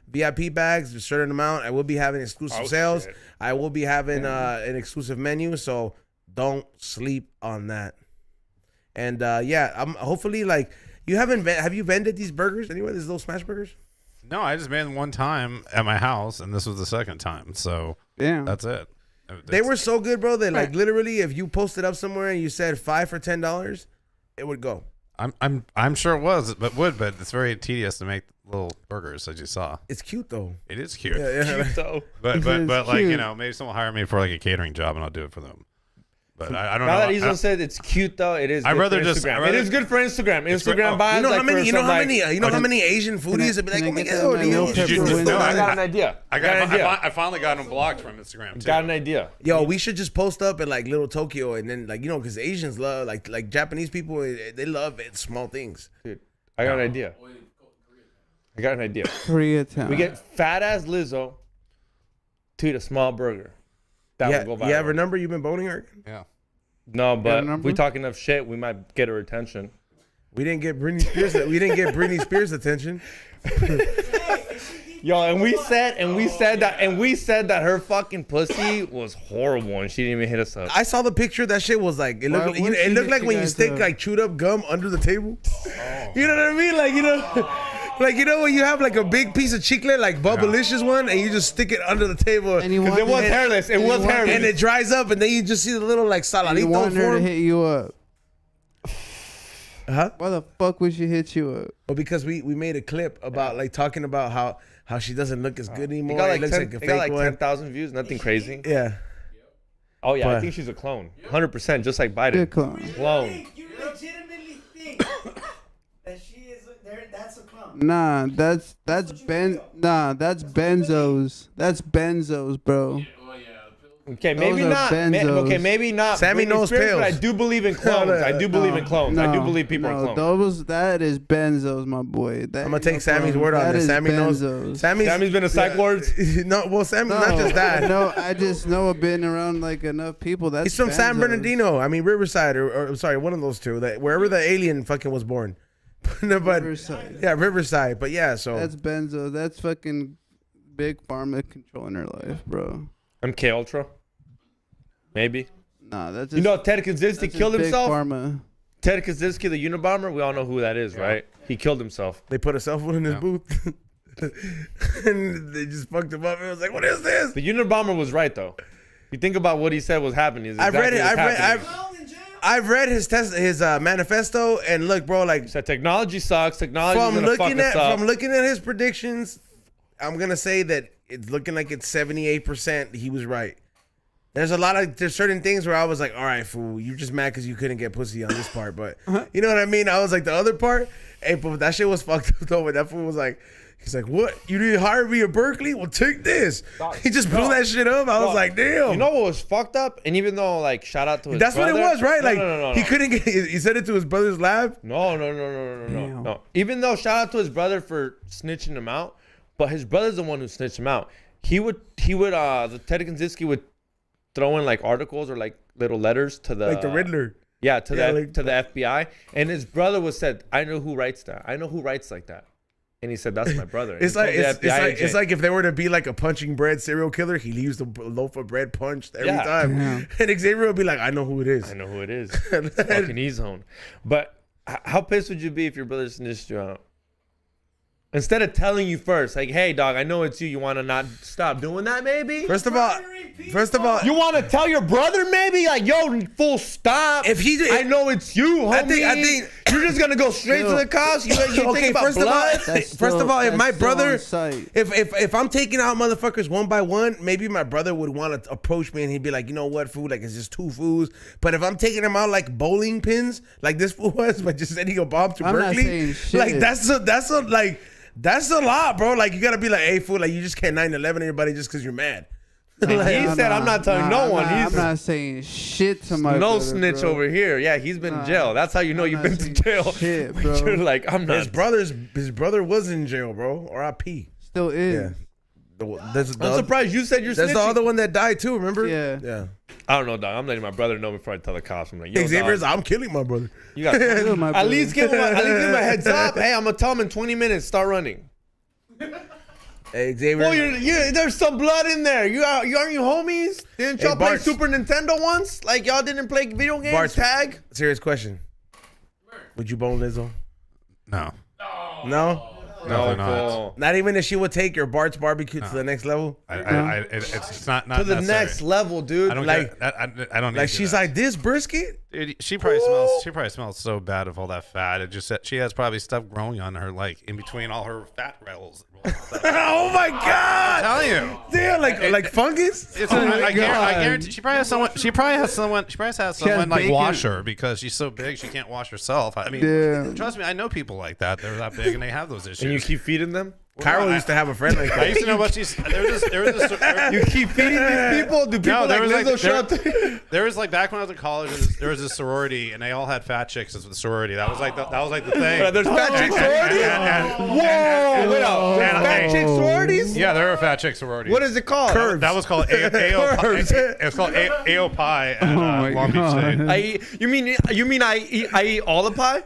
VIP bags, a certain amount. I will be having exclusive sales. Shit. I will be having an exclusive menu. So don't sleep on that. And I'm hopefully like have you vended these burgers anywhere? These little smash burgers? No, I just made them one time at my house, and this was the second time. So Damn. that's it. They were so good, bro. That like literally, if you posted up somewhere and you said 5 for $10, it would go. I'm sure it was, but it's very tedious to make little burgers, as you saw. It's cute though. It is cute. Yeah. So But It is like cute. maybe someone hire me for like a catering job, and I'll do it for them. But I don't know. now that I Hizo don't- said it's cute though, it is. I'd good rather for just- Instagram. I'd rather- It is good for Instagram. Instagram oh. vibes. You know like how many? for You know some, how like- many? You know how many Asian foodies would be like, Can oh I my get that god, in my meal Did you- prep for no, Wednesday? I got an idea. I finally got them blocked from Instagram too. Got an idea. Yo, we should just post up in like little Tokyo and then like because Asians love like Japanese people, they love it, small things. Dude, I got an idea. I got an idea. Koreatown. We get fat ass Lizzo to eat a small burger. That Yeah, will go viral. you have her number? You've been boning her? Yeah. No, but number? if we talk enough shit, we might get her attention. We didn't get Britney Spears. We didn't get Britney Spears' attention. Yo, and we said that her fucking pussy was horrible, and she didn't even hit us up. I saw the picture. That shit was like it Why looked. would It she looked hit like you when you guys stick up? like chewed up gum under the table. You know what I mean? Like when you have like a big piece of chicle, like Bubblicious one, and you just stick it under the table, And you and want it was and- hairless. It and you was want- hairless. it dries up, and then you just see the little like You saladito want her to form. hit you up. Huh? Why the fuck would she hit you up? Well, because we made a clip about like talking about how she doesn't look as good anymore. It got It looks like a it fake got like one. 10,000 views. Nothing crazy. Yeah. Oh yeah, But- I think she's a clone. 100%, just like Biden. Good clone. Clone. You legitimately think that she is there? That's a clown. Nah, that's benzos. That's benzos, bro. Okay, maybe Those are not. benzos. Okay, maybe not. Sammy Britney knows Spears, pills. but I do believe in clones. I do believe in clones. I do believe people are clones. That is benzos, my boy. That I'm gonna ain't take no Sammy's clone. word on That this. is Sammy knows. benzos. Sammy's been a psych ward. No, well, Sammy, not just that. No, I just know I've been around like enough people. That's He's from San benzos. Bernardino. I mean Riverside, or sorry, one of those two. That wherever the alien fucking was born. No, but Riverside. yeah, Riverside. But yeah, so That's benzo. That's fucking big pharma controlling her life, bro. MK Ultra. Maybe. Nah, that's just, You know, Ted Kaczynski that's just killed big himself. Pharma. Ted Kaczynski, the Unabomber. We all know who that is, right? He killed himself. they put a cell phone in his booth, and they just fucked him up. It was like, what is this? The Unabomber was right though. You think about what he said was happening. I've read it. I've Clown in jail? I've read his manifesto, and look, bro, like said technology sucks. Technology from gonna fuck looking us up. from looking at his predictions, I'm gonna say that it's looking like it's 78%. He was right. There's certain things where I was like, all right, fool, you're just mad because you couldn't get pussy on this part, but you know what I mean? I was like, the other part, hey, but that shit was fucked up though. But that fool was like, he's like, what? You didn't hire me at Berkeley? Well, take this. He just blew that shit up. I was like, damn. You know what was fucked up? And even though, like, shout out to his That's brother. what it was, right? No, Like no. he couldn't get. He said it to his brother's lab. No. Even though shout out to his brother for snitching him out, but his brother's the one who snitched him out. The Ted Kaczynski would throw in like articles or like little letters to the Like the Riddler. Yeah, to Yeah, the like- to the FBI, and his brother was said, "I know who writes that. I know who writes like that." And he said, "That's my brother." And It's he like told the it's FBI like agent, it's like if there were to be like a punching bread serial killer, he leaves the loaf of bread punched every Yeah. time, Yeah. and Xavier would be like, "I know who it is." I know who it is. It's fucking E-Zone. But how pissed would you be if your brother snitched you out? Instead of telling you first, like, "Hey, dog, I know it's you. You want to not stop doing that, maybe?" First of all, You want to tell your brother, maybe, like, "Yo, full stop." If he did- I know it's you, homie. I think- you're just gonna go straight to the cops. You think okay, about first of all, blood? That's first of still- all, if that's my still brother, on site. if I'm taking out motherfuckers one by one, maybe my brother would want to approach me and he'd be like, you know what, fool, like it's just two fools. But if I'm taking them out like bowling pins, like this fool was, by just sending a bomb to I'm not Berkeley, saying shit. like that's a lot, bro. Like you gotta be like, hey, fool, like you just can't 9/11 everybody just because you're mad. He said, "I'm not telling no one." I'm He's not saying shit to my no brother, snitch bro. over here. Yeah, he's been in Nah, jail. That's how you know I'm you've not been to saying jail. shit, When bro. You're like, I'm not. His brother was in jail, bro. R.I.P. Still is. Yeah. I'm surprised you said you're That's snitching. the other one that died too. Remember? Yeah. I don't know, dog. I'm letting my brother know before I tell the cops. I'm like, yo, Xavier's, dog, I'm killing my brother. you got Kill my at brother. least give him a heads up. Hey, I'm gonna tell him in 20 minutes. Start running. Hey, Xavier. Well, there's some blood in there. Aren't you homies? Didn't y'all play Bartz. Super Nintendo once? Like y'all didn't play video games? Bartz. Tag? Serious question. Would you bone Lizzo? No. No? Definitely not. fool. Not even if she would take your Bart's barbecue to the next level? It's not To the necessary. next level, dude. I don't like- get, I don't need Like to do she's that. like, this brisket? Dude, she probably smells so bad of all that fat. It just she has probably stuff growing on her, like in between all her fat rolls. Oh my God! I'm telling you. Damn, like fungus? It's I guarantee she probably has someone. She probably has someone like bacon. wash her because she's so big she can't wash herself. I mean, Damn. trust me, I know people like that. They're that big and they have those issues. And you keep feeding them? Cairo used to have a friend like I that. used to know what she's. There was this You keep feeding these people? Do people there like was Lizzo show up to there was like back when I was in college, there was a sorority, and they all had fat chicks as the sorority. That was like the thing. There's fat chick sororities? Whoa! Wait up. There's fat chick sororities? Yeah, there were fat chick sororities. What is it called? That was called it was called AO Pie at my Long Beach God. State. You mean I eat all the pie?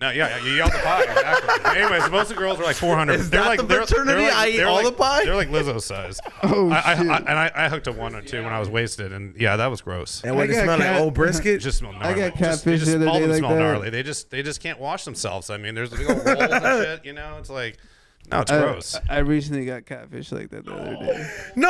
No, yeah, you yelled the pie, exactly. Anyways, most of the girls were like 400. Is that the fraternity? I eat all the pie? They're like Lizzo size. Oh, I hooked a one or two when I was wasted, and yeah, that was gross. And when I it got smelled like cat- old It brisket? just smelled gnarly. got Just- catfish the other all of day them like smell that. gnarly. They just can't wash themselves. I mean, there's big old rolls and shit. You know, it's like No, it's gross. I recently got catfish like that the other day. No.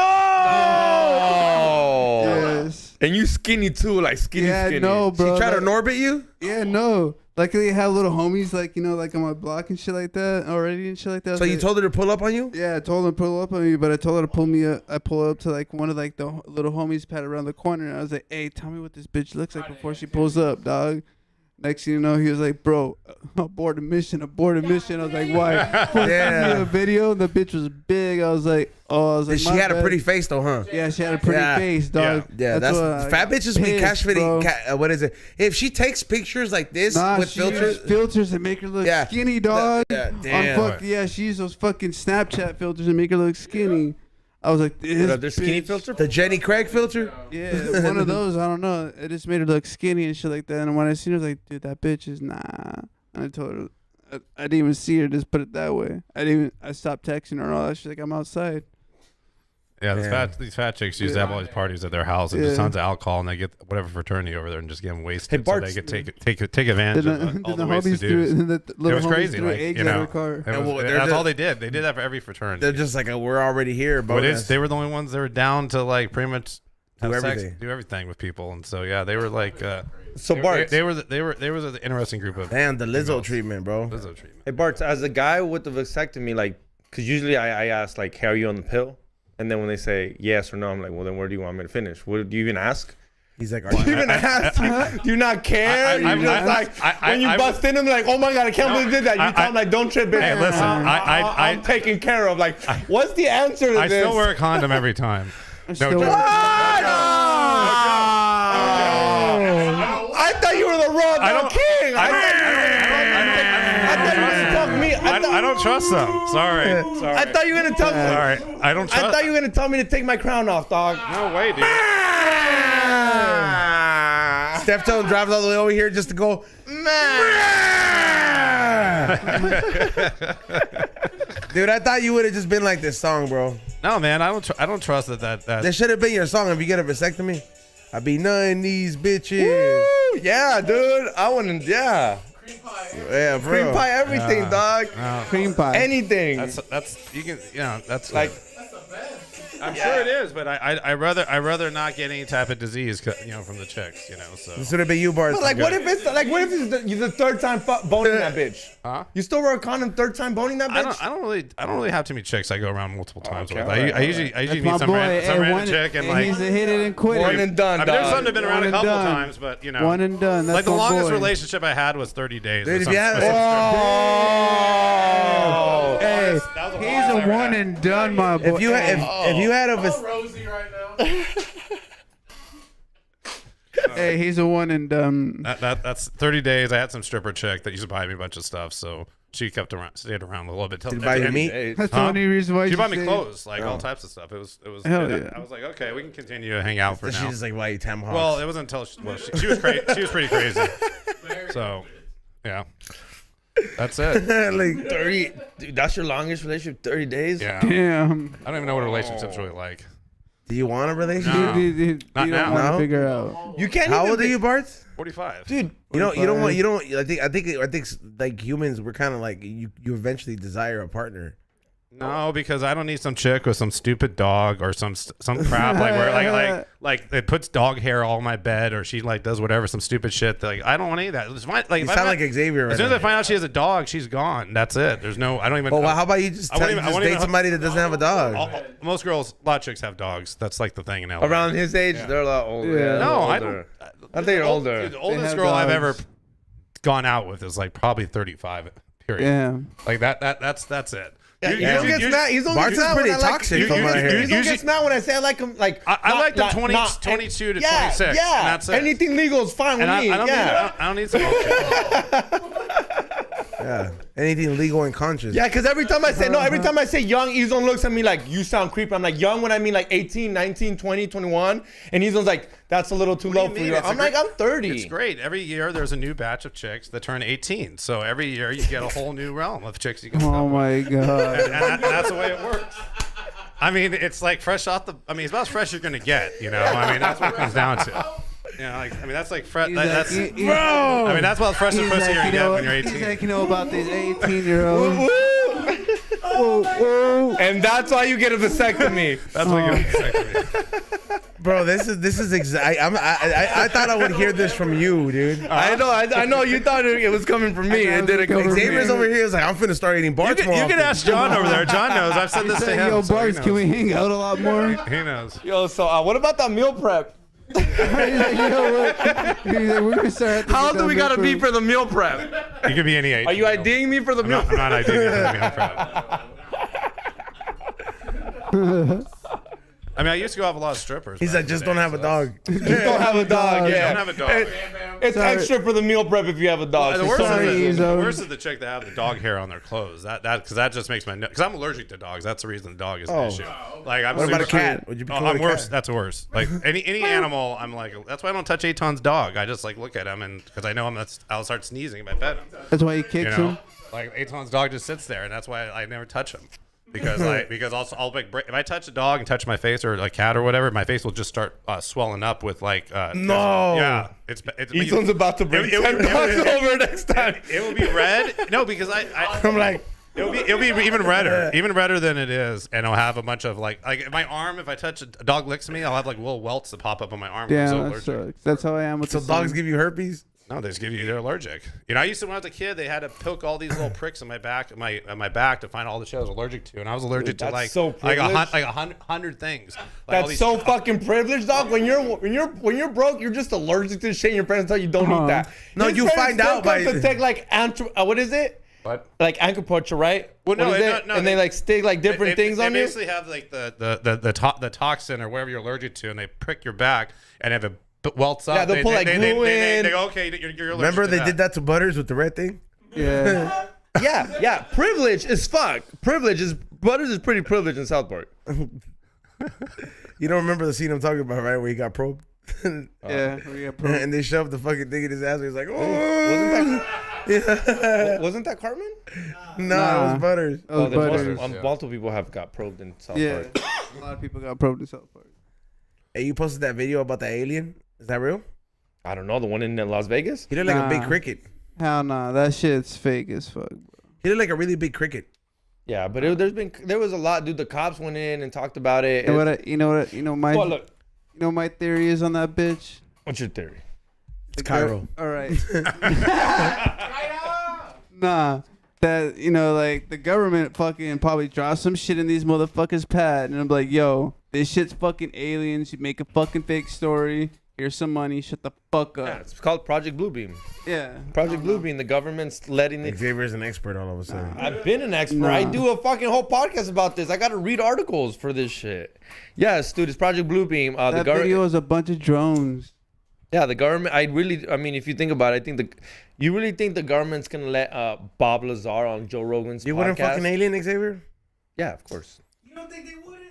Yes. And you skinny too, like skinny. Yeah, skinny. no, bro. She tried to Like- Norbit you? Yeah, no. Luckily, I have little homies, like, you know, like on my block and shit like that already and shit like that. So you Like- told her to pull up on you? Yeah, I told her to pull up on me, but I told her to pull me up. I pull up to like one of like the little homies pat around the corner, and I was like, "Hey, tell me what this bitch looks like before she pulls up, dog." Next thing you know, he was like, "Bro, abort the mission, abort the mission." I was like, "Why?" Yeah. A video. The bitch was big. I was like, She "My had a bad." pretty face though, huh? Yeah, she had a pretty Yeah. face, dog. Yeah, that's what I fat got bitches be pissed, cash fitting. bro. What is it? If she takes pictures like this Nah, with she filters, used filters that make her look Yeah. skinny, dog. Yeah, damn. She used those fucking Snapchat filters that make her look skinny. I was like, this There's skinny bitch- filter. the Jenny Craig filter. Yeah, one of those. I don't know. It just made her look skinny and shit like that. And when I seen her, I was like, dude, that bitch is nah. And I told her, I didn't even see her. Just put it that way. I stopped texting her and all that. She's like, I'm outside. Yeah, Yeah. These fat chicks used to have all these parties at their house and Yeah. just tons of alcohol, and they get whatever fraternity over there and just get them wasted. Hey, so Bartz. they could take advantage of all the ways to homies do. the little was homies crazy, threw like, eggs you at know. her car. It And was- well, they're that's the- all they did. They did that for every fraternity. They're just like, we're already here, But bonus. they were the only ones that were down to like pretty much Do have sex, everything. do everything with people, and so yeah, they were like. So they Bartz, were an interesting group of Damn, the Lizzo females. treatment, bro. Lizzo treatment. hey Bartz, as a guy with the vasectomy, like, cause usually I ask like, hey, are you on the pill? And then when they say yes or no, I'm like, well, then where do you want me to finish? What do you even ask? He's like, Do you even ask? Do you not care? You just like when you bust in, I'm like, oh my god, I can't believe you did that. You tell him like, don't trip, bitch. Hey, listen, I'm taken care of. Like, what's the answer to I this? still wear a condom every time. Still joke. wear- I thought you were the raw dog king. I thought you were gonna tell me. I don't trust them. Sorry. I thought you were gonna tell me. Sorry. I don't trust. I thought you were gonna tell me to take my crown off, dog. No way, dude. Steptoe drives all the way over here just to go. Dude, I thought you would have just been like this song, bro. No, man. I don't trust that. That should have been your song if you get a vasectomy. I be nutting these bitches. Woo, yeah, dude. I wouldn't. Yeah. Yeah, bro. Cream pie, everything, dog. Cream pie. Anything. That's you can that's like. I'm sure it is, but I rather not get any type of disease, from the chicks, So This would have been you, Bartz. But like, what if it's the third time boning that bitch? Huh? You still wear a condom third time boning that bitch? I don't really have too many chicks I go around multiple times Okay, with. alright, I usually That's meet my some boy. random chick and like he's a hit it and quit One it. and done, I mean, there's dog. some that have been around One a and couple done. times, but One and done. That's like the my longest boy. relationship I had was 30 days. Dude, with if you some- have- with some Oh. Hey, That was the he's longest a I ever one had. and done, my boy. if you had a vas- Rosie right now. Hey, he's a one and done. That's 30 days. I had some stripper chick that used to buy me a bunch of stuff, so she stayed around a little bit. Did buy you meat? That's the Huh? only reason why She you bought me say- clothes, like all types of stuff. It was. Hell yeah. I was like, okay, we can continue to hang out for She now. just like buy you tomahawks. Well, it wasn't until she was crazy. She was pretty crazy. So, yeah, that's it. like 30. Dude, that's your longest relationship, 30 days? Yeah, Damn. I don't even know what a relationship's really like. do you want a relationship? No. You Not don't now. want to No? figure out. You can't How even old are be- you, Bartz? 45. Dude, You don't want. I think like humans, we're kind of like you eventually desire a partner. No, because I don't need some chick with some stupid dog or some crap like where like it puts dog hair all on my bed or she like does whatever, some stupid shit. Like I don't want any of that. It's fine, like You if I sound find- like Xavier right as soon as I now. find out she has a dog, she's gone. That's it. There's no. I don't even. Well, how about you just, I won't even- I just won't date even- somebody that doesn't have a dog? most girls, a lot of chicks have dogs. That's like the thing in LA. around his age, they're a lot older. Yeah. Yeah, No, I older. don't. I think you're older. Dude, the oldest have girl I've dogs. ever gone out with is like probably 35. Period. Yeah. Like that's it. Yeah, You- he don't you- get you- mad. He's only Bartz gets is mad pretty when I like- toxic you- from you- what I you- hear. You don't Usually- get mad when I say I like him. Like I like them 22 to 26, and Yeah, that's it. anything legal is fine with And me. I don't Yeah. need. I don't need some bullshit. Yeah, anything legal and conscious. Yeah, because every time I say young, Izon looks at me like, you sound creepy. I'm like, young when I mean like 18, 19, 20, 21. And Izon's like, that's a little too What do low you for mean? you. It's I'm a like, great- I'm 30. It's great. Every year there's a new batch of chicks that turn 18. So every year you get a whole new realm of chicks you can Oh my god. and that's the way it works. I mean, it's like fresh off the. I mean, it's about as fresh as you're gonna get. I mean, that's what it comes down to. That's like fresh. He's That's. like, I mean, that's about the freshest he's pussy like, you're you gonna know, get when you're he's 18. like, you know about this 18-year-old. And that's why you get a vasectomy. That's what you're saying. Bro, this is exact. I thought I would hear this from you, dude. I know. You thought it was coming from me. It didn't come from me. Xavier's over here is like, I'm finna start eating Bartz more You can often. ask John over there. John knows. I've said this to him. Yo, so he Bartz, knows. can we hang out a lot more? He knows. Yo, so what about that meal prep? He's like, we're gonna start. How old do we gotta be for the meal prep? You could be any age. Are you IDing me for the meal I'm not IDing you for the meal prep. I mean, I used to go have a lot of strippers. He's back like, in just the don't day, have a so dog. Just don't have a dog. Yeah. Don't have a dog. It's Sorry. extra for the meal prep if you have a dog. The So worst, Sorry, is the Ezo. worst is the chick that have the dog hair on their clothes. Because that just makes my because I'm allergic to dogs. That's the reason the dog is an Oh. issue. Like I'm What about a super- cat? Would you be cool I'm with a worse. cat? That's worse. Like any animal, I'm like that's why I don't touch Aton's dog. I just like look at him and because I know I'll start sneezing if I pet him. That's why he You kicks know, him. like Aton's dog just sits there, and that's why I never touch him. Because I'll like if I touch a dog and touch my face or a cat or whatever, my face will just start swelling up with like No. Yeah, it's Ethan's about to bring 10 dogs over next time. it will be red. No, because I'm like, it'll be even redder than it is, and I'll have a bunch of like my arm. If I touch a dog licks me, I'll have like little welts that pop up on my arm. Yeah, I'm so that allergic. sucks. That's how I am with so the dogs sun. give you herpes? No, they just give you they're allergic. You know, I used to when I was a kid, they had to poke all these little pricks on my back, my back to find all the shit I was allergic to, and I was allergic to that's like so like privileged. a hundred things. Like all That's these- so fucking privileged, dog. When you're broke, you're just allergic to shit. And your parents tell you don't eat that. No, His you parents find out still come by- to take like what is it? What? Like acupuncture, right? Well, no, What is no, it? no, And they like stick like different things on they you. basically have like the toxin or whatever you're allergic to, and they prick your back and if it welts up. Yeah, they'll put, like, glue in. They go, okay, you're allergic. Remember to they did that to Butters with the red thing? Yeah. Yeah. Privilege is fuck. Butters is pretty privileged in South Park. You don't remember the scene I'm talking about, right? Where he got probed? Yeah. We got pro- And they shoved the fucking thing in his ass. He was like, oh. Wasn't that Cartman? No, it Nah. was Butters. Oh, there's Butters. multiple people have got probed in South Yeah. Park. A lot of people got probed in South Park. Hey, you posted that video about the alien? Is that real? I don't know, the one in Las Vegas? He looked like a big Nah. cricket. Hell nah, that shit's fake as fuck, bro. He looked like a really big cricket. Yeah, but there was a lot, dude. The cops went in and talked about it. You know my Well, look, you know my theory is on that bitch. what's your theory? It's Cairo. All right. Nah, that like the government fucking probably draws some shit in these motherfuckers' pad, and I'm like, yo, this shit's fucking aliens. You make a fucking fake story. Here's some money. Shut the fuck Yeah, up. it's called Project Bluebeam. Yeah. Project Bluebeam. The government's letting it. Xavier's an expert all of a sudden. I've been an expert. Nah. I do a fucking whole podcast about this. I got to read articles for this shit. Yes, dude, it's Project Bluebeam. The That government. video is a bunch of drones. Yeah, the government. I mean, if you think about it, you really think the government's gonna let Bob Lazar on Joe Rogan's You podcast? wouldn't fucking alien, Xavier? Yeah, of course. You don't think they wouldn't?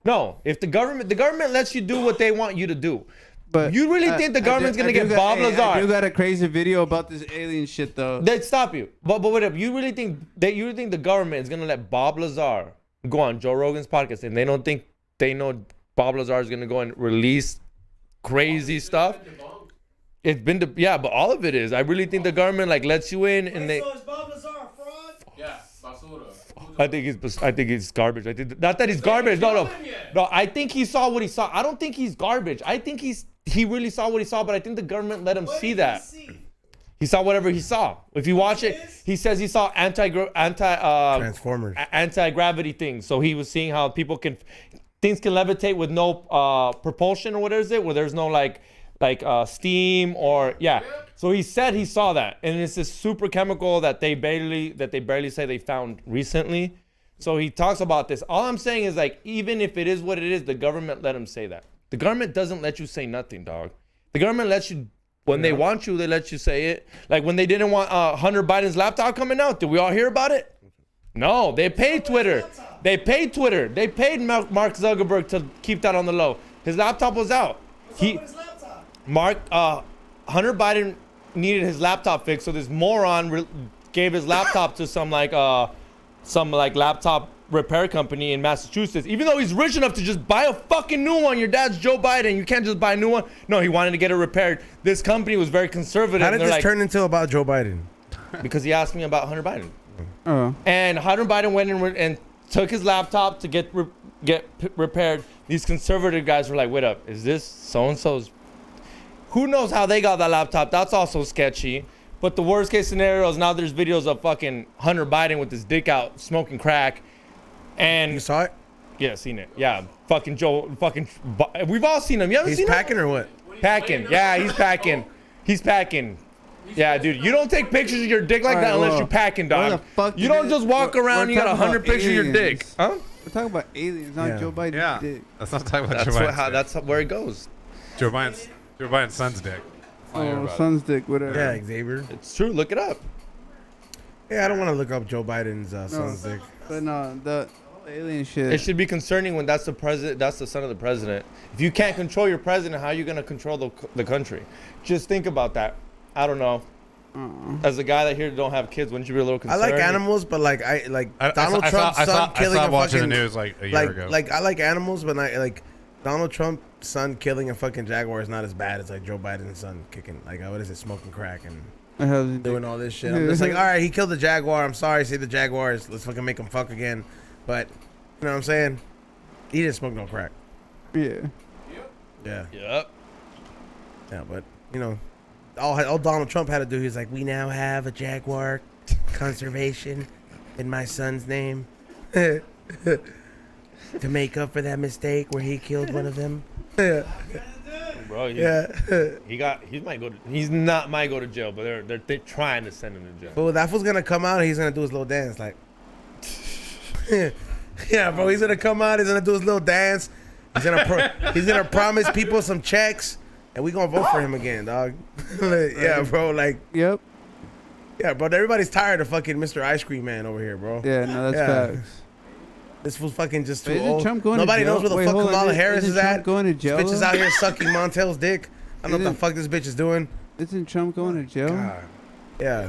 No, if the government lets you do what they want you to do. But You really think the government's gonna get Bob I Lazar? do got a crazy video about this alien shit though. They'd stop you. But wait up. You really think the government is gonna let Bob Lazar go on Joe Rogan's podcast and they don't think they know Bob Lazar is gonna go and release crazy stuff? It's been but all of it is. I really think the government like lets you in and they. So is Bob Lazar a fraud? Yeah, basura. I think he's garbage. I think not that he's garbage. No. I think he saw what he saw. I don't think he's garbage. I think he really saw what he saw. But I think the government let him What see did that. he see? He saw whatever he saw. If you watch it, he says he saw Transformers. anti-gravity things. So he was seeing how things can levitate with no propulsion or what is it? Where there's no like steam or So he said he saw that, and it's this super chemical that they barely say they found recently. So he talks about this. All I'm saying is like, even if it is what it is, the government let him say that. The government doesn't let you say nothing, dog. The government lets you. When they want you, they let you say it. Like when they didn't want Hunter Biden's laptop coming out, did we all hear about it? No, they paid Twitter. They paid Mark Zuckerberg to keep that on the low. His laptop was out. What's up with his laptop? Hunter Biden needed his laptop fixed, so this moron gave his laptop to some laptop repair company in Massachusetts. Even though he's rich enough to just buy a fucking new one, your dad's Joe Biden, you can't just buy a new one. No, he wanted to get it repaired. This company was very conservative. How did and they're this turn into about Joe Biden? Because he asked me about Hunter Biden. Oh. And Hunter Biden went and took his laptop to get repaired. These conservative guys were like, wait up, is this so-and-so's? Who knows how they got that laptop? That's also sketchy. But the worst case scenario is now there's videos of fucking Hunter Biden with his dick out smoking crack. And You saw it? yeah, seen it. Yeah, fucking Joe, we've all seen him. You haven't He's seen packing him? or what? Packing. Yeah, he's packing. He's packing. Yeah, dude, you don't take pictures of your dick like All that right, unless well, you're packing, where dog. the fuck You did don't it- just walk we're around and you got talking 100 about pictures of your dick. aliens. Huh? We're talking about aliens, not Yeah. Joe Biden's Yeah, dick. that's not talking about That's Joe what, Biden's dick. that's where it goes. Joe Biden's son's dick. Oh, son's dick, whatever. Yeah, Xavier. It's true. Look it up. Yeah, I don't want to look up Joe Biden's son's dick. But no, the alien shit. It should be concerning when that's the president. That's the son of the president. If you can't control your president, how are you gonna control the country? Just think about that. I don't know. As a guy that here don't have kids, wouldn't you be a little I concerned? like animals, but like Donald Trump's son killing I a stopped watching the fucking news like a year ago. like I like animals, but like Donald Trump's son killing a fucking jaguar is not as bad as like Joe Biden's son kicking like what is it, smoking crack and doing all this shit. I'm just like, all right, he killed the jaguar. I'm sorry, say the jaguars. Let's fucking make him fuck again. But you know what I'm saying? He didn't smoke no crack. Yeah. Yeah, Yep. yeah, but you know, all Donald Trump had to do, he's like, we now have a jaguar conservation in my son's name to make up for that mistake where he killed one of them. Bro, Yeah. he's not might go to jail, but they're trying to send him to jail. But that fool's gonna come out and he's gonna do his little dance like yeah, bro, he's gonna come out, he's gonna do his little dance, he's gonna promise people some checks and we gonna vote for him again, dog. Yeah, bro, like Yep. yeah, bro, everybody's tired of fucking Mr. Ice Cream Man over here, bro. Yeah, no, that's Yeah. facts. This fool's fucking just too Wait, isn't old. Trump going to Nobody jail? knows where the Wait, fuck hold on, Kamala isn't Harris is Trump at. going to jail, This bitch is though? out here sucking Montel's dick. I don't know what the Isn't- fuck this bitch is doing. Isn't Trump going to jail? God. Yeah.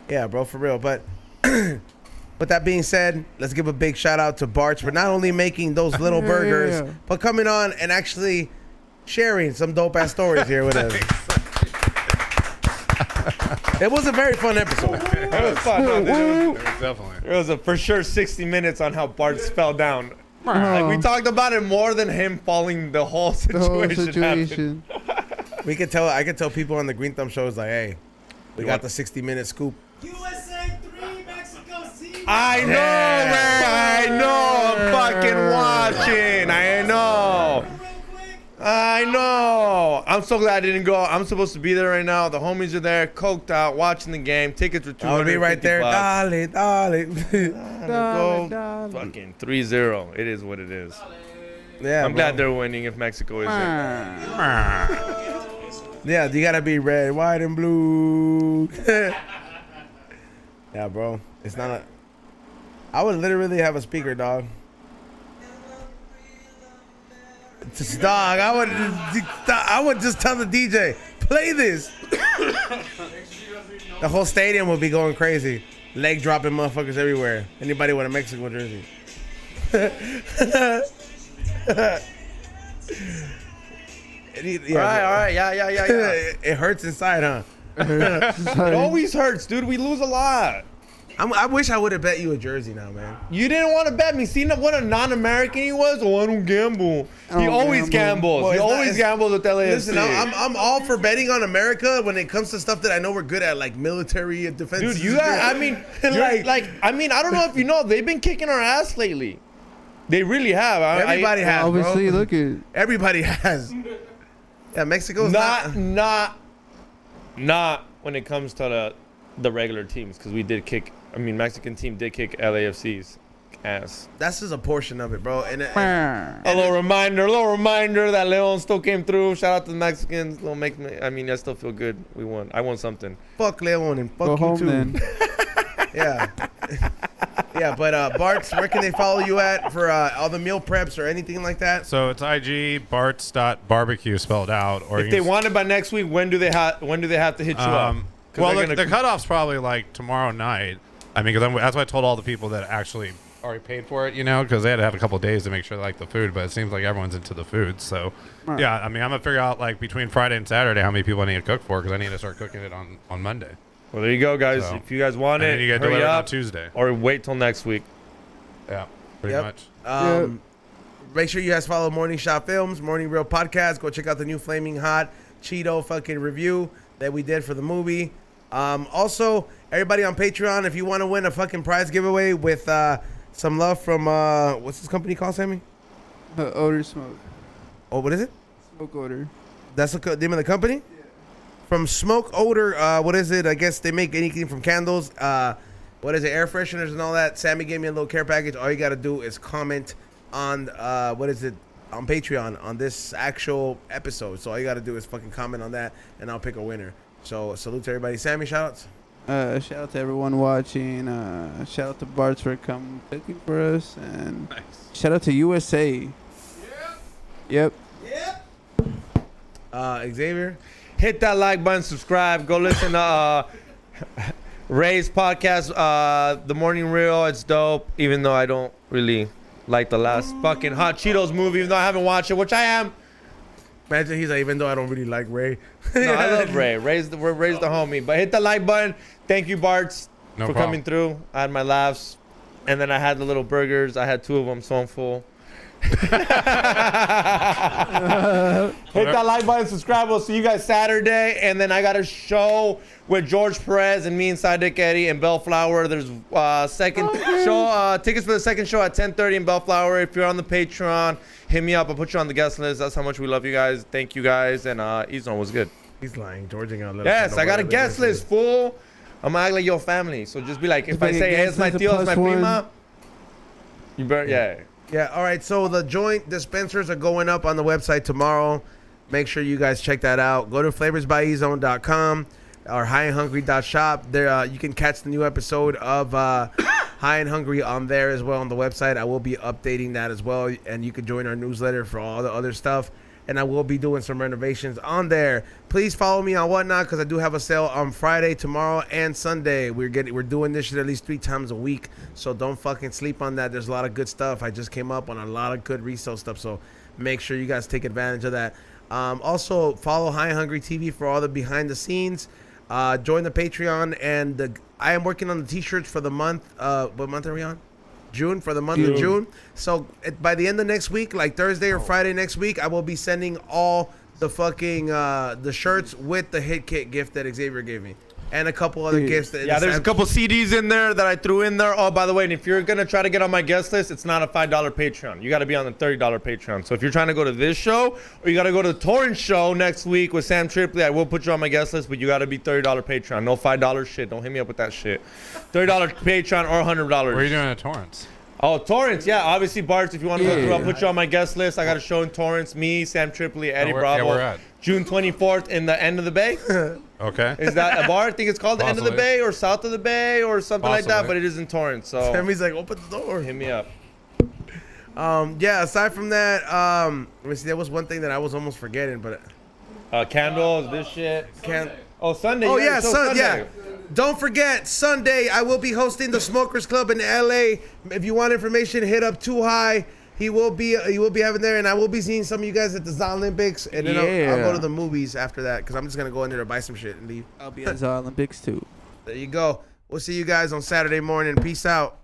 Yeah, bro, for real. But with that being said, let's give a big shout out to Bartz for not only making those little Yeah, burgers, yeah. but coming on and actually sharing some dope ass stories here with us. It was a very fun episode. It was fun. No, dude, Definitely. it was a for sure 60 minutes on how Bartz fell down. Like, we talked about it more than him falling the whole The situation. whole happened. situation. I could tell people on the Green Thumb show is like, hey, we got the 60-minute scoop. USA 3, Mexico 0. I know, man. I know. I'm fucking watching. I know. Real quick. I know. I'm so glad I didn't go. I'm supposed to be there right now. The homies are there, coked out, watching the game. Tickets were $250. I would be right there. Dale, dale. Go Dale. fucking 3-0. It is what it is. Yeah, I'm bro. glad they're winning if Mexico isn't. Yeah, you gotta be red, white, and blue. Yeah, bro. It's not a. I would literally have a speaker, dog. Just dog. I would just tell the DJ, play this. The whole stadium would be going crazy. Leg dropping motherfuckers everywhere. Anybody with a Mexico jersey. All right. Yeah. It hurts inside, huh? It always hurts, dude. We lose a lot. I wish I would have bet you a jersey now, man. You didn't want to bet me. See what a non-American he was? Oh, I don't gamble. He always gambles. Well, He it's not- always it's- gambles with LAFC. Listen, I'm all for betting on America when it comes to stuff that I know we're good at, like military and defense. Dude, you got, I mean, I don't know if you know, they've been kicking our ass lately. They really have. Everybody has, Obviously, bro. look at Everybody has. Yeah, Mexico's not when it comes to the regular teams, because we did kick. I mean, Mexican team did kick LAFC's ass. That's just a portion of it, bro. And A little reminder that Leon still came through. Shout out to the Mexicans. Little make me. I mean, I still feel good. We won. I won something. fuck Leon and fuck go you home too. then. Yeah. Yeah, but Bartz, where can they follow you at for all the meal preps or anything like that? So it's IG Bartz.barbecue spelled out. Or If they want it by next week, when do they have to hit you up? 'Cause well, they're the cutoff's probably like tomorrow night. I mean, because that's what I told all the people that actually already paid for it, you know, because they had to have a couple days to make sure they like the food. But it seems like everyone's into the food. So, yeah, I mean, I'm going to figure out like between Friday and Saturday how many people I need to cook for because I need to start cooking it on Monday. Well, there you go, guys. So- If you guys want And it, then you get hurry delivered on up Tuesday. or wait till next week. Yeah, pretty Yep. much. Make sure you guys follow Morning Shot Films, Morning Real Podcast. Go check out the new Flaming Hot Cheeto fucking review that we did for the movie. Also, everybody on Patreon, if you want to win a fucking prize giveaway with some love from what's this company called, Sammy? Odor Smoke. Oh, what is it? Smoke Odor. That's the name of the company? From Smoke Odor, what is it? I guess they make anything from candles. What is it? Air fresheners and all that. Sammy gave me a little care package. All you got to do is comment on, what is it? On Patreon on this actual episode. So all you got to do is fucking comment on that and I'll pick a winner. So salute to everybody. Sammy, shout outs. Shout out to everyone watching. Shout out to Bartz for coming cooking for us. And shout out to USA. Yep. Xavier. Hit that like button, subscribe. Go listen to Ray's podcast, The Morning Reel. It's dope, even though I don't really like the last fucking Hot Cheetos movie, even though I haven't watched it, which I am. Imagine he's like, even though I don't really like Ray. No, I love Ray. Ray's the homie. But hit the like button. Thank you, Bartz, No for problem. coming through. I had my laughs. And then I had the little burgers. I had 2 of them, so I'm full. Hit that like button, subscribe. We'll see you guys Saturday. And then I got a show with George Perez and me and Dick Eddie in Bellflower. There's second show, tickets for the second show at 10:30 in Bellflower. If you're on the Patreon, hit me up. I'll put you on the guest list. That's how much we love you guys. Thank you guys. And Ezone was good. He's lying. George ain't gonna let us Yes, know I got a what guest it is. list full. I'm gonna act like your family. So just be like, if I like a say, hey, it's guest my list, a tío, it's my plus one. prima, you better, yeah. Yeah, all right. So the joint dispensers are going up on the website tomorrow. Make sure you guys check that out. Go to flavorsbyezone.com or highandhungry.shop. There you can catch the new episode of High and Hungry on there as well on the website. I will be updating that as well, and you can join our newsletter for all the other stuff. And I will be doing some renovations on there. Please follow me on Whatnot because I do have a sale on Friday, tomorrow, and Sunday. We're doing this shit at least 3 times a week, so don't fucking sleep on that. There's a lot of good stuff. I just came up on a lot of good resale stuff, so make sure you guys take advantage of that. Also, follow High and Hungry TV for all the behind the scenes. Join the Patreon, and I am working on the t-shirts for the month. What month are we on? June, for the month of June. So by the end of next week, like Thursday or Friday next week, I will be sending all the fucking the shirts with the hit kit gift that Xavier gave me, and a couple other gifts. Yeah, there's a couple CDs in there that I threw in there. Oh, by the way, and if you're gonna try to get on my guest list, it's not a $5 Patreon. You got to be on the $30 Patreon. So if you're trying to go to this show, or you got to go to the Torrance show next week with Sam Tripoli, I will put you on my guest list, but you got to be $30 Patreon. No $5 shit. Don't hit me up with that shit. $30 Patreon or $100. Where are you doing at Torrance? Oh, Torrance, yeah. Obviously, Bartz, if you want to go through, I'll put you on my guest list. I got a show in Torrance. Me, Sam Tripoli, Eddie Bravo. we're at. June 24th in the End of the Bay. Okay. Is that a bar? I think it's called the End of the Possibly. Bay or South of the Bay or something like that, Possibly. but it is in Torrance. So Sammy's like, open the door. hit me up. Yeah. Aside from that, let me see. There was one thing that I was almost forgetting, but Candles, this shit. can't. Oh, Sunday. Oh you got yeah, a show yeah. Don't forget, Sunday I will be hosting the Smokers Club in LA. If you want information, hit up Too High. He will be having there, and I will be seeing some of you guys at the Olympics, and then I'll go to the movies after that because I'm just gonna go in there to buy some shit and leave. I'll be at the Olympics too. There you go. We'll see you guys on Saturday morning. Peace out.